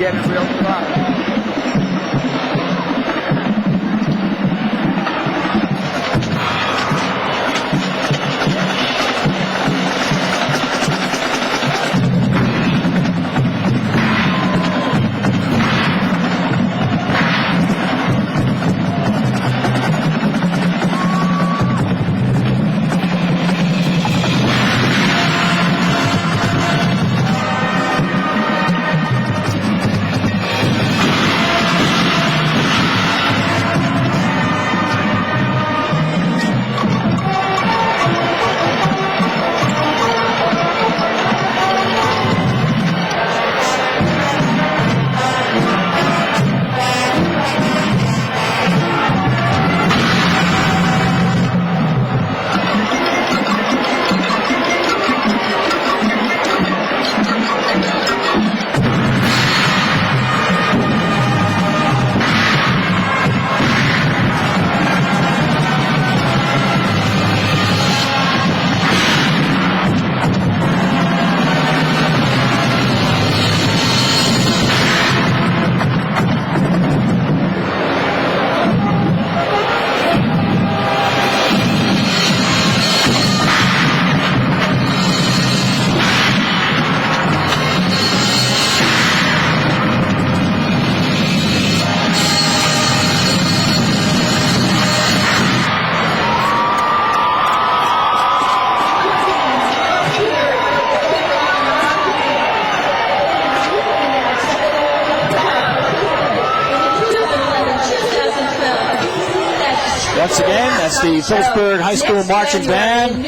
getting real dry. Once again, that's the Phillipsburg High School Marching Band.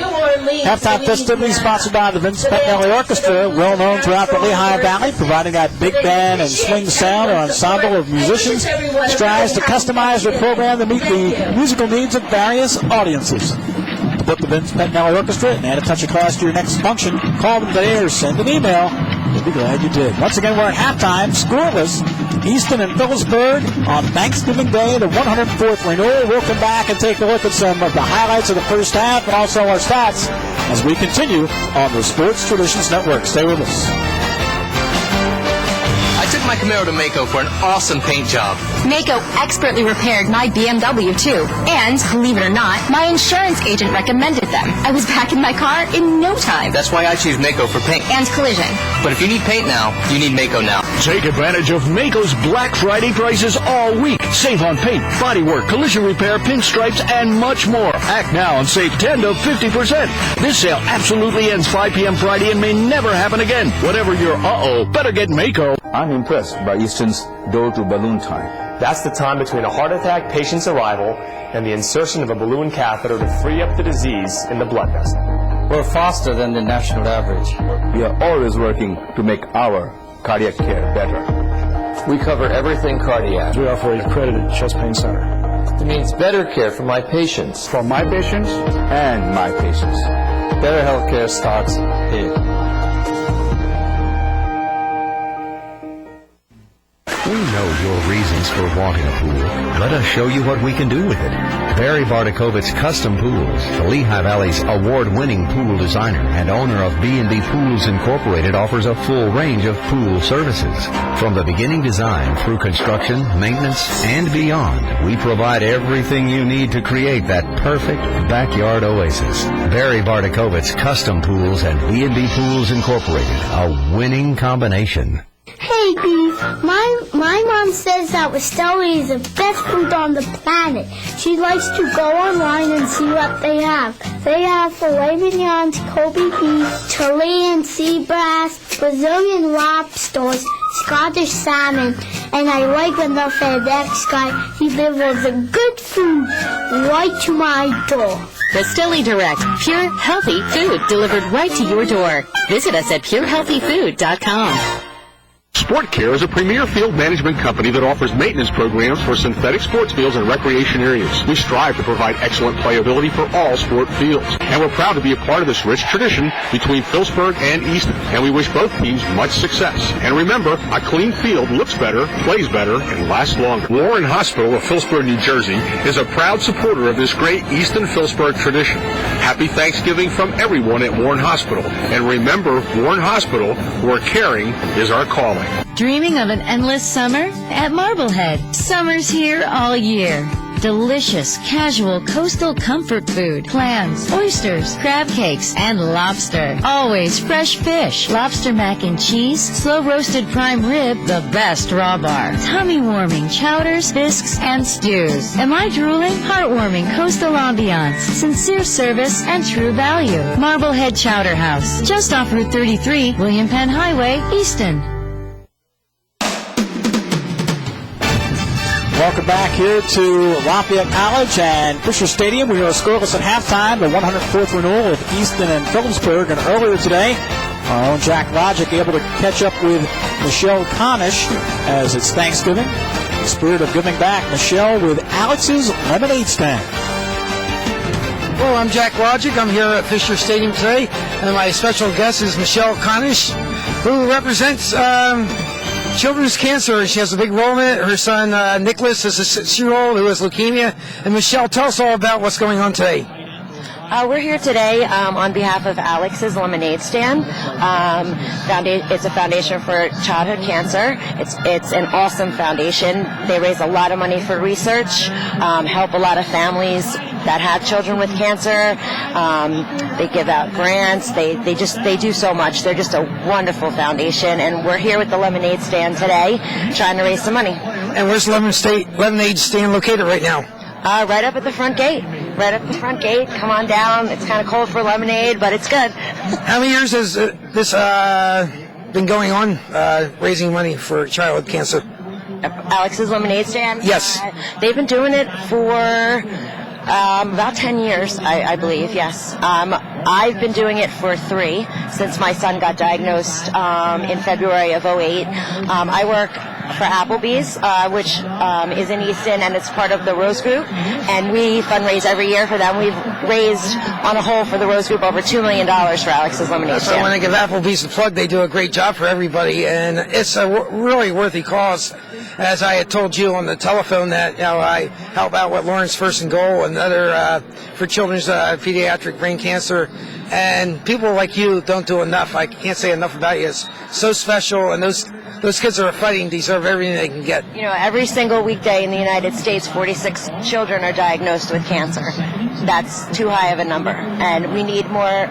Halftime festivities sponsored by the Vince Pettinelli Orchestra, well known throughout the Lehigh Valley, providing that big band and swing sound or ensemble of musicians strives to customize their program to meet the musical needs of various audiences. To book the Vince Pettinelli Orchestra and add a touch of class to your next function, call them today or send an email. We'll be glad you did. Once again, we're at halftime, scoreless. Easton and Phillipsburg on Thanksgiving Day, the 104th renewal. We'll come back and take a look at some of the highlights of the first half and also our stats as we continue on the Sports Traditions Network. Stay with us. I took my Camaro to Mako for an awesome paint job. Mako expertly repaired my BMW too. And, believe it or not, my insurance agent recommended them. I was back in my car in no time. That's why I choose Mako for paint. And collision. But if you need paint now, you need Mako now. Take advantage of Mako's Black Friday prices all week. Save on paint, bodywork, collision repair, pinstripes, and much more. Act now and save 10 to 50%. This sale absolutely ends 5 p.m. Friday and may never happen again. Whatever your better get Mako. I'm impressed by Easton's door-to-balloon time. That's the time between a heart attack patient's arrival and the insertion of a balloon catheter to free up the disease in the blood vessel. We're faster than the national average. We are always working to make our cardiac care better. We cover everything cardiac. We offer a accredited chest pain center. It means better care for my patients. For my patients and my patients. Better health care starts here. We know your reasons for wanting a pool. Let us show you what we can do with it. Barry Bartakovitz Custom Pools, the Lehigh Valley's award-winning pool designer and owner of B&B Pools Incorporated, offers a full range of pool services. From the beginning design through construction, maintenance, and beyond, we provide everything you need to create that perfect backyard oasis. Barry Bartakovitz Custom Pools and B&B Pools Incorporated, a winning combination. Hey, Beef, my mom says that Westelli is the best food on the planet. She likes to go online and see what they have. They have filet mignons, Kobe beef, Chilean sea bass, Brazilian lobsters, Scottish salmon, and I like when the FedEx guy, he delivers the good food right to my door. Westelli Direct, pure, healthy food delivered right to your door. Visit us at purehealthyfood.com. Sport Care is a premier field management company that offers maintenance programs for synthetic sports fields and recreation areas. We strive to provide excellent playability for all sport fields, and we're proud to be a part of this rich tradition between Phillipsburg and Easton, and we wish both teams much success. And remember, a clean field looks better, plays better, and lasts longer. Warren Hospital of Phillipsburg, New Jersey is a proud supporter of this great Easton-Phillipsburg tradition. Happy Thanksgiving from everyone at Warren Hospital, and remember, Warren Hospital, where caring is our calling. Dreaming of an endless summer? At Marblehead, summer's here all year. Delicious, casual, coastal comfort food, clams, oysters, crab cakes, and lobster. Always fresh fish, lobster mac and cheese, slow-roasted prime rib, the best raw bar, tummy-warming chowders, bisques, and stews. Am I drooling? Heartwarming coastal ambiance, sincere service, and true value. Marblehead Chowder House, just off Route 33, William Penn Highway, Easton. Welcome back here to Lafayette College and Fisher Stadium. We are scoreless at halftime, the 104th renewal of Easton and Phillipsburg. And earlier today, our own Jack Logic able to catch up with Michelle Conish as it's Thanksgiving. In the spirit of giving back, Michelle with Alex's Lemonade Stand. Well, I'm Jack Logic. I'm here at Fisher Stadium today, and my special guest is Michelle Conish, who represents children's cancer. She has a big role in it. Her son, Nicholas, is a 6-year-old who has leukemia. And Michelle, tell us all about what's going on today. We're here today on behalf of Alex's Lemonade Stand. It's a foundation for childhood cancer. It's an awesome foundation. They raise a lot of money for research, help a lot of families that have children with cancer. They give out grants. They do so much. They're just a wonderful foundation. And we're here with the Lemonade Stand today, trying to raise some money. And where's the Lemonade Stand located right now? Right up at the front gate. Right up the front gate. Come on down. It's kind of cold for lemonade, but it's good. How many years has this been going on, raising money for childhood cancer? Alex's Lemonade Stand? Yes. They've been doing it for about 10 years, I believe, yes. I've been doing it for 3 since my son got diagnosed in February of 2008. I work for Applebee's, which is in Easton, and it's part of the Rose Group, and we fundraise every year for them. We've raised, on a whole, for the Rose Group over $2 million for Alex's Lemonade Stand. So I want to give Applebee's a plug. They do a great job for everybody, and it's a really worthy cause. As I had told you on the telephone that I help out with Lawrence First and Goal and other for children's pediatric brain cancer, and people like you don't do enough. I can't say enough about you. It's so special, and those kids that are fighting deserve everything they can get. Every single weekday in the United States, 46 children are diagnosed with cancer. That's too high of a number, and we need more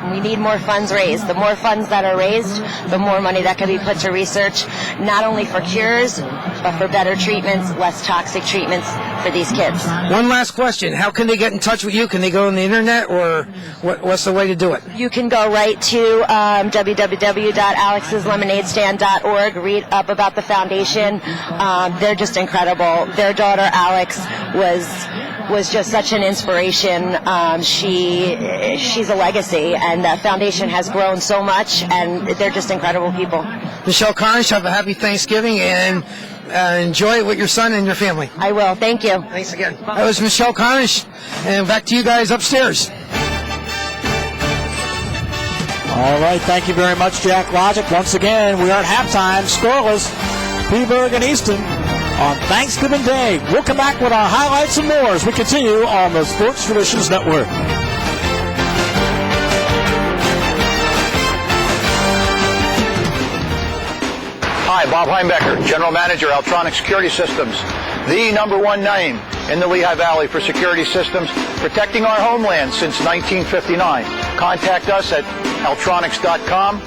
funds raised. The more funds that are raised, the more money that can be put to research, not only for cures, but for better treatments, less toxic treatments for these kids. One last question. How can they get in touch with you? Can they go on the internet, or what's the way to do it? You can go right to www.alexslemonadestand.org, read up about the foundation. They're just incredible. Their daughter, Alex, was just such an inspiration. She's a legacy, and that foundation has grown so much, and they're just incredible people. Michelle Conish, have a happy Thanksgiving, and enjoy it with your son and your family. I will. Thank you. Thanks again. That was Michelle Conish, and back to you guys upstairs. All right, thank you very much, Jack Logic. Once again, we are at halftime, scoreless, Phillipsburg and Easton on Thanksgiving Day. We'll come back with our highlights and more as we continue on the Sports Traditions Network. Hi, Bob Heimbecker, General Manager, Altronic Security Systems, the #1 name in the Lehigh Valley for security systems, protecting our homeland since 1959. Contact us at altronics.com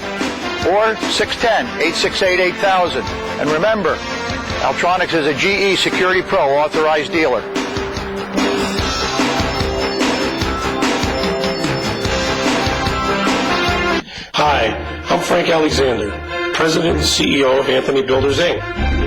or 610-868-8000. And remember, Altronics is a GE Security Pro authorized dealer. Hi, I'm Frank Alexander, President and CEO of Anthony Builders, Inc.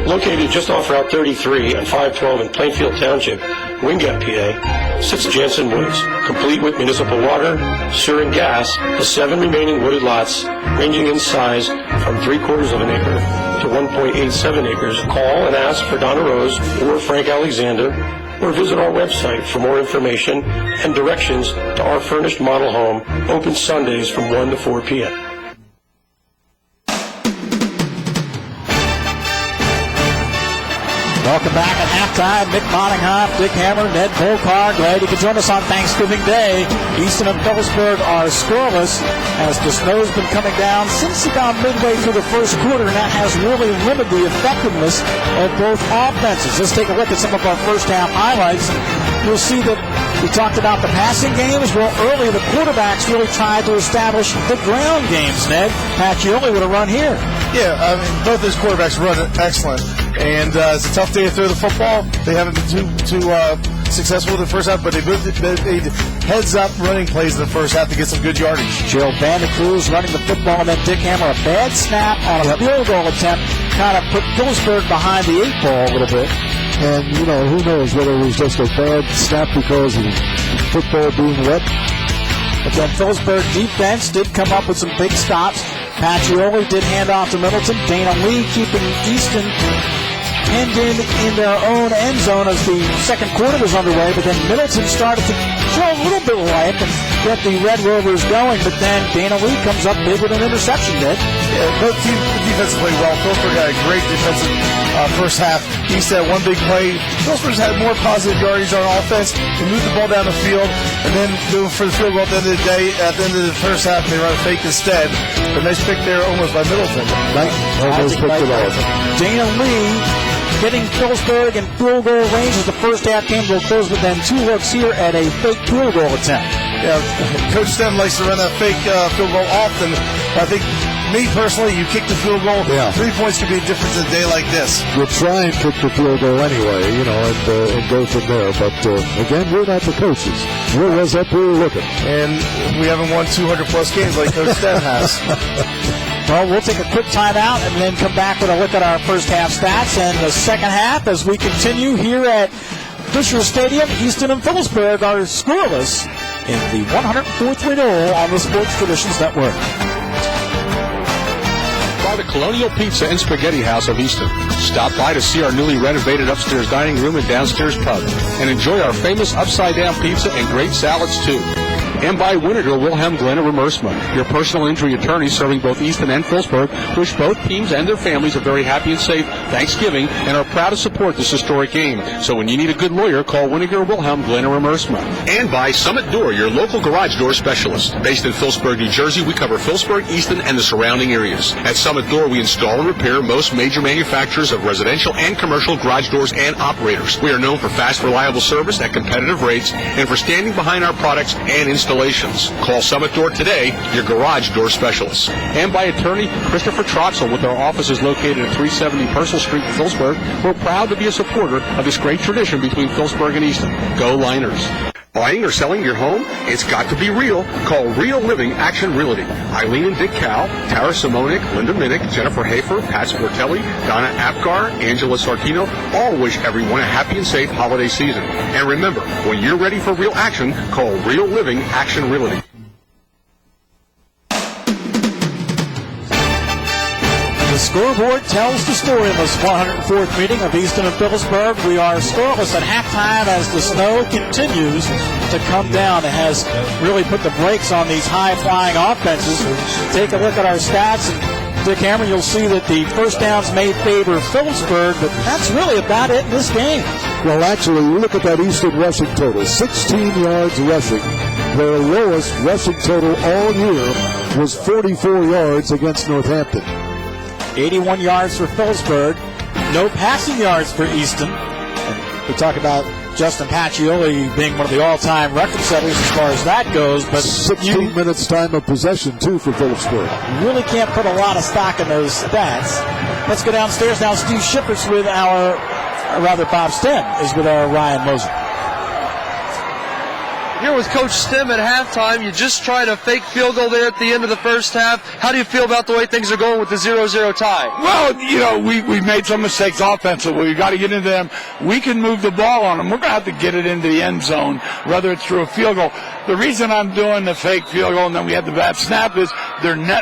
Located just off Route 33 and 512 in Plainfield Township, Wingate, PA, sits Jansen Woods, complete with municipal water, sewer, and gas, the 7 remaining wooded lots ranging in size from 3/4 of an acre to 1.87 acres. Call and ask for Donna Rose or Frank Alexander, or visit our website for more information and directions to our furnished model home, open Sundays from 1 to 4 p.m. Welcome back at halftime. Nick Moningham, Dick Hammer, Ned Volcar. Glad you could join us on Thanksgiving Day. Easton and Phillipsburg are scoreless as the snow's been coming down since about midway through the first quarter, and that has really limited the effectiveness of both offenses. Let's take a look at some of our first half highlights. You'll see that we talked about the passing games. Well, early the quarterbacks really tried to establish the ground games, Ned. Pacioli with a run here. Yeah, I mean, both those quarterbacks run excellent. And it's a tough day to throw the football. They haven't been too successful in the first half, but they made heads-up running plays in the first half to get some good yardage. Gerald Vandecruz running the football, and then Dick Hammer, a bad snap on a field goal attempt, kind of put Phillipsburg behind the 8 ball a little bit. And, who knows whether it was just a bad snap because of the football being wet. But then Phillipsburg defense did come up with some big stops. Pacioli did hand off to Middleton. Dana Lee keeping Easton penned in their own end zone as the second quarter was underway, but then Middleton started to show a little bit of life and get the Red Rovers going, but then Dana Lee comes up big with an interception, Ned. Yeah, both teams defensively well. Phillipsburg had a great defensive first half. Easton had one big play. Phillipsburg had more positive yardage on offense. They moved the ball down the field, and then for the field goal at the end of the day, at the end of the first half, they run a fake instead. A nice pick there almost by Middleton. Almost picked it off. Dana Lee getting Phillipsburg in field goal range as the first half came to a close, but then 2 looks here at a fake field goal attempt. Yeah, Coach Stem likes to run that fake field goal often. I think, me personally, you kick the field goal, 3 points could be a difference in a day like this. We'll try and kick the field goal anyway, and go from there. But, again, we're not the coaches. We're up here looking. And we haven't won 200-plus games like Coach Stem has. Well, we'll take a quick timeout and then come back with a look at our first half stats and the second half as we continue here at Fisher Stadium. Easton and Phillipsburg are scoreless in the 104th renewal on the Sports Traditions Network. By the Colonial Pizza and Spaghetti House of Easton. Stop by to see our newly renovated upstairs dining room and downstairs pub and enjoy our famous upside-down pizza and great salads, too. And by Winnegar Wilhelm Glenn Remersma, your personal injury attorney serving both Easton and Phillipsburg, wish both teams and their families a very happy and safe Thanksgiving and are proud to support this historic game. So when you need a good lawyer, call Winnegar Wilhelm Glenn Remersma. And by Summit Door, your local garage door specialist. Based in Phillipsburg, New Jersey, we cover Phillipsburg, Easton, and the surrounding areas. At Summit Door, we install and repair most major manufacturers of residential and commercial garage doors and operators. We are known for fast, reliable service at competitive rates and for standing behind our products and installations. Call Summit Door today, your garage door specialist. And by attorney Christopher Troxel with our offices located at 370 Purcell Street in Phillipsburg. We're proud to be a supporter of this great tradition between Phillipsburg and Easton. Go Liners. Buying or selling your home? It's got to be real. Call Real Living Action Realty. Eileen and Dick Cow, Tara Simonik, Linda Minnick, Jennifer Hafer, Pat Sportelli, Donna Apgar, Angela Sartino all wish everyone a happy and safe holiday season. And remember, when you're ready for real action, call Real Living Action Realty. The scoreboard tells the story in this 104th meeting of Easton and Phillipsburg. We are scoreless at halftime as the snow continues to come down. It has really put the brakes on these high-flying offenses. Take a look at our stats. Dick Hammer, you'll see that the first downs may favor Phillipsburg, but that's really about it in this game. Well, actually, look at that Easton rushing total. 16 yards rushing. Their lowest rushing total all year was 44 yards against Northampton. 81 yards for Phillipsburg. No passing yards for Easton. And we talk about Justin Pacioli being one of the all-time record setters as far as that goes. But 16 minutes time of possession, too, for Phillipsburg. You really can't put a lot of stock in those stats. Let's go downstairs now. Steve Shipper's with Bob Stem is with our Ryan Moser. Here with Coach Stem at halftime. You just tried a fake field goal there at the end of the first half. How do you feel about the way things are going with the 0-0 tie? Well, we made some mistakes offensively. We got to get into them. We can move the ball on them. We're going to have to get it into the end zone, whether it's through a field goal. The reason I'm doing the fake field goal and then we had the bad snap is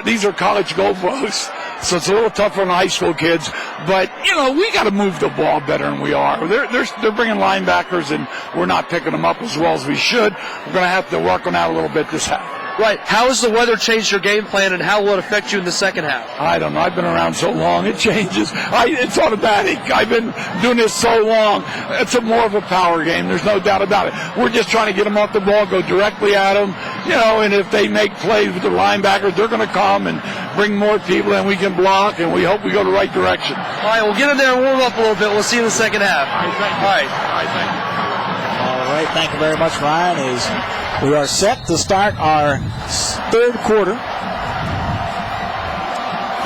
these are college goalposts. So it's a little tougher on the high school kids. But, we got to move the ball better than we are. They're bringing linebackers, and we're not picking them up as well as we should. We're going to have to work on that a little bit this half. Right. How has the weather changed your game plan, and how will it affect you in the second half? I don't know. I've been around so long. It changes. It's automatic. I've been doing this so long. It's more of a power game. There's no doubt about it. We're just trying to get them off the ball, go directly at them, and if they make plays with the linebackers, they're going to come and bring more people, and we can block, and we hope we go the right direction. All right, we'll get in there and warm up a little bit. We'll see you in the second half. All right. Thank you. All right, thank you very much, Ryan. We are set to start our third quarter.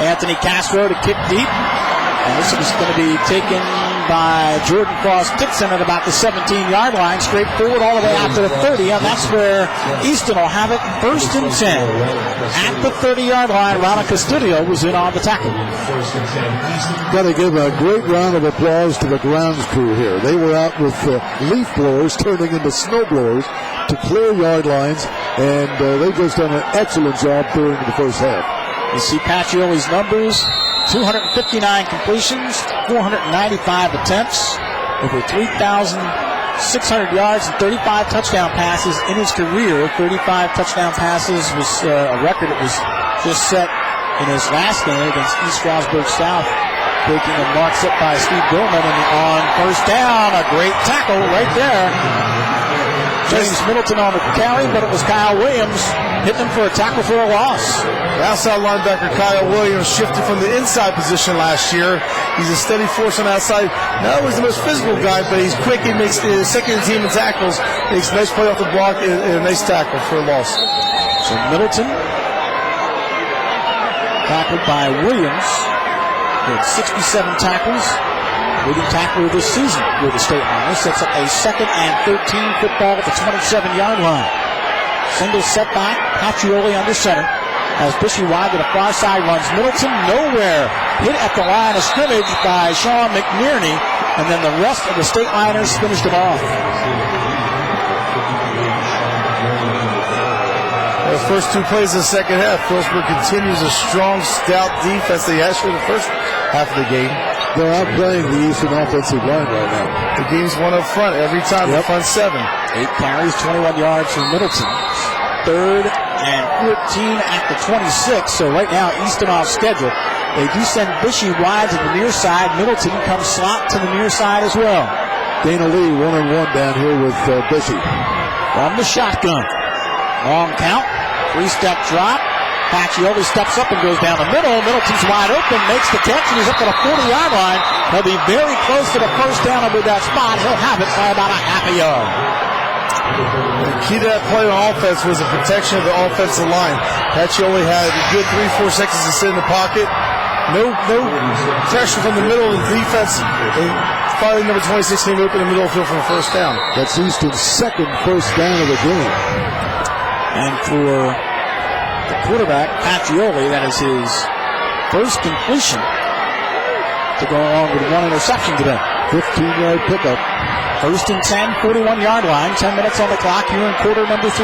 Anthony Castro to kick deep. And this is going to be taken by Jordan Cross-Dixon at about the 17-yard line, straight forward all the way out to the 30, and that's where Easton will have it, 1st and 10. At the 30-yard line, Rana Castillo was in on the tackle. Got to give a great round of applause to the grounds crew here. They were out with leaf blowers turning into snow blowers to clear yard lines, and they've just done an excellent job during the first half. You see Pacioli's numbers. 259 completions, 495 attempts, over 3,600 yards and 35 touchdown passes in his career. 35 touchdown passes was a record that was just set in his last game against East Stroudsburg South, breaking a mark set by Steve Billman. And on 1st down, a great tackle right there. James Middleton on the carry, but it was Kyle Williams hitting him for a tackle for a loss. The outside linebacker Kyle Williams shifted from the inside position last year. He's a steady force on the outside. Not always the most physical guy, but he's quick. He makes second team in tackles. Makes a nice play off the block and a nice tackle for a loss. So Middleton tackled by Williams. He had 67 tackles. Leading tackler this season with the state line. Sets up a 2nd and 13 football at the 27-yard line. Single setback, Pacioli under center. As Bishy wide to the far side runs Middleton nowhere. Hit at the line of scrimmage by Sean McNerney. And then the rest of the state liners finished him off. The first 2 plays of the second half, Phillipsburg continues a strong, stout defense they had for the first half of the game. They're outplaying the Easton offensive line right now. The game's one up front every time. Yep. Front 7. 8 carries, 21 yards for Middleton. 3rd and 14 at the 26. So right now, Easton off schedule. They do send Bishy wide to the near side. Middleton comes slot to the near side as well. Dana Lee 1-on-1 down here with Bishy. From the shotgun. Long count. 3-step drop. Pacioli steps up and goes down the middle. Middleton's wide open, makes the catch, and he's up at a 40-yard line. He'll be very close to the first down with that spot. He'll have it by about a half a yard. The key to that play on offense was the protection of the offensive line. Pacioli had a good 3-4 seconds to sit in the pocket. No pressure from the middle of the defense. And finally, number 26 came open in the middle of the field for a first down. That's Easton's 2nd first down of the game. And for the quarterback, Pacioli, that is his first completion to go along with 1 interception today. 15-yard pickup. 1st and 10, 41-yard line. 10 minutes on the clock here in quarter number 3.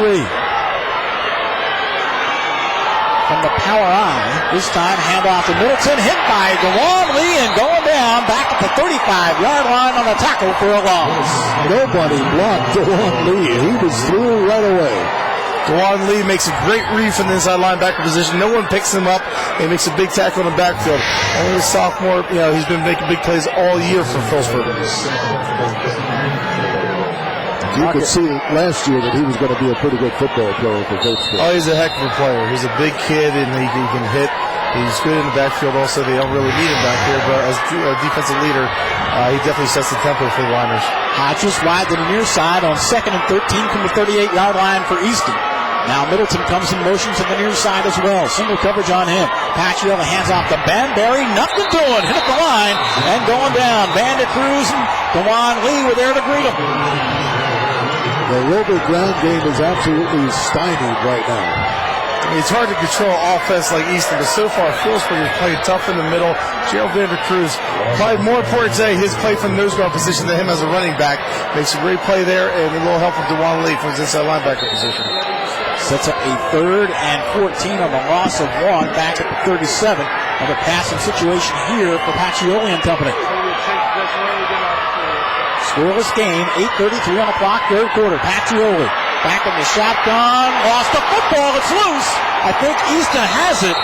From the power eye, this time handoff to Middleton, hit by DeJuan Lee and going down back at the 35-yard line on the tackle for a loss. Nobody blocked DeJuan Lee. He was through right away. DeJuan Lee makes a great read from the inside linebacker position. No one picks him up and makes a big tackle in the backfield. Only a sophomore, he's been making big plays all year for Phillipsburg. You could see last year that he was going to be a pretty good football player for Phillipsburg. Oh, he's a heck of a player. He's a big kid and he can hit. He's good in the backfield also. They don't really need him back here, but as a defensive leader, he definitely sets the tempo for the liners. Hodges wide to the near side on 2nd and 13 from the 38-yard line for Easton. Now Middleton comes in motion to the near side as well. Single coverage on him. Pacioli hands off to Banbury. Nothing doing. Hit up the line and going down. Bandit Cruz and DeJuan Lee were there to greet him. The Rover ground game is absolutely stymied right now. It's hard to control offense like Easton, but so far Phillipsburg has played tough in the middle. Gerald Vander Cruz, probably more important today, his play from the nose guard position than him as a running back. Makes a great play there, and a little help from DeJuan Lee from his inside linebacker position. Sets up a 3rd and 14 on the loss of 1 back at the 37. Another passing situation here for Pacioli and company. Scoreless game, 8:33 on the clock, 3rd quarter. Pacioli Back in the shotgun. Lost the football. It's loose. I think Easton has it,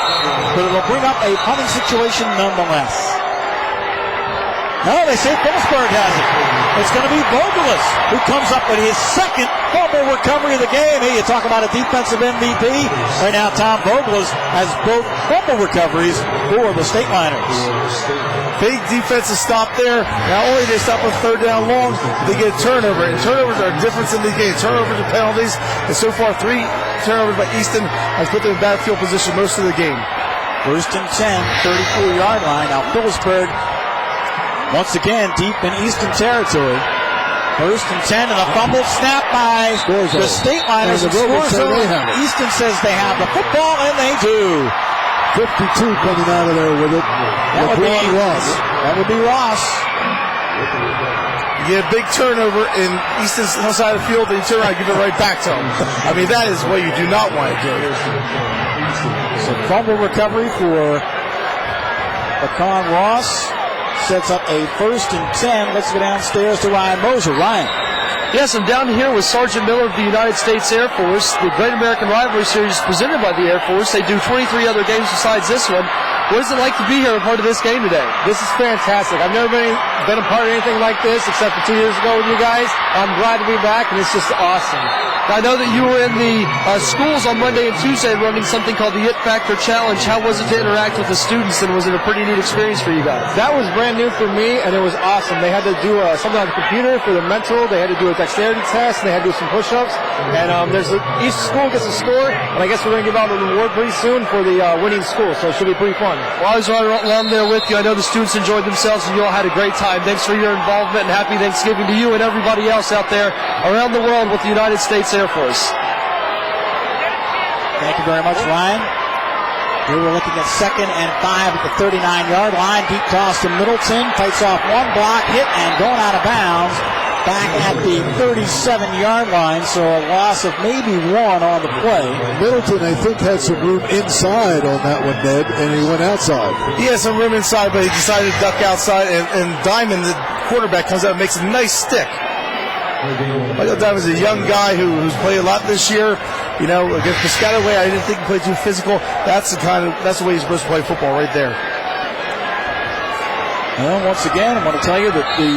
but it'll bring up a punting situation nonetheless. No, they say Phillipsburg has it. It's going to be Vogelis who comes up with his second fumble recovery of the game. Hey, you talk about a defensive MVP. Right now, Tom Vogelis has both fumble recoveries for the State Liners. Big defensive stop there. Not only they stop on third down long, they get a turnover. And turnovers are a difference in the game. Turnovers are penalties. And so far, 3 turnovers by Easton has put them in bad field position most of the game. First and 10, 34-yard line. Now Phillipsburg once again deep in Easton territory. First and 10 and a fumble snap by the State Liners. Easton says they have the football, and they do. 52 coming out of there with it. That would be Ross. You get a big turnover in Easton's side of the field, and you turn around and give it right back to them. I mean, that is what you do not want to do. So fumble recovery for Lacan Ross. Sets up a first and 10. Let's go downstairs to Ryan Moser. Ryan. Yes, I'm down here with Sergeant Miller of the United States Air Force. The Great American Rivalry Series is presented by the Air Force. They do 23 other games besides this one. What is it like to be here a part of this game today? This is fantastic. I've never been a part of anything like this except for 2 years ago with you guys. I'm glad to be back, and it's just awesome. I know that you were in the schools on Monday and Tuesday running something called the It Factor Challenge. How was it to interact with the students, and was it a pretty neat experience for you guys? That was brand new for me, and it was awesome. They had to do something on the computer for the mental. They had to do a dexterity test, and they had to do some push-ups. And each school gets a score, and I guess we're going to give out a reward pretty soon for the winning school, so it should be pretty fun. Well, I was right along there with you. I know the students enjoyed themselves, and you all had a great time. Thanks for your involvement, and happy Thanksgiving to you and everybody else out there around the world with the United States Air Force. Thank you very much, Ryan. Here we're looking at 2nd and 5 at the 39-yard line. Deep toss to Middleton. Fights off one block, hit, and going out of bounds. Back at the 37-yard line, so a loss of maybe 1 on the play. Middleton, I think, had some room inside on that one, Ned, and he went outside. He had some room inside, but he decided to duck outside, and Diamond, the quarterback, comes out and makes a nice stick. Michael Diamond's a young guy who's played a lot this year. You know, against Piscataway, I didn't think he played too physical. That's the way he's supposed to play football right there. Well, once again, I want to tell you that the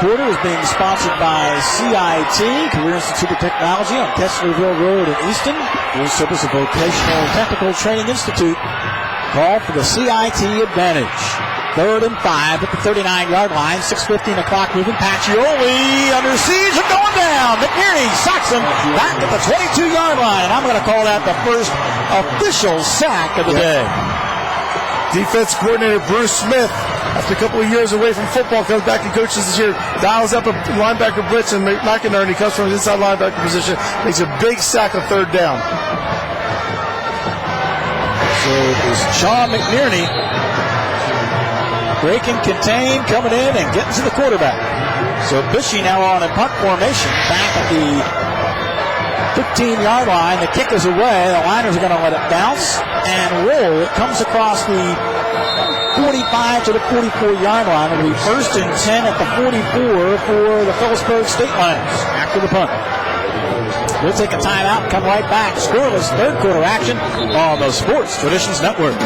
quarter is being sponsored by CIT, Career Institute of Technology on Kesslerville Road in Easton. Full service of Vocational Technical Training Institute. Call for the CIT advantage. 3rd and 5 at the 39-yard line. 6:15 o'clock moving. Pacioli under siege and going down. McNeary sacks him back at the 22-yard line. And I'm going to call that the first official sack of the day. Defense coordinator Bruce Smith, after a couple of years away from football, comes back and coaches this year, dials up a linebacker blitz, and McInerney comes from his inside linebacker position, makes a big sack of 3rd down. So it was Sean McNeary break and contain, coming in and getting to the quarterback. So Bishy now on in punt formation, back at the 15-yard line. The kick is away. The Liners are going to let it bounce and roll. It comes across the 45 to the 44-yard line. It'll be 1st and 10 at the 44 for the Phillipsburg State Liners after the punt. We'll take a timeout and come right back. Scoreless 3rd quarter action on the Sports Traditions Network.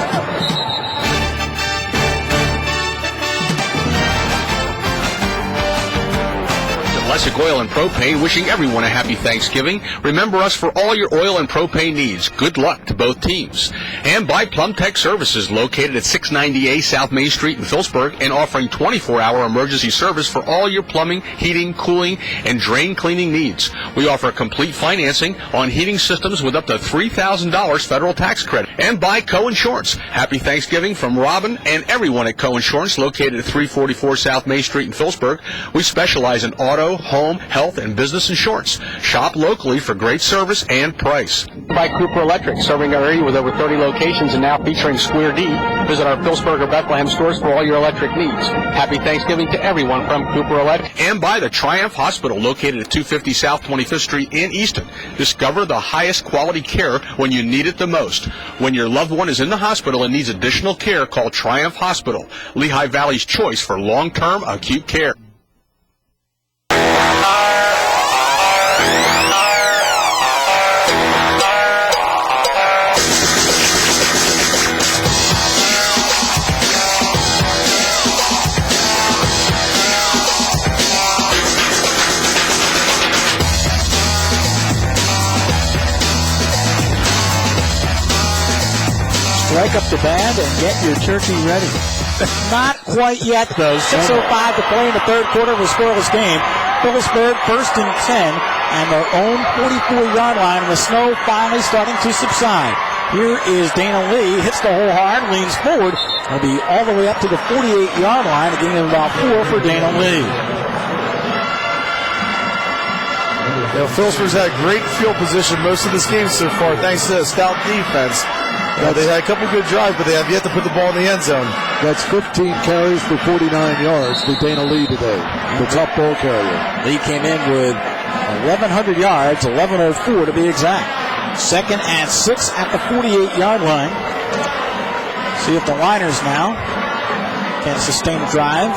Lessig Oil and Propane, wishing everyone a happy Thanksgiving. Remember us for all your oil and propane needs. Good luck to both teams. And by Plum Tech Services, located at 690A South Main Street in Phillipsburg, and offering 24-hour emergency service for all your plumbing, heating, cooling, and drain cleaning needs. We offer complete financing on heating systems with up to $3,000 federal tax credit. And by Co-Insurance. Happy Thanksgiving from Robin and everyone at Co-Insurance, located at 344 South Main Street in Phillipsburg. We specialize in auto, home, health, and business insurance. Shop locally for great service and price. By Cooper Electric, serving our area with over 30 locations and now featuring Square D. Visit our Phillipsburg or Bethlehem stores for all your electric needs. Happy Thanksgiving to everyone from Cooper Electric. And by the Triumph Hospital, located at 250 South 25th Street in Easton. Discover the highest quality care when you need it the most. When your loved one is in the hospital and needs additional care, call Triumph Hospital, Lehigh Valley's choice for long-term acute care. strike up the band and get your turkey ready. Not quite yet, though. 6:05 to play in the third quarter of a scoreless game. Phillipsburg first and 10, and their own 44-yard line, and the snow finally starting to subside. Here is Dana Lee, hits the hole hard, leans forward. He'll be all the way up to the 48-yard line, a gain of about 4 for Dana Lee. Phillipsburg's had great field position most of this game so far, thanks to a stout defense. They had a couple good drives, but they have yet to put the ball in the end zone. That's 15 carries for 49 yards for Dana Lee today, the top ball carrier. Lee came in with 1,100 yards, 11:04 to be exact. 2nd and 6 at the 48-yard line. See if the Liners now can sustain a drive.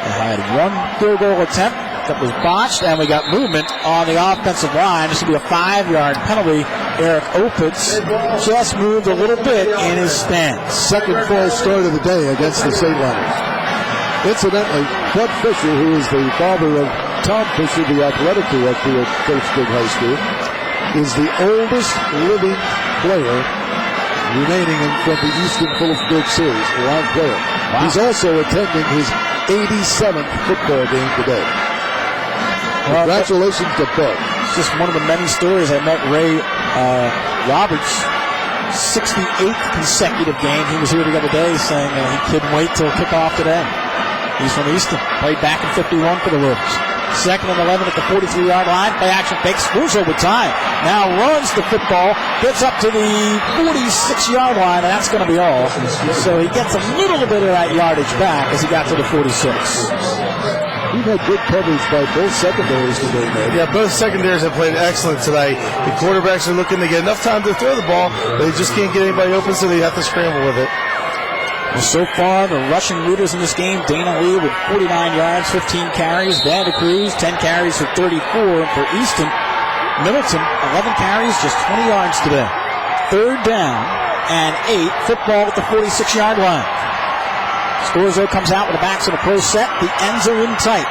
They had one field goal attempt that was botched, and we got movement on the offensive line. This will be a 5-yard penalty. Eric Opitz just moved a little bit in his stance. Second false start of the day against the State Liners. Incidentally, Bud Fisher, who is the father of Tom Fisher, the athletic director at Phillipsburg High School, is the oldest living player remaining from the Easton Phillipsburg series, a live player. Wow. He's also attending his 87th football game today. Congratulations to Bud. It's just one of the many stories. I met Ray Roberts, 68th consecutive game. He was here the other day saying he couldn't wait till kickoff today. He's from Easton. Played back in 51 for the Rovers. 2nd and 11 at the 43-yard line. Play action fake, screws over time. Now runs the football, gets up to the 46-yard line, and that's going to be all. So he gets a little bit of that yardage back as he got to the 46. We've had good coverage by both secondaries today, man. Yeah, both secondaries have played excellent today. The quarterbacks are looking to get enough time to throw the ball. They just can't get anybody open, so they have to scramble with it. Well, so far, the rushing leaders in this game, Dana Lee with 49 yards, 15 carries. Vanda Cruz, 10 carries for 34. For Easton, Middleton, 11 carries, just 20 yards today. 3rd down and 8. Football at the 46-yard line. Scorzo comes out with the backs in a pro set. The ends are in tight.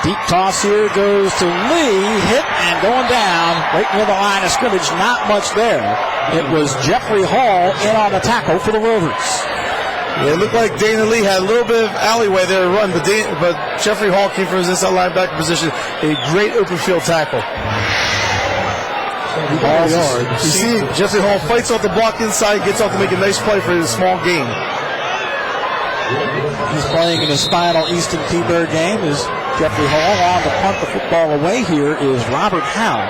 Deep toss here goes to Lee. Hit and going down right near the line of scrimmage. Not much there. It was Jeffrey Hall in on the tackle for the Rovers. Yeah, it looked like Dana Lee had a little bit of alleyway there to run, but Jeffrey Hall came from his inside linebacker position. A great open field tackle. You see, Jeffrey Hall fights off the block inside, gets off to make a nice play for his small gain. He's playing in his final Easton T-Bird game is Jeffrey Hall. On to punt the football away here is Robert Howe.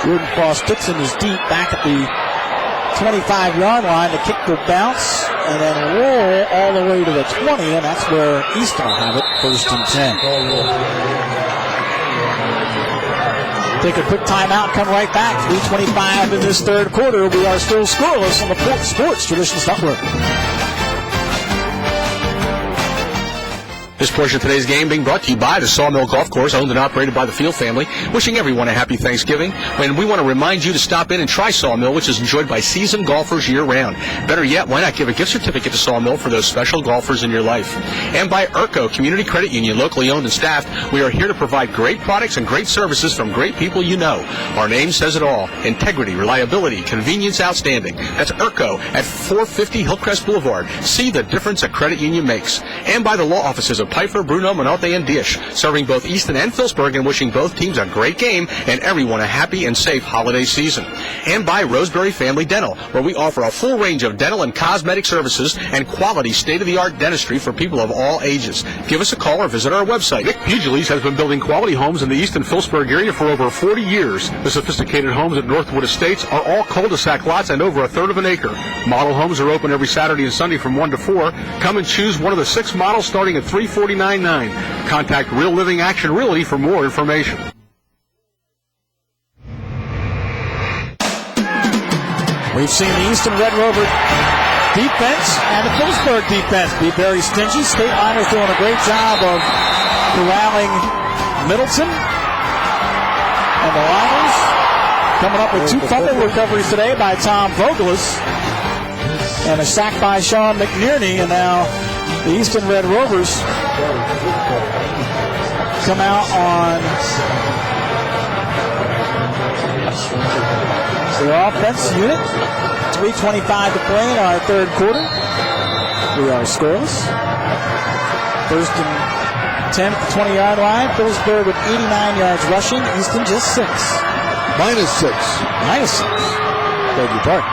Jordan Frost-Dixon is deep back at the 25-yard line. The kick will bounce and then roll all the way to the 20, and that's where Easton will have it, 1st and 10. Take a quick timeout and come right back. 3:25 in this third quarter. We are still scoreless on the Sports Traditions Network. This portion of today's game being brought to you by the Sawmill Golf Course, owned and operated by the Field family. Wishing everyone a happy Thanksgiving. And we want to remind you to stop in and try Sawmill, which is enjoyed by seasoned golfers year-round. Better yet, why not give a gift certificate to Sawmill for those special golfers in your life? And by ERCO Community Credit Union, locally owned and staffed. We are here to provide great products and great services from great people you know. Our name says it all. Integrity, reliability, convenience, outstanding. That's ERCO at 450 Hillcrest Boulevard. See the difference a credit union makes. And by the law offices of Piper, Bruno, Minolte, and Dish, serving both Easton and Phillipsburg and wishing both teams a great game and everyone a happy and safe holiday season. And by Roseberry Family Dental, where we offer a full range of dental and cosmetic services and quality state-of-the-art dentistry for people of all ages. Give us a call or visit our website. Nick Pugilis has been building quality homes in the Easton Phillipsburg area for over 40 years. The sophisticated homes at Northwood Estates are all cul-de-sac lots and over 1/3 of an acre. Model homes are open every Saturday and Sunday from 1 to 4. Come and choose one of the 6 models starting at $349.9. Contact Real Living Action Realty for more information. We've seen the Easton Red Rover defense and the Phillipsburg defense be very stingy. State Liners doing a great job of corralling Middleton. And the Liners coming up with 2 fumble recoveries today by Tom Vogelis. And a sack by Sean McNearney. And now the Easton Red Rovers come out on the offense unit. 3:25 to play in our third quarter. We are scoreless. First and 10 at the 20-yard line. Phillipsburg with 89 yards rushing. Easton just 6. -6. -6. Beg your pardon.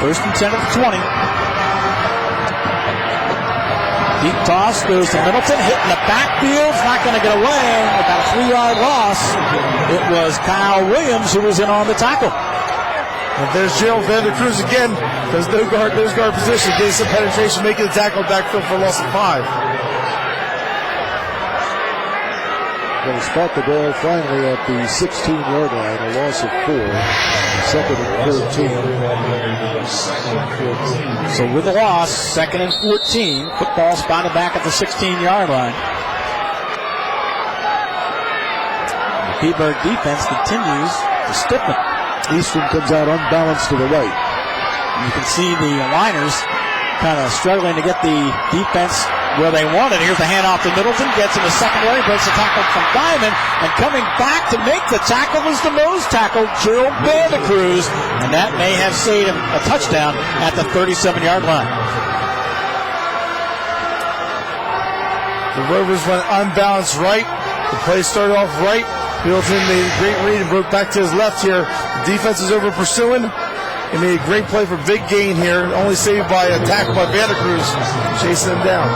First and 10 at the 20. Deep toss goes to Middleton, hit in the backfield. It's not going to get away. About a 3-yard loss. It was Kyle Williams who was in on the tackle. And there's Gerald Vandercruz again. There's no guard position. Getting some penetration, making the tackle backfield for a loss of 5. They spot the ball finally at the 16-yard line, a loss of 4. Second and 14. So with the loss, second and 14. Football spotted back at the 16-yard line. The Phillipsburg defense continues to stiffen. Easton comes out unbalanced to the right. You can see the liners kind of struggling to get the defense where they want it. Here's the handoff to Middleton. Gets in the secondary. Breaks the tackle from Diamond. And coming back to make the tackle is the nose tackle, Gerald Vandercruz. And that may have saved him a touchdown at the 37-yard line. The Rovers went unbalanced right. The play started off right. Middleton made a great read and broke back to his left here. The defense is over pursuing. He made a great play for big gain here, only saved by a tackle by Vandercruz, chasing him down.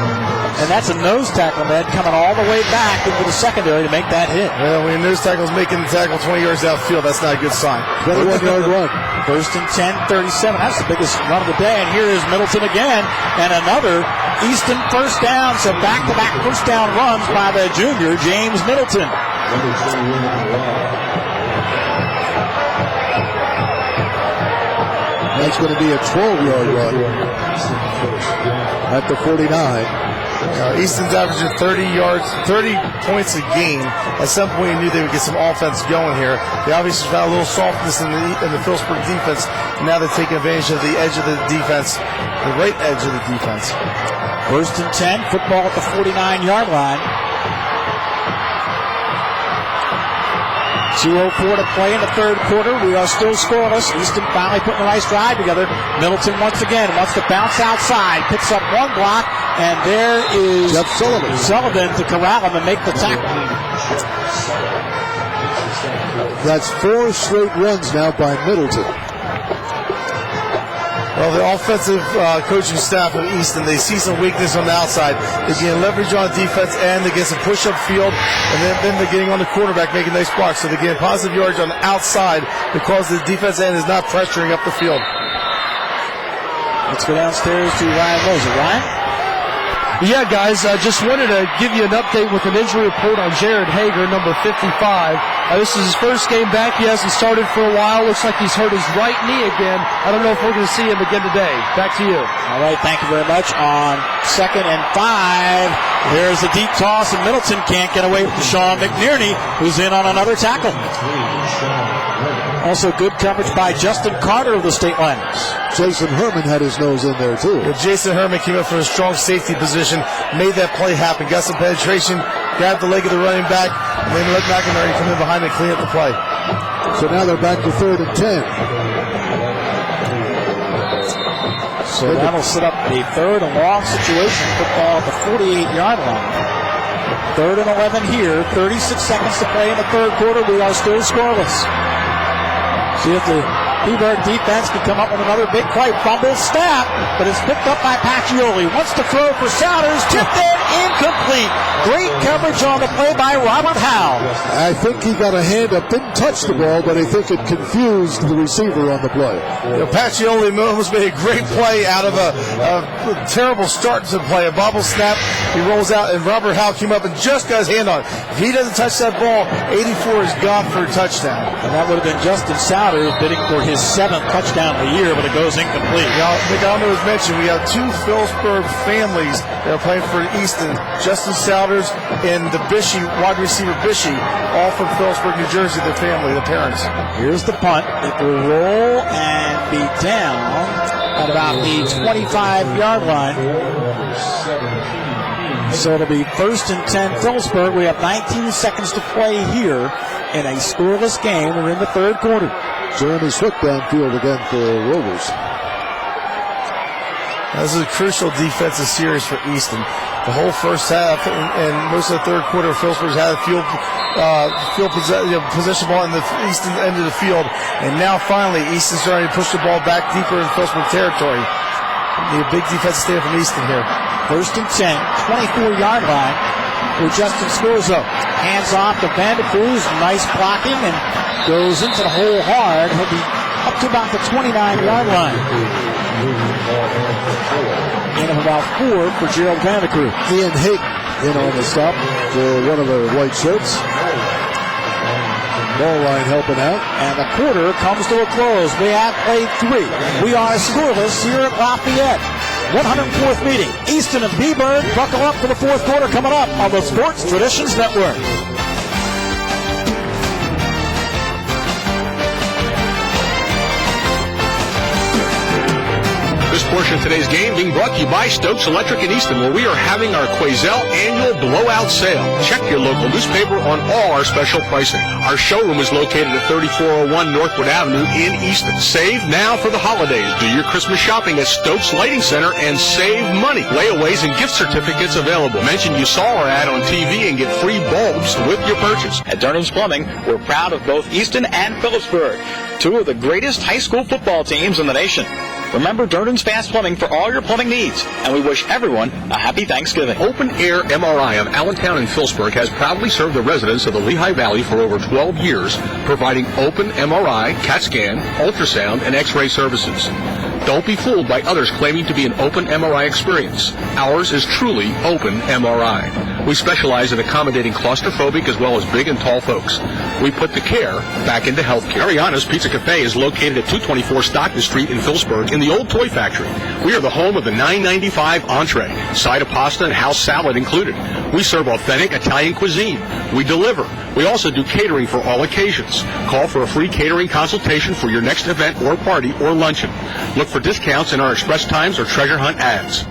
And that's a nose tackle, man, coming all the way back into the secondary to make that hit. Well, when a nose tackle is making the tackle 20 yards downfield, that's not a good sign. 21-yard run. First and 10, 37. That's the biggest run of the day. And here is Middleton again, and another Easton first down. So back-to-back first down runs by the junior, James Middleton. That's going to be a 12-yard run at the 49. Easton's averaging 30 points a game. At some point, you knew they would get some offense going here. They obviously found a little softness in the Phillipsburg defense. And now they're taking advantage of the edge of the defense, the right edge of the defense. First and 10, football at the 49-yard line. 2:04 to play in the third quarter. We are still scoreless. Easton finally putting a nice drive together. Middleton once again wants to bounce outside. Picks up one block, and there is Jeff Sullivan to corral him and make the tackle. That's 4 straight runs now by Middleton. Well, the offensive coaching staff of Easton, they see some weakness on the outside. They're getting leverage on defense, and they get some push-up field, and then they're getting on the quarterback, making nice blocks. So they're getting positive yards on the outside because the defense end is not pressuring up the field. Let's go downstairs to Ryan Moser. Ryan? Yeah, guys, I just wanted to give you an update with an injury report on Jared Hager, number 55. This is his first game back. He hasn't started for a while. Looks like he's hurt his right knee again. I don't know if we're going to see him again today. Back to you. All right, thank you very much. On 2nd and 5, there's a deep toss, and Middleton can't get away from Sean McNearney, who's in on another tackle. Also good coverage by Justin Carter of the State Liners. Jason Herman had his nose in there, too. Well, Jason Herman came up from a strong safety position, made that play happen, got some penetration, grabbed the leg of the running back, and then let McInerney come in behind and clean up the play. So now they're back to 3rd and 10. So that'll set up a 3rd and long situation. Football at the 48-yard line. 3rd and 11 here. 36 seconds to play in the third quarter. We are still scoreless. See if the Phillipsburg defense can come up with another big play. Fumble, snap, but it's picked up by Pacioli. Wants to throw for Souders. Tipped in, incomplete. Great coverage on the play by Robert Howe. I think he got a hand up, didn't touch the ball, but I think it confused the receiver on the play. Pacioli almost made a great play out of a terrible start to the play. A bobble snap, he rolls out, and Robert Howe came up and just got his hand on it. If he doesn't touch that ball, 84 is gone for a touchdown. And that would have been Justin Souders bidding for his 7th touchdown of the year, but it goes incomplete. Now, McDonald was mentioned, we have 2 Phillipsburg families that are playing for Easton. Justin Souders and the Bishy, wide receiver Bishy, all from Phillipsburg, New Jersey, their family, the parents. Here's the punt. It will roll and be down at about the 25-yard line. So it'll be 1st and 10 Phillipsburg. We have 19 seconds to play here in a scoreless game. We're in the third quarter. Jeremy Swick downfield again for Rovers. This is a crucial defensive series for Easton. The whole first half and most of the third quarter, Phillipsburg had a possession ball in the Easton end of the field, and now finally Easton's starting to push the ball back deeper in Phillipsburg territory. Need a big defensive stand from Easton here. 1st and 10, 24-yard line for Justin Scorzo. Hands off to Vandecruz, nice blocking, and goes into the hole hard. He'll be up to about the 29-yard line. In of about 4 for Gerald Vandecruz. Ian Hayden in on the stop for one of the white shirts. Ball line helping out. And the quarter comes to a close. We have played 3. We are scoreless here at Lafayette. 104th meeting. Easton and B-Bird buckle up for the fourth quarter coming up on the Sports Traditions Network. This portion of today's game being brought to you by Stokes Electric in Easton, where we are having our Quazel annual blowout sale. Check your local newspaper on all our special pricing. Our showroom is located at 3401 Northwood Avenue in Easton. Save now for the holidays. Do your Christmas shopping at Stokes Lighting Center and save money. Layaways and gift certificates available. Mention you saw our ad on TV and get free bulbs with your purchase. At Durnham's Plumbing, we're proud of both Easton and Phillipsburg, 2 of the greatest high school football teams in the nation. Remember Durnham's Fast Plumbing for all your plumbing needs, and we wish everyone a happy Thanksgiving. Open Air MRI of Allentown and Phillipsburg has proudly served the residents of the Lehigh Valley for over 12 years, providing open MRI, CAT scan, ultrasound, and X-ray services. Don't be fooled by others claiming to be an open MRI experience. Ours is truly open MRI. We specialize in accommodating claustrophobic as well as big and tall folks. We put the care back into healthcare. Ariana's Pizza Cafe is located at 224 Stockton Street in Phillipsburg in the old toy factory. We are the home of the $9.95 entree, side of pasta and house salad included. We serve authentic Italian cuisine. We deliver. We also do catering for all occasions. Call for a free catering consultation for your next event or party or luncheon. Look for discounts in our express times or treasure hunt ads.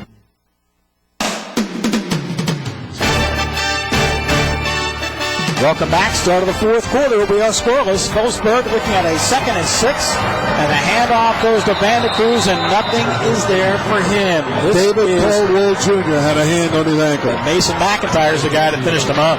Welcome back. Start of the fourth quarter. We are scoreless. Phillipsburg looking at a 2nd and 6. And the handoff goes to Vandecruz, and nothing is there for him. David Caldwell Jr. had a hand on his ankle. Mason McIntyre is the guy that finished him up.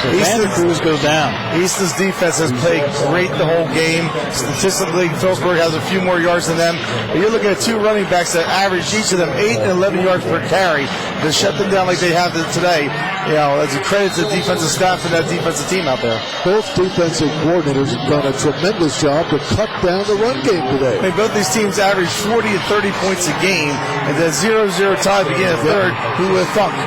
So Vandecruz goes down. Easton's defense has played great the whole game. Statistically, Phillipsburg has a few more yards than them. But you're looking at 2 running backs that average each of them 8 and 11 yards per carry. To shut them down like they have today, as a credit to the defensive staff and that defensive team out there. Both defensive coordinators have done a tremendous job to cut down the run game today. I mean, both these teams average 40 and 30 points a game, and the 0-0 tie began at third. Who would have thunk?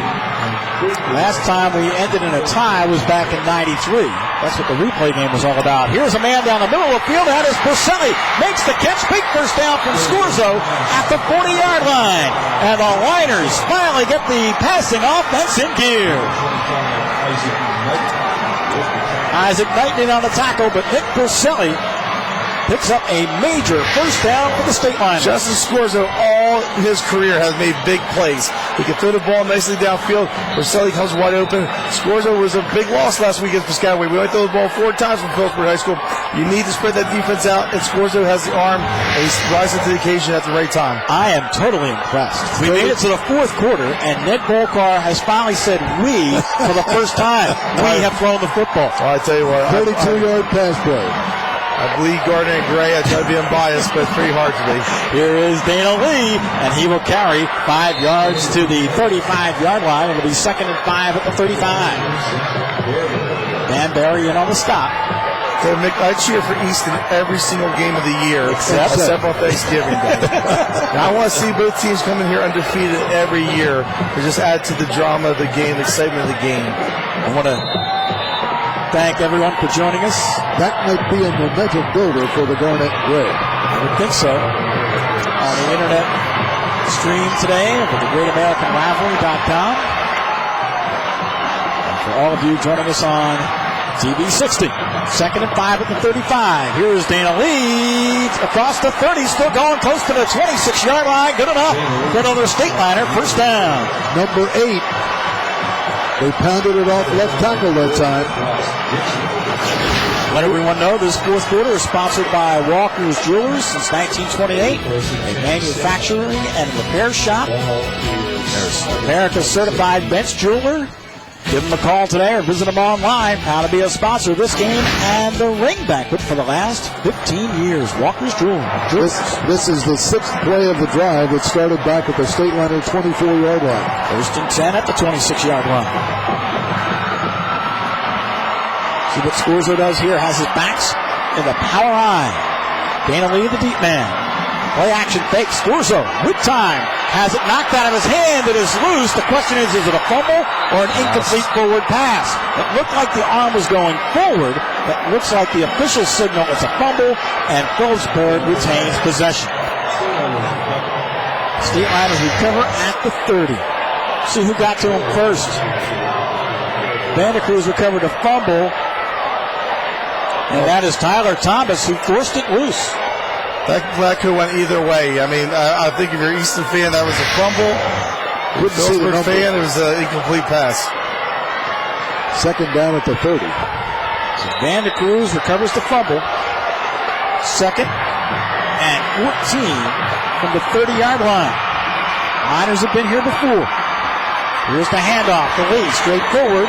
Last time we ended in a tie was back in 93. That's what the replay game was all about. Here's a man down the middle of the field. That is Porcelli. Makes the catch. Big first down from Scorzo at the 40-yard line. And the Liners finally get the passing offense in gear. Isaac Knighton on the tackle, but Nick Porcelli picks up a major first down for the state line. Justin Scorzo, all his career, has made big plays. He can throw the ball nicely downfield. Porcelli comes wide open. Scorzo was a big loss last week against Piscataway. We only threw the ball 4 times from Phillipsburg High School. You need to spread that defense out, and Scorzo has the arm, and he's rising to the occasion at the right time. I am totally impressed. We made it to the fourth quarter, and Ned Bolkar has finally said we for the first time. We have thrown the football. Well, I tell you what. 32-yard pass play. I believe Gardner and Gray. I try to be unbiased, but it's pretty hard today. Here is Dana Lee, and he will carry 5 yards to the 35-yard line. It'll be 2nd and 5 at the 35. Dan Barry in on the stop. So, Mick, I cheer for Easton every single game of the year, except on Thanksgiving Day. Now, I want to see both teams come in here undefeated every year to just add to the drama of the game, the excitement of the game. I want to thank everyone for joining us. That might be a momentum builder for the Garnet Gray. I would think so. On the internet stream today over the GreatAmericanRivalry.com. And for all of you joining us on TB 60. 2nd and 5 at the 35. Here's Dana Lee across the 30. Still going close to the 26-yard line. Good enough for another state liner. First down. Number 8. They pounded it off left tackle that time. Let everyone know this fourth quarter is sponsored by Walker's Jewelers since 1928, a manufacturing and repair shop. There's America's certified bench jeweler. Give them a call today or visit them online. How to be a sponsor of this game and the ring banquet for the last 15 years. Walker's Jewelers. This is the 6th play of the drive. It started back at the state line at 24-yard line. First and 10 at the 26-yard line. See what Scorzo does here. Has his backs in the power eye. Dana Lee, the deep man. Play action fake. Scorzo with time. Has it knocked out of his hand. It is loose. The question is it a fumble or an incomplete forward pass? It looked like the arm was going forward. It looks like the official signal is a fumble, and Phillipsburg retains possession. State Liners recover at the 30. See who got to him first. Vandecruz recovered a fumble. And that is Tyler Thomas, who forced it loose. That could have went either way. I mean, I think if you're an Easton fan, that was a fumble. If you're a Phillipsburg fan, it was an incomplete pass. 2nd down at the 30. So Vandecruz recovers the fumble. 2nd and 14 from the 30-yard line. Miners have been here before. Here's the handoff to Lee, straight forward.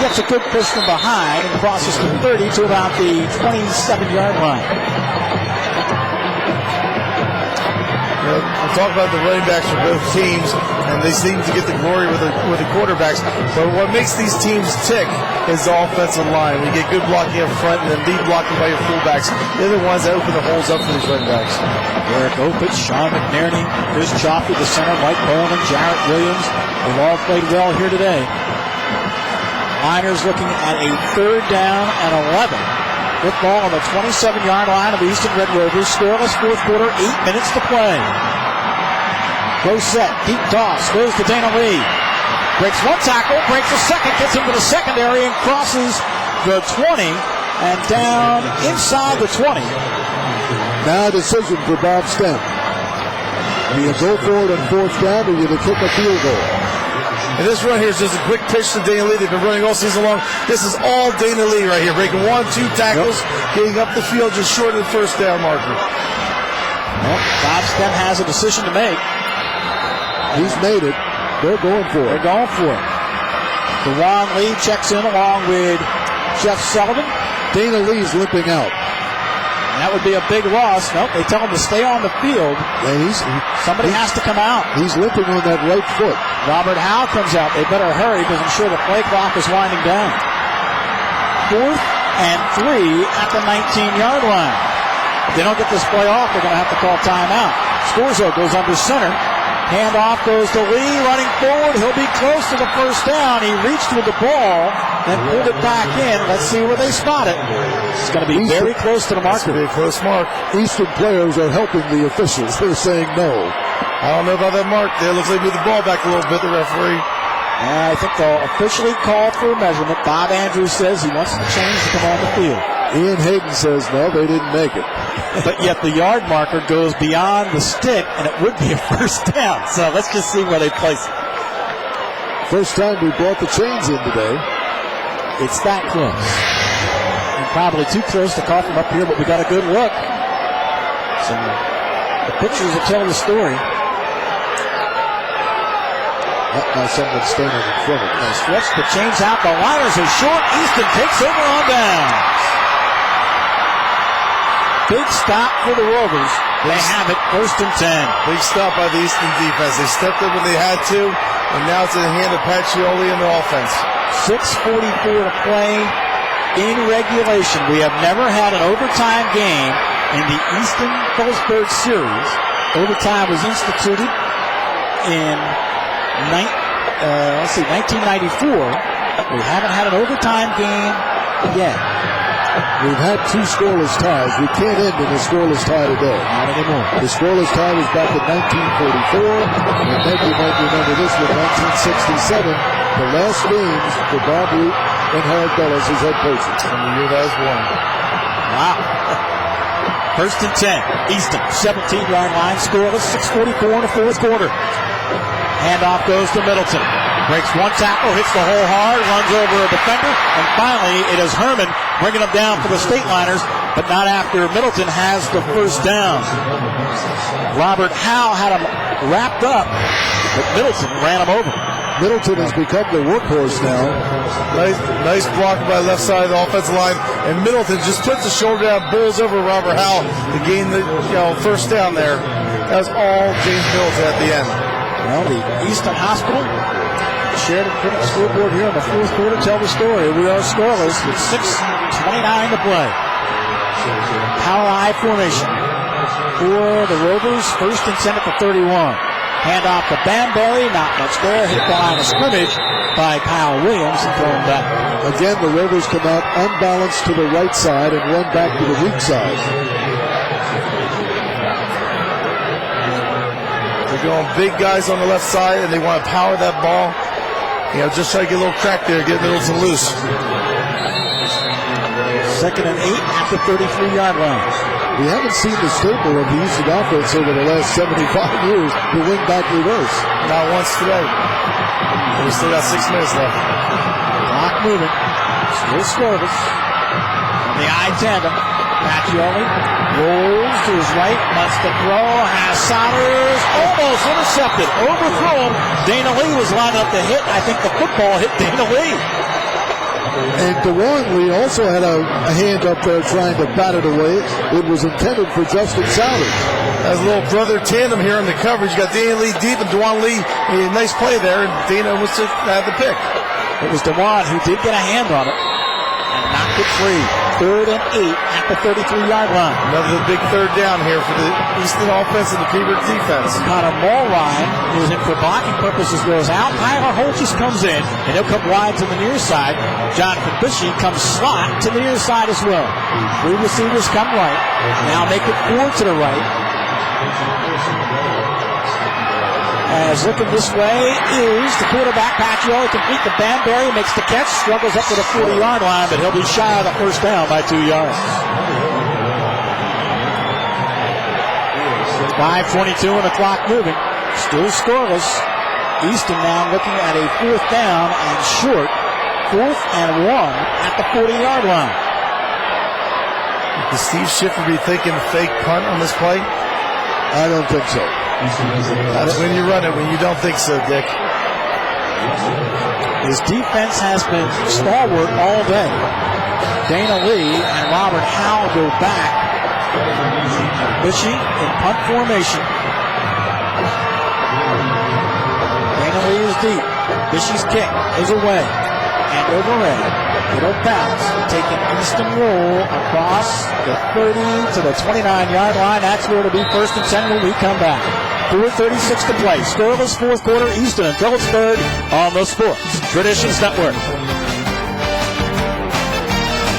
Gets a good push from behind and crosses from 30 to about the 27-yard line. We'll talk about the running backs for both teams, and they seem to get the glory with the quarterbacks. But what makes these teams tick is the offensive line. We get good blocking up front and then lead blocking by your fullbacks. They're the ones that open the holes up for these running backs. Eric Opitz, Sean McNerney, Chris Chaffee, the center, Mike Bowman, Jarrett Williams. They've all played well here today. Miners looking at a 3rd down and 11. Football on the 27-yard line of the Easton Red Rovers. Scoreless fourth quarter, 8 minutes to play. Close set, deep toss, goes to Dana Lee. Breaks one tackle, breaks a second, gets into the secondary and crosses the 20 and down inside the 20. Now a decision for Bob Stem. Do you go for it on 4th down or do you kick a field goal? And this run here is just a quick pitch to Dana Lee. They've been running all season long. This is all Dana Lee right here. Breaking 1-2 tackles, getting up the field just short of the 1st down marker. Well, Bob Stem has a decision to make. He's made it. They're going for it. They're going for it. DeJuan Lee checks in along with Jeff Sullivan. Dana Lee's limping out. That would be a big loss. Nope, they tell him to stay on the field. Yeah, somebody has to come out. He's limping on that right foot. Robert Howe comes out. They better hurry because I'm sure the play clock is winding down. 4th and 3 at the 19-yard line. If they don't get this play off, they're going to have to call timeout. Scorzo goes under center. Handoff goes to Lee, running forward. He'll be close to the 1st down. He reached with the ball and pulled it back in. Let's see where they spot it. It's going to be very close to the marker. Very close mark. Easton players are helping the officials. They're saying no. I don't know about that mark. It looks like they moved the ball back a little bit, the referee. I think they'll officially call for a measurement. Bob Andrews says he wants the chains to come on the field. Ian Hayden says no, they didn't make it. But yet the yard marker goes beyond the stick, and it would be a 1st down. So let's just see where they place it. First time we brought the chains in today. It's that close. And probably too close to call from up here, but we got a good look. So the pictures will tell the story. Now someone's standing in front of it. They stretch the chains out. The Liners are short. Easton takes over on down. Big stop for the Rovers. They have it 1st and 10. Big stop by the Easton defense. They stepped up when they had to, and now it's in the hand of Pacioli and the offense. 6:44 to play in regulation. We have never had an overtime game in the Easton Phillipsburg series. Overtime was instituted in 1994. We haven't had an overtime game yet. We've had 2 scoreless ties. We can't end in a scoreless tie today. Not anymore. The scoreless tie was back in 1944, and then you might remember this with 1967. The last games for Bob Root and Harold Dulles as head coaches. And the year that was born. Wow. First and 10. Easton, 17-yard line, scoreless, 6:44 in the fourth quarter. Handoff goes to Middleton. Breaks one tackle, hits the hole hard, runs over a defender, and finally it is Herman bringing him down for the State Liners, but not after Middleton has the first down. Robert Howe had him wrapped up, but Middleton ran him over. Middleton has become the workhorse now. Nice block by left side of the offensive line, and Middleton just puts the shoulder down, bowls over Robert Howe to gain the first down there. That was all James Middleton at the end. Well, the Easton Hospital Sheridan Critic scoreboard here in the fourth quarter tell the story. We are scoreless with 6:29 to play. Power I formation for the Rovers. First and 10 at the 31. Handoff to Bamberry, not much there. Hit the line of scrimmage by Kyle Williams and thrown back. Again, the Rovers come out unbalanced to the right side and run back to the weak side. They're going big guys on the left side, and they want to power that ball. Just try to get a little crack there, get Middleton loose. Second and 8 at the 33-yard line. We haven't seen the staple of the Easton offense over the last 75 years, the wing back reverse. Not once today. And we still got 6 minutes left. Clock moving. Still scoreless. On the I-tandem. Paccioli rolls to his right, wants to throw, has Saunders, almost intercepted, overthrown. Dana Lee was lined up to hit. I think the football hit Dana Lee. And DeJuan Lee also had a hand up there trying to bat it away. It was intended for Justin Saunders. That's a little brother tandem here in the coverage. You got Dana Lee deep and DeJuan Lee. A nice play there, and Dana was to have the pick. It was DeJuan who did get a hand on it and knocked it free. Third and 8 at the 33-yard line. Another big third down here for the Easton offense and the Peabody defense. Connor Mulrine, who's in for blocking purposes, goes out. Tyler Holtz comes in, and he'll come wide to the near side. Jonathan Bushy comes slot to the near side as well. 3 receivers come right. Now make it 4 to the right. As looking this way is the quarterback, Paccioli, complete to Bamberry, makes the catch, struggles up to the 40-yard line, but he'll be shy of the first down by 2 yards. 5:22 and the clock moving. Still scoreless. Easton now looking at a 4th down and short. 4th and 1 at the 40-yard line. Does Steve Schiffer be thinking fake punt on this play? I don't think so. That's when you run it, when you don't think so, Dick. His defense has been stalwart all day. Dana Lee and Robert Howe go back. Bushy in punt formation. Dana Lee is deep. Bushy's kick is away. And overhead. It'll bounce. Taking Easton roll across the 30 to the 29-yard line. That's where it'll be first and 10 when we come back. 4:36 to play. Scoreless fourth quarter. Easton and Phillipsburg on the Sports Traditions Network.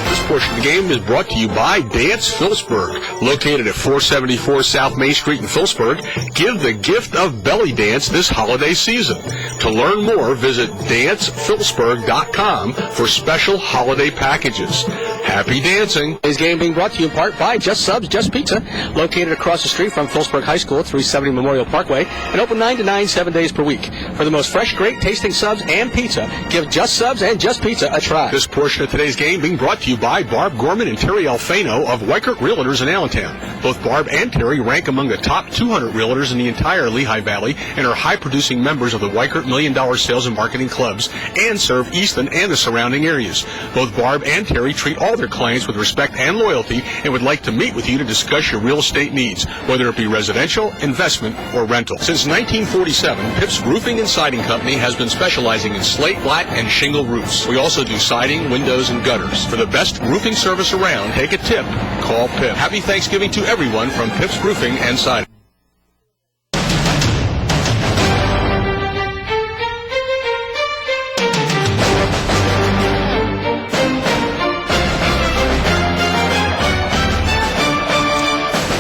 This portion of the game is brought to you by Dance Phillipsburg. Located at 474 South Main Street in Phillipsburg, give the gift of belly dance this holiday season. To learn more, visit dancephillipsburg.com for special holiday packages. Happy dancing. Today's game being brought to you in part by Just Subs, Just Pizza, located across the street from Phillipsburg High School, 370 Memorial Parkway, and open 9 to 9, 7 days per week. For the most fresh, great tasting subs and pizza, give Just Subs and Just Pizza a try. This portion of today's game being brought to you by Barb Gorman and Terry Alfano of Weichert Realtors in Allentown. Both Barb and Terry rank among the top 200 realtors in the entire Lehigh Valley and are high-producing members of the Weichert $1 Million Sales and Marketing Clubs and serve Easton and the surrounding areas. Both Barb and Terry treat all their clients with respect and loyalty and would like to meet with you to discuss your real estate needs, whether it be residential, investment, or rental. Since 1947, Pips Roofing and Siding Company has been specializing in slate, flat, and shingle roofs. We also do siding, windows, and gutters. For the best roofing service around, take a tip. Call Pip. Happy Thanksgiving to everyone from Pips Roofing and Siding.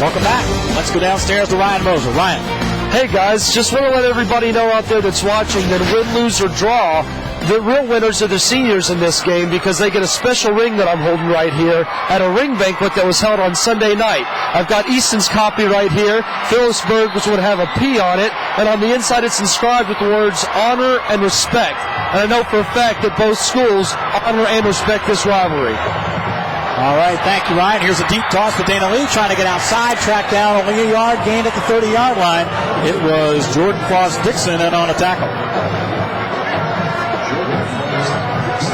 Welcome back. Let's go downstairs to Ryan Moser. Ryan. Hey guys, just want to let everybody know out there that's watching that win, lose, or draw, the real winners are the seniors in this game because they get a special ring that I'm holding right here at a ring banquet that was held on Sunday night. I've got Easton's copy right here, Phillipsburg, which would have a P on it, and on the inside it's inscribed with the words honor and respect. And I know for a fact that both schools honor and respect this rivalry. All right, thank you, Ryan. Here's a deep toss to Dana Lee, trying to get outside, tracked down only a yard, gained at the 30-yard line. It was Jordan Frost-Dixon in on a tackle.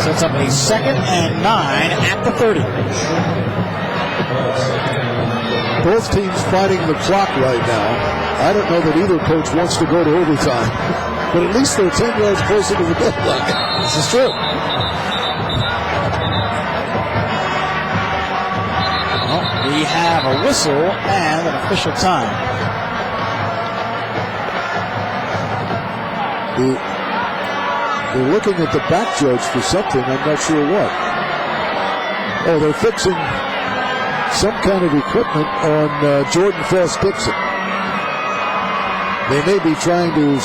Sets up a 2nd and 9 at the 30. Both teams fighting the clock right now. I don't know that either coach wants to go to overtime, but at least they're 10 yards closer to the deadline. This is true. We have a whistle and an official time. They're looking at the back judge for something. I'm not sure what. Oh, they're fixing some kind of equipment on Jordan Frost-Dixon. They may be trying to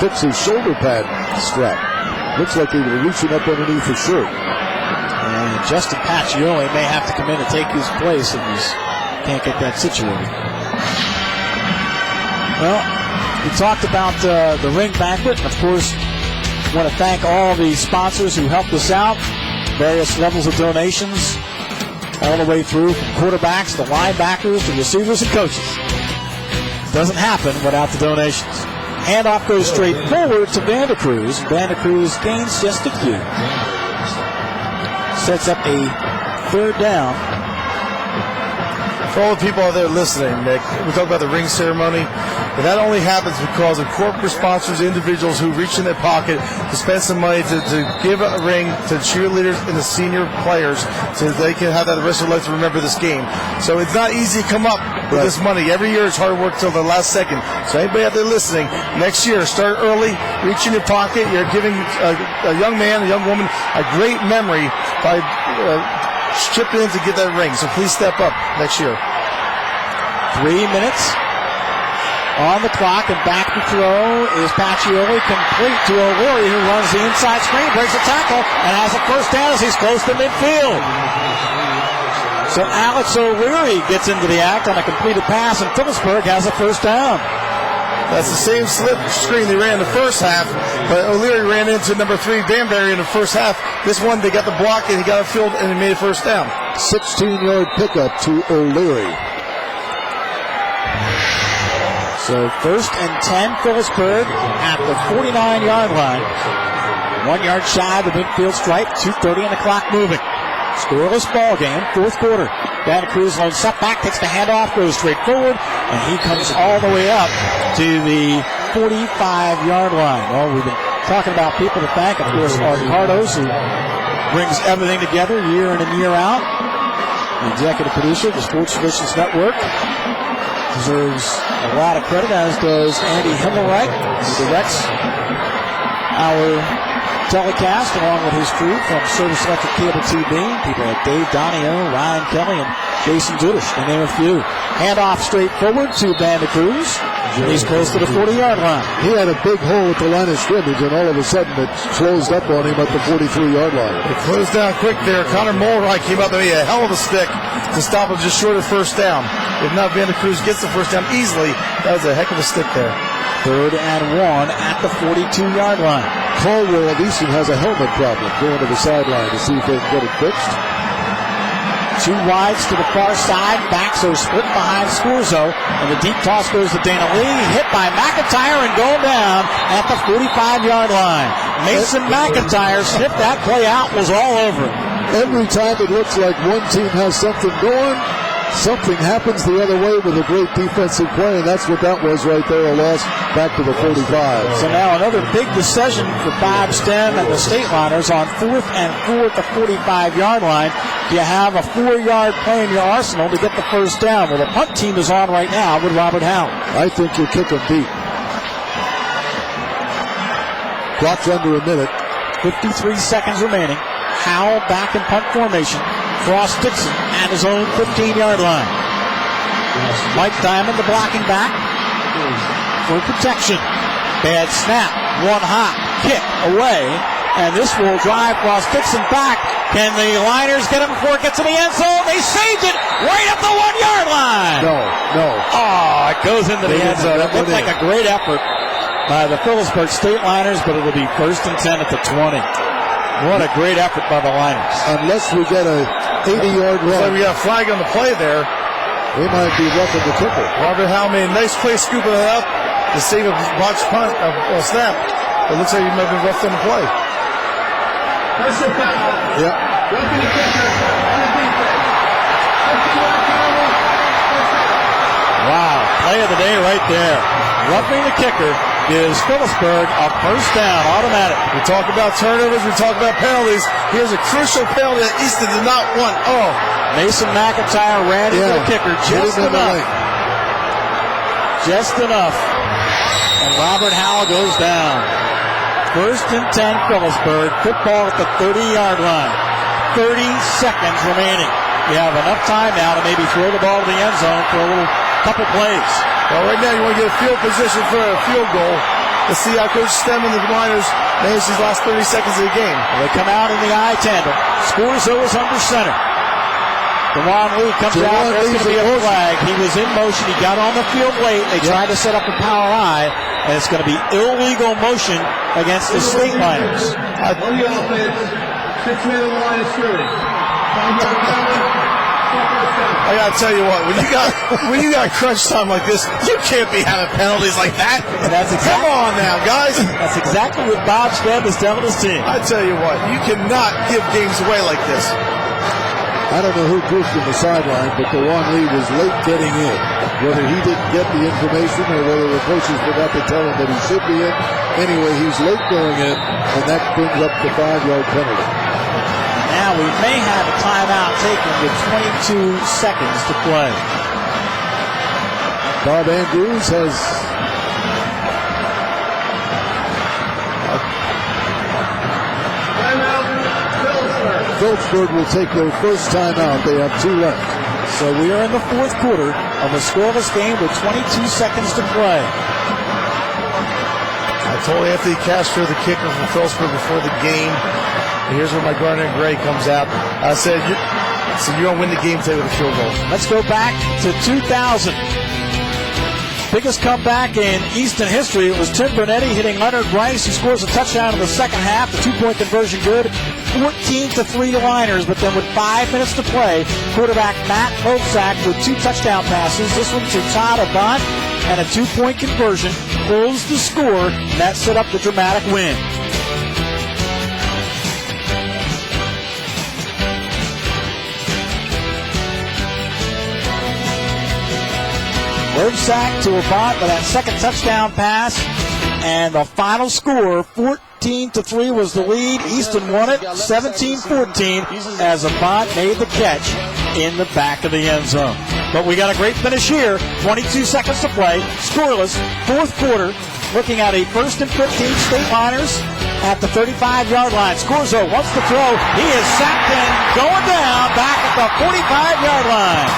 fix his shoulder pad strap. Looks like they were reaching up underneath his shirt. And Justin Pacioli may have to come in and take his place if he can't get that situated. Well, we talked about the ring banquet. And of course, I want to thank all the sponsors who helped us out. Various levels of donations all the way through, from quarterbacks to linebackers to receivers and coaches. It doesn't happen without the donations. Handoff goes straight forward to Vandecruz. Vandecruz gains just a few. Sets up a 3rd down. For all the people out there listening, Nick, we talk about the ring ceremony, but that only happens because of corporate sponsors, individuals who reach in their pocket to spend some money to give a ring to the cheerleaders and the senior players so that they can have that the rest of their life to remember this game. So it's not easy to come up with this money. Every year it's hard work till the last second. So anybody out there listening, next year, start early, reach in your pocket. You're giving a young man, a young woman, a great memory by chipping in to get that ring. So please step up next year. 3 minutes on the clock, and back to throw is Pacioli, complete to O'Leary, who runs the inside screen, breaks a tackle, and has a first down as he's close to midfield. So Alex O'Leary gets into the act on a completed pass, and Phillipsburg has a first down. That's the same slip screen they ran in the first half, but O'Leary ran into number 3, Danbury, in the first half. This one, they got the block, and he got a field, and he made a first down. 16-yard pickup to O'Leary. So 1st and 10, Phillipsburg at the 49-yard line. 1 yard shy of the midfield stripe, 2:30 on the clock moving. Scoreless ball game, 4th quarter. Vandecruz lone setback, takes the handoff, goes straight forward, and he comes all the way up to the 45-yard line. Well, we've been talking about people to thank, of course, Art Cardos, who brings everything together year in and year out. The executive producer of the Sports Solutions Network deserves a lot of credit, as does Andy Himmelreich, who directs our telecast along with his crew from Service Electric Cable TV. People like Dave Donio, Ryan Kelly, and Jason Dudish, to name a few. Handoff straight forward to Vandecruz. He's close to the 40-yard line. He had a big hole at the line of scrimmage, and all of a sudden it closed up on him at the 43-yard line. It closed down quick there. Connor Mulroy came out there, he had a hell of a stick to stop him just short of first down. If not, Vandecruz gets the first down easily. That was a heck of a stick there. 3rd and 1 at the 42-yard line. Caldwell of Easton has a helmet problem, going to the sideline to see if they can get it fixed. 2 wides to the far side. Backs are split behind Scorzo. And the deep toss goes to Dana Lee. Hit by McIntyre and going down at the 45-yard line. Mason McIntyre sniffed that play out, was all over it. Every time it looks like one team has something going, something happens the other way with a great defensive play, and that's what that was right there, a loss back to the 45. So now another big decision for Bob Stem and the State Liners on 4th and 4 at the 45-yard line. Do you have a 4-yard play in your arsenal to get the first down? Well, the punt team is on right now with Robert Howell. I think you kick them deep. Clock's under a minute. 53 seconds remaining. Howell back in punt formation. Frost-Dixon at his own 15-yard line. Mike Diamond, the blocking back for protection. Bad snap. One hop kick away, and this will drive across, kicks him back. Can the Liners get him before it gets to the end zone? They saved it right up the 1 yard line. No. Oh, it goes into the end zone. It looked like a great effort by the Phillipsburg State Liners, but it'll be 1st and 10 at the 20. What a great effort by the Liners. Unless we get a 80-yard run. So we got a flag on the play there. They might be roughing the kicker. Robert Howell made a nice play scooping it up to save a botched punt, a snap. It looks like he might have been roughed on the play. Yeah. Wow, play of the day right there. Roughing the kicker gives Phillipsburg a 1st down automatic. We talk about turnovers, we talk about penalties. Here's a crucial penalty that Easton did not want. Oh, Mason McIntyre ran into the kicker just enough. Just enough. And Robert Howell goes down. 1st and 10 Phillipsburg. Football at the 30-yard line. 30 seconds remaining. We have enough time now to maybe throw the ball to the end zone for a little couple plays. Well, right now you want to get a field position for a field goal. Let's see how Coach Stem and the Miners manage these last 30 seconds of the game. They come out in the I tandem. Scorzo is under center. DeJuan Lee comes out. There's going to be a flag. He was in motion. He got on the field late. They tried to set up a power I, and it's going to be illegal motion against the State Miners. On the offense, 6 men on the line of scrimmage. I gotta tell you what, when you got crunch time like this, you can't be having penalties like that. Come on now, guys. That's exactly what Bob Stemm is telling his team. I tell you what, you cannot give games away like this. I don't know who goofed in the sideline, but DeJuan Lee was late getting in. Whether he didn't get the information or whether the coaches forgot to tell him that he should be in. Anyway, he's late going in, and that brings up the 5-yard penalty. Now we may have a timeout taken with 22 seconds to play. Bob Andrews has Phillipsburg will take their first timeout. They have 2 left. So we are in the 4th quarter of a scoreless game with 22 seconds to play. I told Anthony Castro, the kicker from Phillipsburg, before the game, and here's where my Garner and Gray comes out. I said, you're going to win the game today with a field goal. Let's go back to 2000. Biggest comeback in Easton history. It was Tim Bernetti hitting Leonard Rice, who scores a touchdown in the second half. The 2-point conversion good. 14-3 Liners, but then with 5 minutes to play, quarterback Matt Hovsack with 2 touchdown passes. This one to Todd Avant, and a 2-point conversion closed the score, and that set up the dramatic win. Hovsack to Avant with that second touchdown pass, and the final score, 14-3 was the lead. Easton won it 17-14 as Avant made the catch in the back of the end zone. But we got a great finish here. 22 seconds to play. Scoreless. 4th quarter. Looking at a 1st and 15 State Liners at the 35-yard line. Scorzo wants to throw. He is sacked and going down back at the 45-yard line.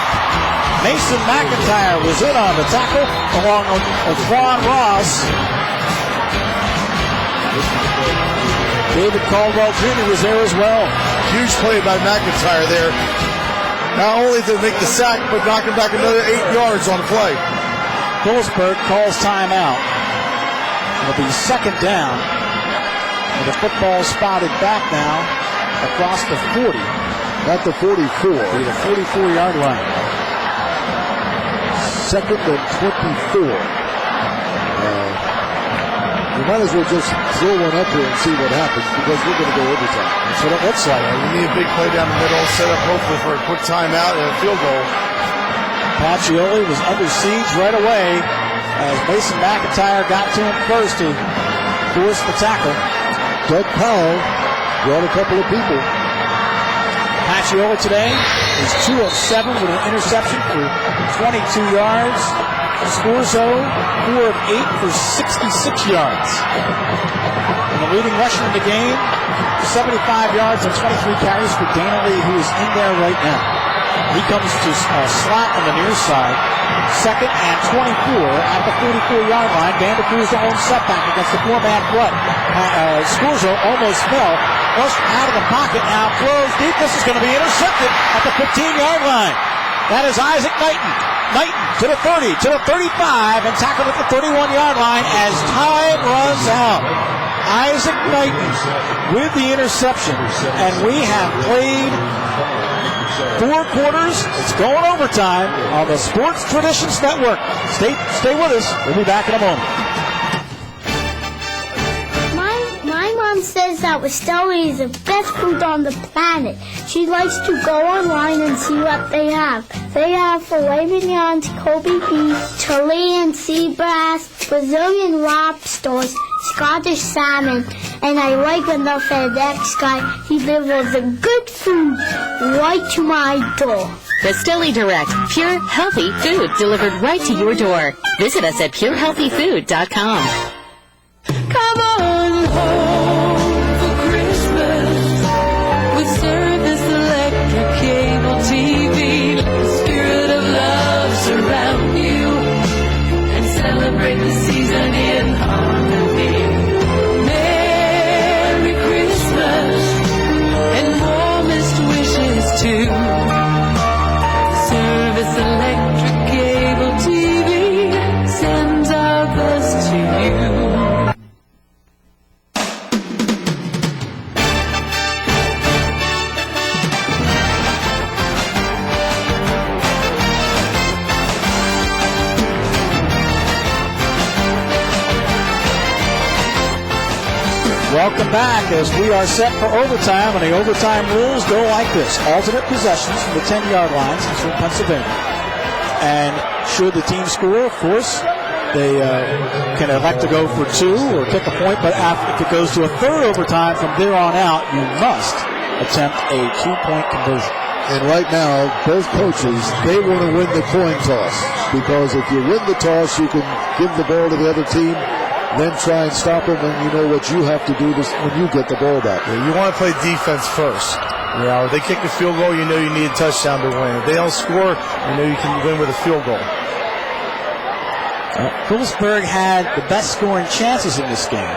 Mason McIntyre was in on the tackle along with Juan Ross. David Caldwell Jr. was there as well. Huge play by McIntyre there. Not only to make the sack, but knock him back another 8 yards on the play. Phillipsburg calls timeout. It'll be 2nd down. And the football spotted back now across the 40. Not the 44. The 44-yard line. 2nd and 24. You might as well just throw one up here and see what happens, because we're going to go overtime. That's what it looks like. We need a big play down the middle, set up hopefully for a quick timeout and a field goal. Pacioli was under siege right away as Mason McIntyre got to him first to force the tackle. Doug Powell brought a couple of people. Pacioli today is 2 of 7 with an interception for 22 yards. Scorzo, 4 of 8 for 66 yards. And the leading rusher in the game, 75 yards and 23 carries for Dana Lee, who is in there right now. He comes to slot on the near side. 2nd and 24 at the 44-yard line. Vandercruz own setback against the 4-man front. Scorzo almost fell. Rushed out of the pocket. Now throws deep. This is going to be intercepted at the 15-yard line. That is Isaac Knighton. Knighton to the 30, to the 35, and tackled at the 31-yard line as time runs out. Isaac Knighton with the interception. And we have played 4 quarters. It's going overtime on the Sports Traditions Network. Stay with us. We'll be back in a moment. My mom says that Westowie is the best food on the planet. She likes to go online and see what they have. They have filet mignons, Kobe beef, Chilean sea bass, Brazilian lobsters, Scottish salmon, and I like when the FedEx guy, he delivers the good food right to my door. Westowie Direct, pure, healthy food delivered right to your door. Visit us at purehealthyfood.com. Come on home for Christmas with Service Electric Cable TV. Let the spirit of love surround you and celebrate the season in harmony. Merry Christmas and warmest wishes too. Service Electric Cable TV sends our best to you. Welcome back as we are set for overtime, and the overtime rules go like this. Alternate possessions from the 10-yard line since we're in Pennsylvania. And should the team score, of course, they can elect to go for 2 or kick a point, but if it goes to a third overtime from there on out, you must attempt a 2-point conversion. And right now, both coaches, they want to win the coin toss, because if you win the toss, you can give the ball to the other team, then try and stop them, and you know what you have to do when you get the ball back. Yeah, you want to play defense first. You know, if they kick the field goal, you know you need a touchdown to win. If they don't score, you know you can win with a field goal. Phillipsburg had the best scoring chances in this game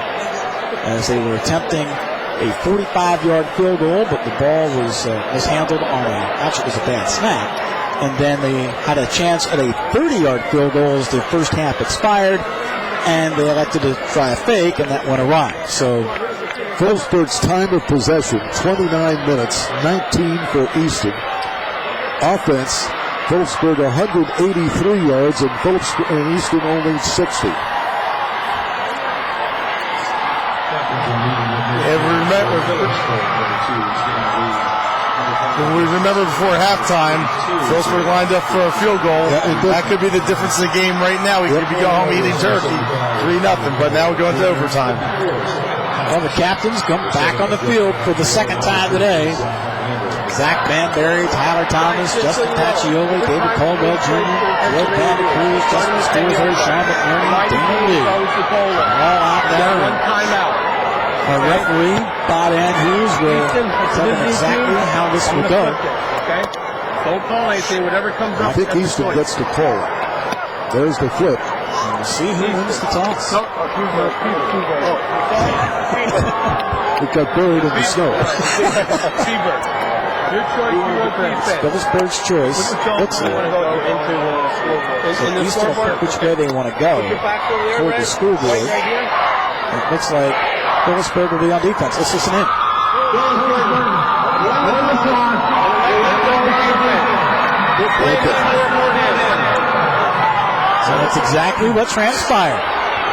as they were attempting a 45-yard field goal, but the ball was mishandled actually it was a bad snap. And then they had a chance at a 30-yard field goal as the first half expired, and they elected to try a fake, and that went awry. So Phillipsburg's time of possession, 29 minutes, 19 for Easton. Offense, Phillipsburg 183 yards, and Easton only 60. We remember before halftime, Phillipsburg lined up for a field goal. That could be the difference in the game right now. We could be going home eating turkey, 3-0, but now we're going to overtime. Well, the captains come back on the field for the second time today. Zach Banbury, Tyler Thomas, Justin Pacioli, David Caldwell Jr., Red Vandercruz, Justin Scorzo, Sean McNerney, Dana Lee. All out there. Our referee, Bob Andrews, will tell them exactly how this will go. Okay? Don't call anything, whatever comes up. I think Easton gets the call. There's the flip. We'll see who wins the toss. It got buried in the snow. Your choice, you want defense. Phillipsburg's choice. Looks like. So Easton will pick which way they want to go toward the school board. It looks like Phillipsburg will be on defense. Let's listen in. So that's exactly what transpired.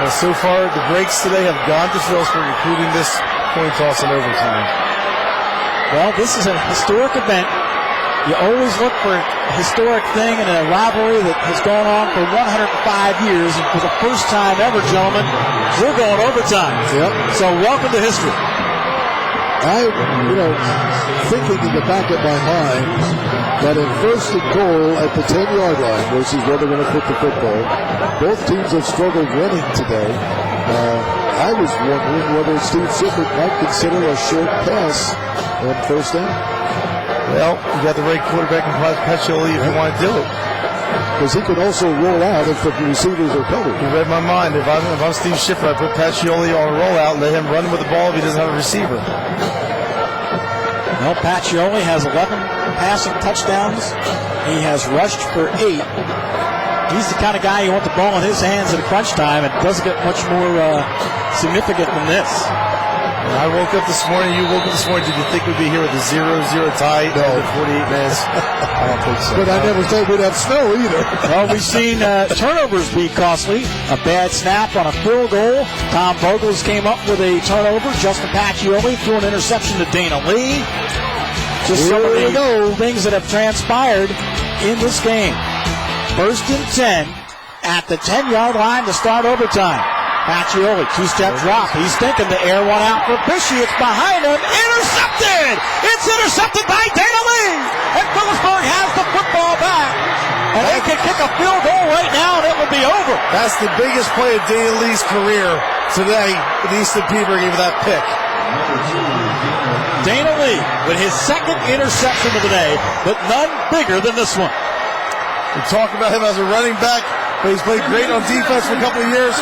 Well, so far, the breaks today have gone to Phillipsburg, including this coin toss in overtime. Well, this is a historic event. You always look for a historic thing in a rivalry that has gone on for 105 years, and for the first time ever, gentlemen, we're going overtime. Yep. So welcome to history. Thinking in the back of my mind that in 1st and goal at the 10-yard line versus where they're going to put the football, both teams have struggled running today. I was wondering whether Steve Sippert might consider a short pass on 1st down. Well, you got the right quarterback in Pacioli if you want to do it. Because he can also roll out if the receivers are covered. You read my mind. If I'm Steve Schiffer, I put Pacioli on a rollout and let him run with the ball if he doesn't have a receiver. Well, Pacioli has 11 passing touchdowns. He has rushed for 8. He's the kind of guy you want the ball in his hands at crunch time. It doesn't get much more significant than this. When I woke up this morning, you woke up this morning, did you think we'd be here with a 0-0 tie after 48 minutes? I don't think so. But I never thought we'd have snow either. Well, we've seen turnovers be costly. A bad snap on a field goal. Tom Vogels came up with a turnover. Justin Pacioli threw an interception to Dana Lee. Just some of the things that have transpired in this game. 1st and 10 at the 10-yard line to start overtime. Pacioli, 2-step drop. He's thinking the air one out for Bishy. It's behind him. Intercepted! It's intercepted by Dana Lee! And Phillipsburg has the football back. And they can kick a field goal right now and it will be over. That's the biggest play of Dana Lee's career today with Easton Phillipsburg with that pick. Dana Lee with his second interception of the day, but none bigger than this one. We talk about him as a running back, but he's played great on defense for a couple of years.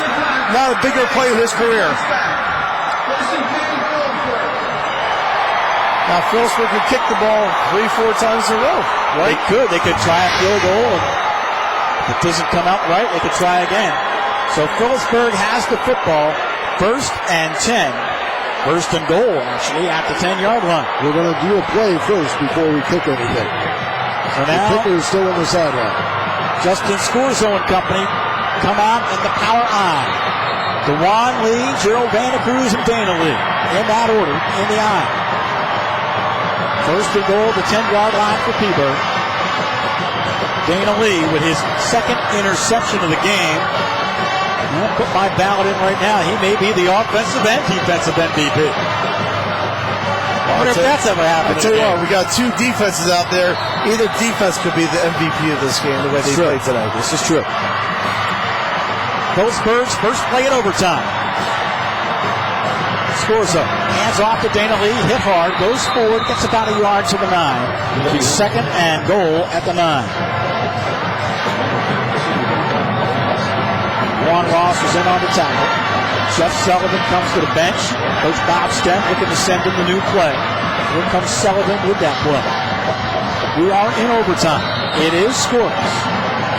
Not a bigger play in his career. Now Phillipsburg could kick the ball 3-4 times in a row. Right? They could try a field goal, and if it doesn't come out right, they could try again. So Phillipsburg has the football, 1st and 10. 1st and goal, actually, at the 10-yard line. We're going to do a play first before we kick anything. So now, the kicker is still on the sideline. Justin Scorzo and company come out in the power I. DeJuan Lee, Gerald Vandecruz, and Dana Lee. In that order, in the I. 1st and goal, the 10-yard line for Phillipsburg. Dana Lee with his second interception of the game. I'll put my ballot in right now. He may be the offensive and defensive MVP. I wonder if that's ever happened. I tell you what, we got 2 defenses out there. Either defense could be the MVP of this game, the way they played today. This is true. Phillipsburg's first play in overtime. Scores up. Hands off to Dana Lee. Hit hard. Goes forward. Gets about a yard to the 9. It'll be 2nd and goal at the 9. Juan Ross is in on the tackle. Jeff Sullivan comes to the bench. Coach Bob Stent looking to send him the new play. Here comes Sullivan with that play. We are in overtime. It is scoreless.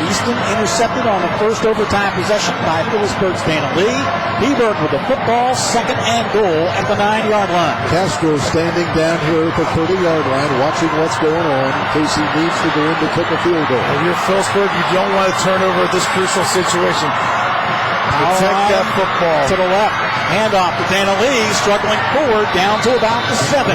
Easton intercepted on the first overtime possession by Phillipsburg's Dana Lee. Phillipsburg with the football, 2nd and goal at the 9-yard line. Castro standing down here at the 30-yard line, watching what's going on in case he needs to go in to kick a field goal. If you're Phillipsburg, you don't want to turn over at this crucial situation. Protect that football. To the left. Handoff to Dana Lee, struggling forward, down to about the 7.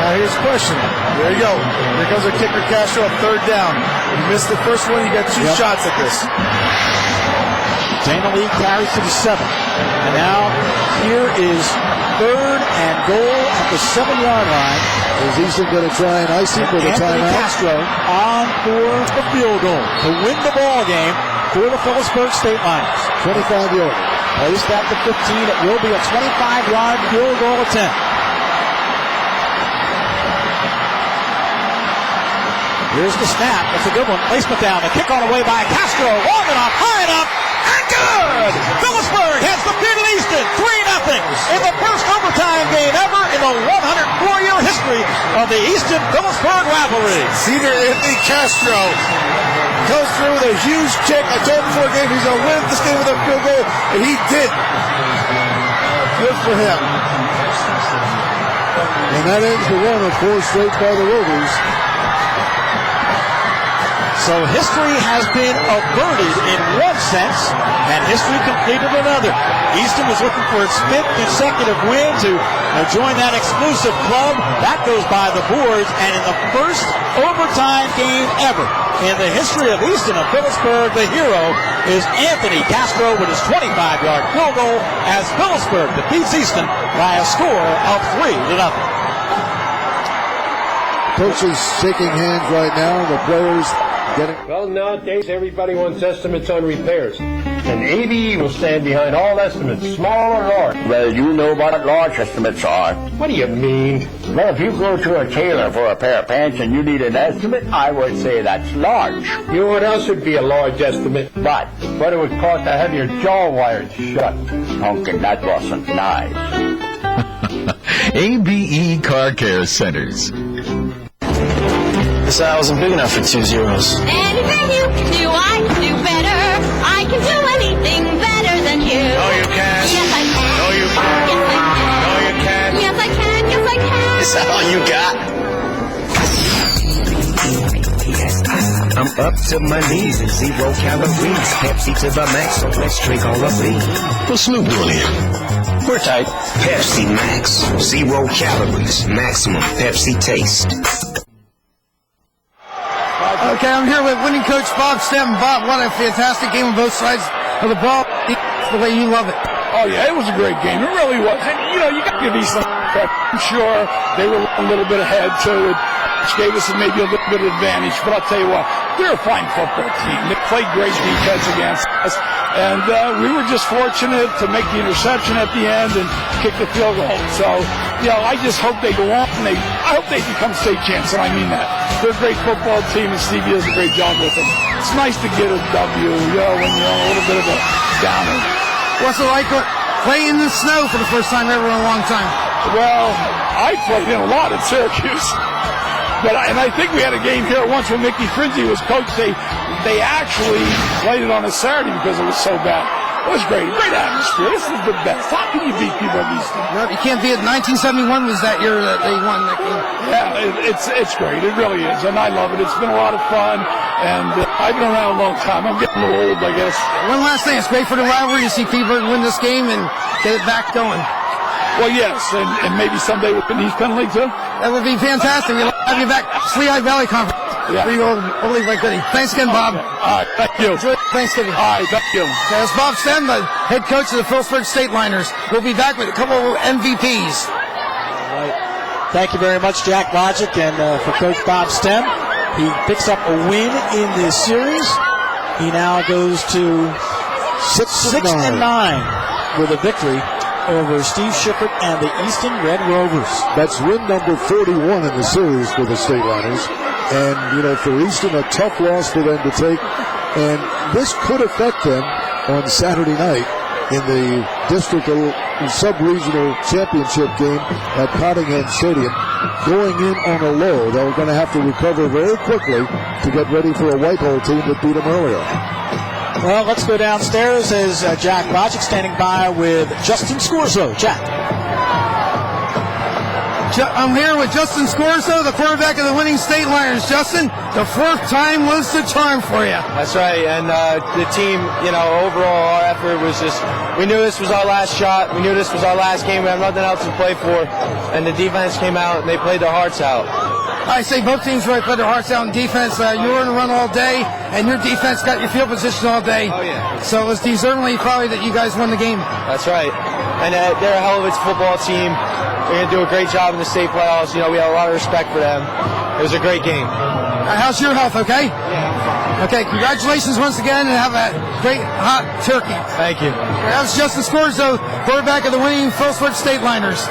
Now here's the question. There you go. Here comes our kicker Castro up 3rd down. You missed the first one, you got 2 shots at this. Dana Lee carries to the 7. And now here is 3rd and goal at the 7-yard line. Is Easton going to try and ice him with a timeout? Anthony Castro on for the field goal to win the ball game for the Phillipsburg State Liners. 25-yard. Placed at the 15. It will be a 25-yard field goal attempt. Here's the snap. That's a good one. Placement down. The kick on the way by Castro. Long enough, high enough, and good! Phillipsburg has defeated Easton 3-0 in the first overtime game ever in the 104-year history of the Easton-Phillipsburg rivalry. Senior Anthony Castro comes through with a huge kick. I told him before the game he's going to win this game with a field goal, and he did. Good for him. And that ends the run of 4 straight by the Rovers. So history has been averted in one sense, and history completed another. Easton was looking for its 5th consecutive win to join that exclusive club. That goes by the boards, and in the first overtime game ever in the history of Easton and Phillipsburg, the hero is Anthony Castro with his 25-yard field goal as Phillipsburg defeats Easton by a score of 3-0. Coaches shaking hands right now. The players getting... Well, nowadays everybody wants estimates on repairs. and ABE will stand behind all estimates, small or large. Well, you know what large estimates are. What do you mean? Well, if you go to a tailor for a pair of pants and you need an estimate, I would say that's large. You know what else would be a large estimate? What? What it would cost to have your jaw wired shut. Pumpkin, that wasn't nice. ABE Car Care Centers. This aisle isn't big enough for 2 zeros. Anything you can do, I can do better. I can do anything better than you. No, you can't. Yes, I can. No, you can't. Yes, I can. No, you can't. Yes, I can. Yes, I can. Is that all you got? I'm up to my knees in 0 calories. Pepsi to the max, so let's drink all of these. What's Snoop doing here? We're tight. Pepsi Max, 0 calories, maximum Pepsi taste. Okay, I'm here with winning coach Bob Stem. Bob, what a fantastic game on both sides of the ball. The way you love it. Oh, yeah, it was a great game. It really was. And, you know, you got to give Easton credit. I'm sure they were a little bit ahead, too, which gave us maybe a little bit of advantage. But I'll tell you what, they're a fine football team. They played great defense against us. And we were just fortunate to make the interception at the end and kick the field goal. So, you know, I just hope they go on. And I hope they become state champs, and I mean that. They're a great football team, and Stevie does a great job with them. It's nice to get a W, you know, when you're on a little bit of a downer. What's it like playing in the snow for the first time ever in a long time? Well, I played in a lot at Syracuse. And I think we had a game here once when Mickey Frinzi was coach. They actually played it on a Saturday because it was so bad. It was great. Great atmosphere. This is the best. How can you beat people at Easton? No, you can't beat it. 1971 was that year that they won that game. Yeah, it's great. It really is. And I love it. It's been a lot of fun. And I've been around a long time. I'm getting a little old, I guess. One last thing. It's great for the rivalry to see Phillipsburg win this game and get it back going. Well, yes, and maybe someday with the East Penn League, too. That would be fantastic. We'll have you back Lehigh Valley Conference. Yeah. Holy my goodness. Thanks again, Bob. Okay. All right, thank you. Enjoy Thanksgiving. All right, thank you. Okay, that's Bob Stem, the head coach of the Phillipsburg State Liners. We'll be back with a couple of MVPs. All right. Thank you very much, Jack Logic, and for Coach Bob Stem. He picks up a win in this series. He now goes to 6-9 with a victory over Steve Shippert and the Easton Red Rovers. That's win number 41 in the series for the State Liners. And, you know, for Easton, a tough loss for them to take. And this could affect them on Saturday night in the district sub-regional championship game at Cottingham Stadium. Going in on a low, they're going to have to recover very quickly to get ready for a Whitehall team that beat them earlier. Well, let's go downstairs as Jack Logic standing by with Justin Scorzo. Jack. I'm here with Justin Scorzo, the quarterback of the winning State Liners. Justin, the fourth time was the charm for you. That's right, and the team, you know, overall, our effort was just, we knew this was our last shot. We knew this was our last game. We have nothing else to play for, and the defense came out, and they played their hearts out. I say both teams really played their hearts out in defense. You were in the run all day, and your defense got your field position all day. Oh, yeah. So it was deservedly probably that you guys won the game. That's right. And they're a hell of a football team. They're going to do a great job in the state playoffs. You know, we have a lot of respect for them. It was a great game. How's your health, okay? Yeah. Okay, congratulations once again, and have a great hot turkey. Thank you. That's Justin Scorzo, quarterback of the winning Phillipsburg State Liners.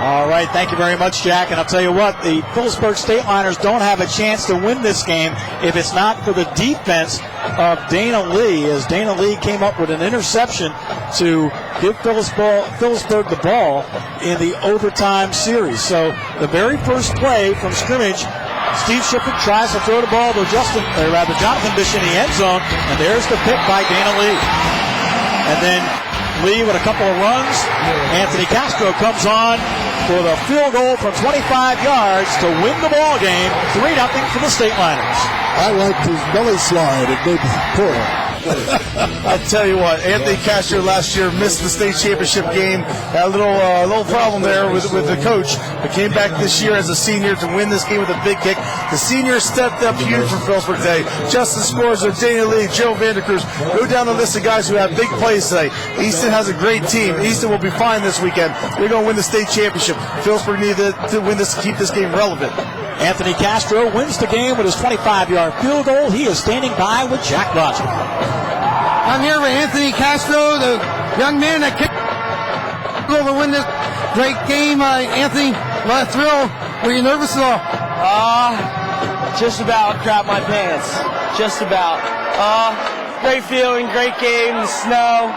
All right, thank you very much, Jack. And I'll tell you what, the Phillipsburg State Liners don't have a chance to win this game if it's not for the defense of Dana Lee, as Dana Lee came up with an interception to give Phillipsburg the ball in the overtime series. So the very first play from scrimmage, Steve Shippert tries to throw the ball to Jonathan Bish in the end zone, and there's the pick by Dana Lee. And then Lee with a couple of runs. Anthony Castro comes on for the field goal from 25 yards to win the ball game, 3-0 for the State Liners. I liked his belly slide at mid-quarter. I'll tell you what, Anthony Castro last year missed the state championship game. Had a little problem there with the coach, but came back this year as a senior to win this game with a big kick. The seniors stepped up huge for Phillipsburg today. Justin Scorzo, Dana Lee, Joe Vandercruz. Go down the list of guys who have big plays today. Easton has a great team. Easton will be fine this weekend. They're going to win the state championship. Phillipsburg need to win this to keep this game relevant. Anthony Castro wins the game with his 25-yard field goal. He is standing by with Jack Logic. I'm here with Anthony Castro, the young man that kicked over to win this great game. Anthony, what a thrill. Were you nervous at all? Just about crap my pants. Just about. Great feeling, great game, the snow.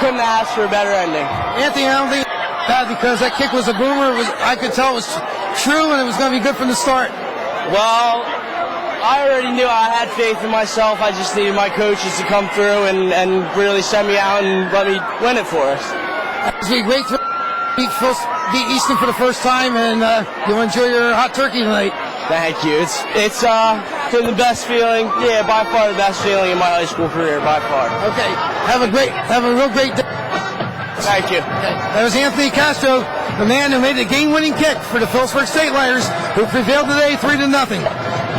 Couldn't ask for a better ending. Anthony, I don't think that because that kick was a boomer. I could tell it was true and it was going to be good from the start. Well, I already knew I had faith in myself. I just needed my coaches to come through and really send me out and let me win it for us. It's been great to beat Easton for the first time, and you'll enjoy your hot turkey tonight. Thank you. It's been the best feeling. Yeah, by far the best feeling in my high school career, by far. Okay. Have a real great day. Thank you. Okay. That was Anthony Castro, the man who made the game-winning kick for the Phillipsburg State Liners, who prevailed today 3-0.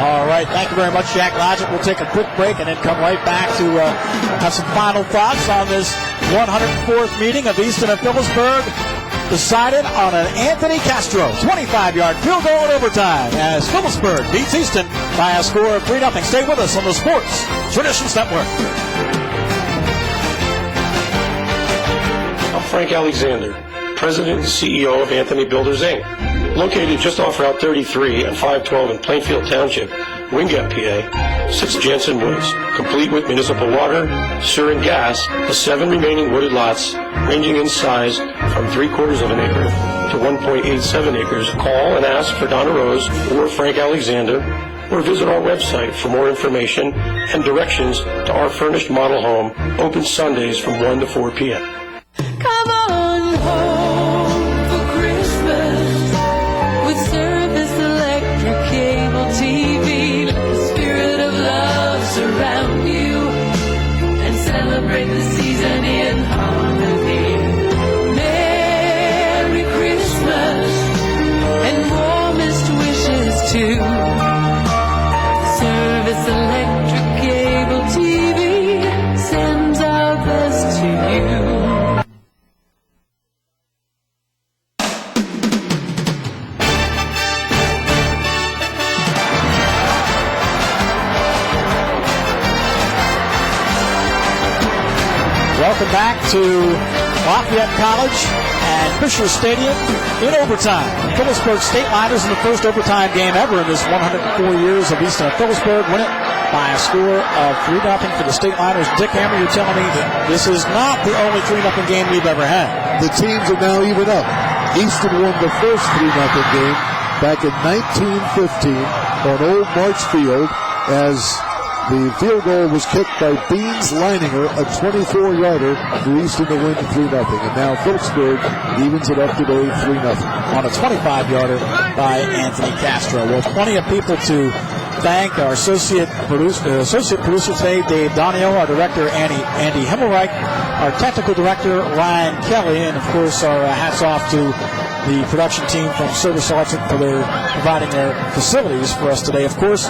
All right, thank you very much, Jack Logic. We'll take a quick break and then come right back to have some final thoughts on this 104th meeting of Easton and Phillipsburg. Decided on an Anthony Castro 25-yard field goal in overtime as Phillipsburg beats Easton by a score of 3-0. Stay with us on the Sports Traditions Network. I'm Frank Alexander, President and CEO of Anthony Builders, Inc. Located just off Route 33 and 512 in Plainfield Township, Wingate, PA, 6 Jensen Woods, complete with municipal water, sewer, and gas, the 7 remaining wooded lots, ranging in size from 3/4 of an acre to 1.87 acres. Call and ask for Donna Rose or Frank Alexander, or visit our website for more information and directions to our furnished model home, open Sundays from 1 to 4 p.m. Come on home for Christmas with Service Electric Cable TV. Let the spirit of love surround you and celebrate the season in harmony. Merry Christmas and warmest wishes too. Service Electric Cable TV sends our best to you. Welcome back to Lafayette College and Fisher Stadium in overtime. Phillipsburg State Liners in the first overtime game ever in this 104 years of Easton and Phillipsburg win it by a score of 3-0 for the State Liners. Dick Hammer, you're telling me that this is not the only 3-0 game we've ever had. The teams are now even up. Easton won the first 3-0 game back in 1915 on Old March Field as the field goal was kicked by Beans Leininger, a 24-yarder for Easton to win 3-0. And now Phillipsburg evens it up today 3-0. On a 25-yarder by Anthony Castro. Well, plenty of people to thank. Our associate producer today, Dave Donio, our director, Andy Himmelreich, our technical director, Ryan Kelly, and, of course, our hats off to the production team from Service Electric for providing their facilities for us today. Of course,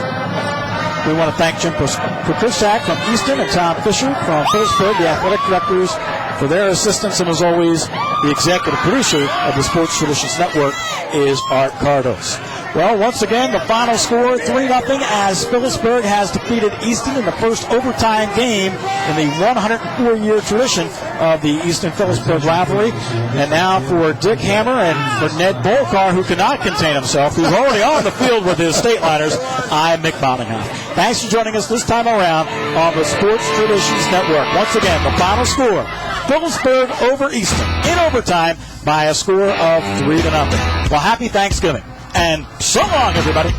we want to thank Jim Prokusak from Easton and Tom Fisher from Phillipsburg, the athletic directors, for their assistance. And as always, the executive producer of the Sports Traditions Network is Art Cardos. Well, once again, the final score, 3-0, as Phillipsburg has defeated Easton in the first overtime game in the 104-year tradition of the Easton-Phillipsburg rivalry. And now for Dick Hammer and for Ned Bolkar, who cannot contain himself, who's already on the field with his State Liners, I'm Mick Boningham. Thanks for joining us this time around on the Sports Traditions Network. Once again, the final score, Phillipsburg over Easton in overtime by a score of 3-0. Well, happy Thanksgiving. And so long, everybody.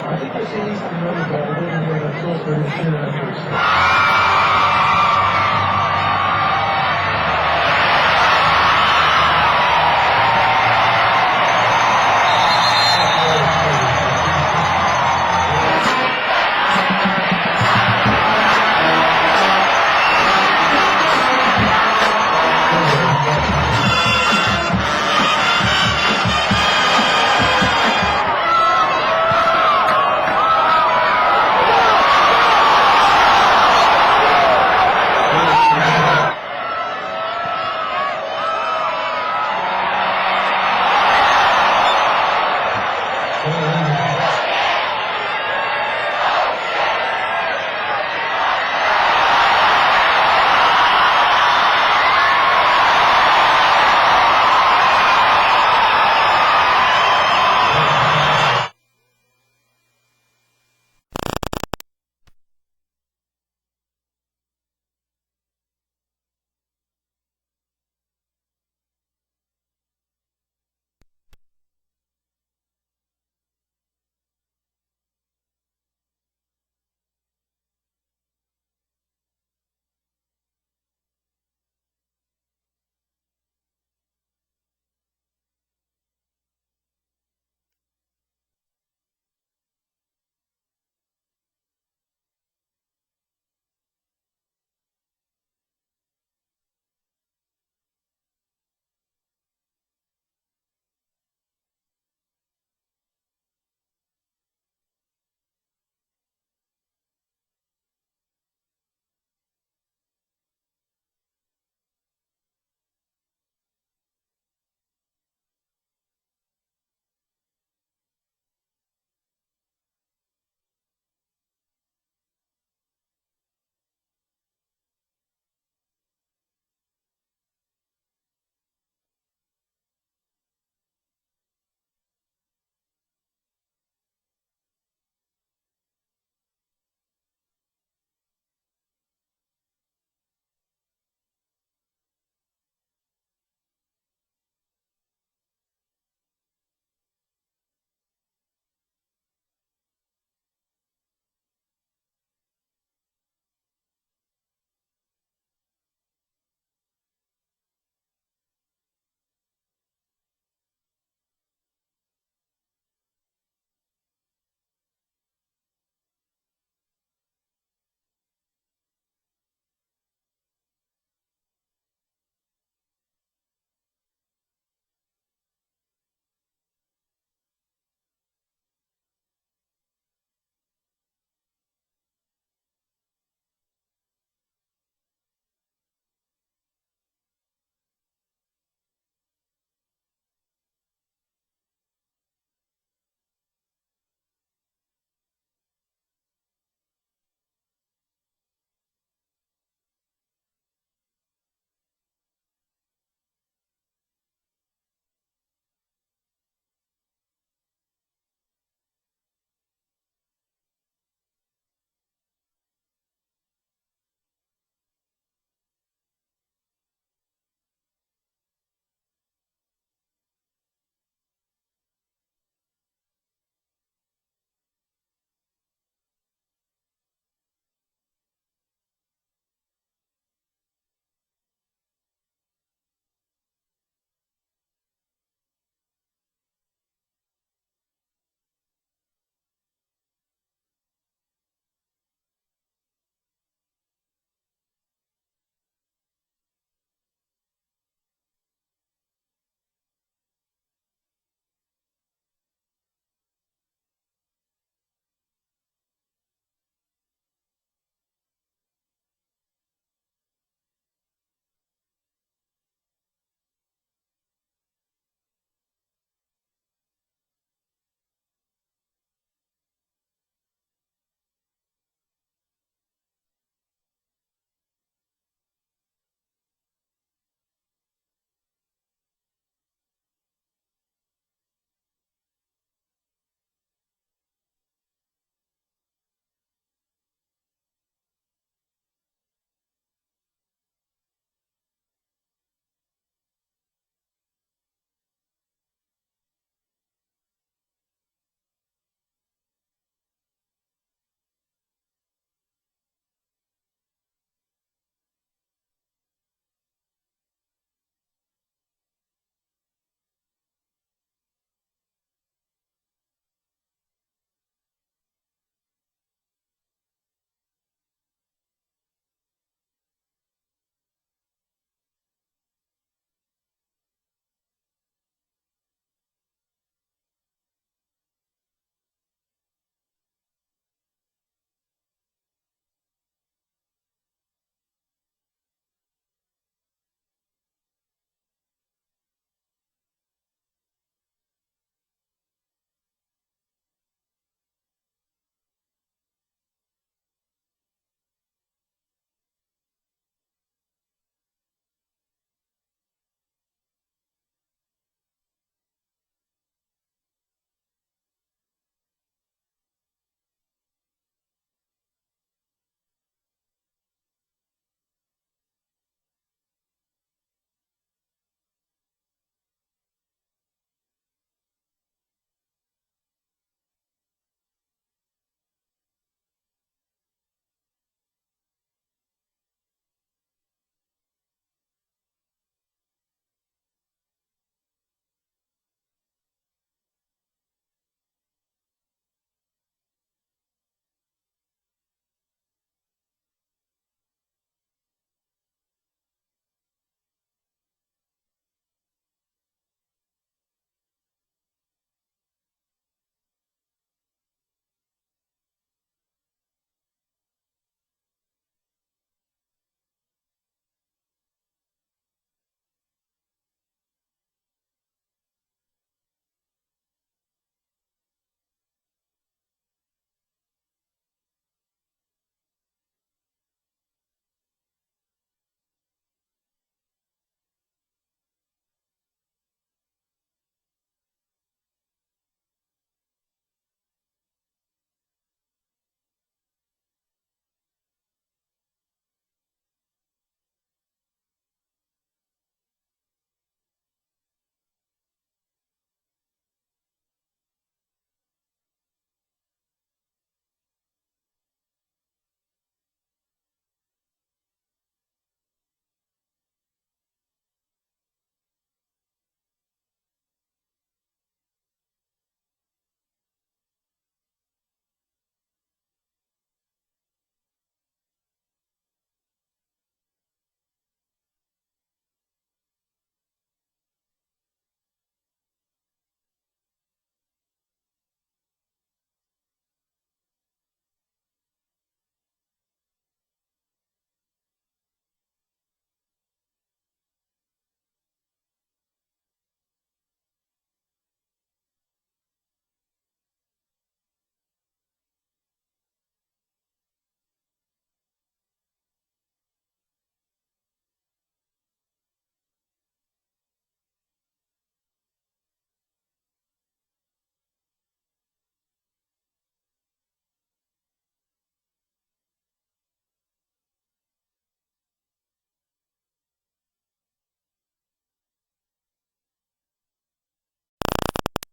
I think I see Easton run the ball a little bit on Phillipsburg and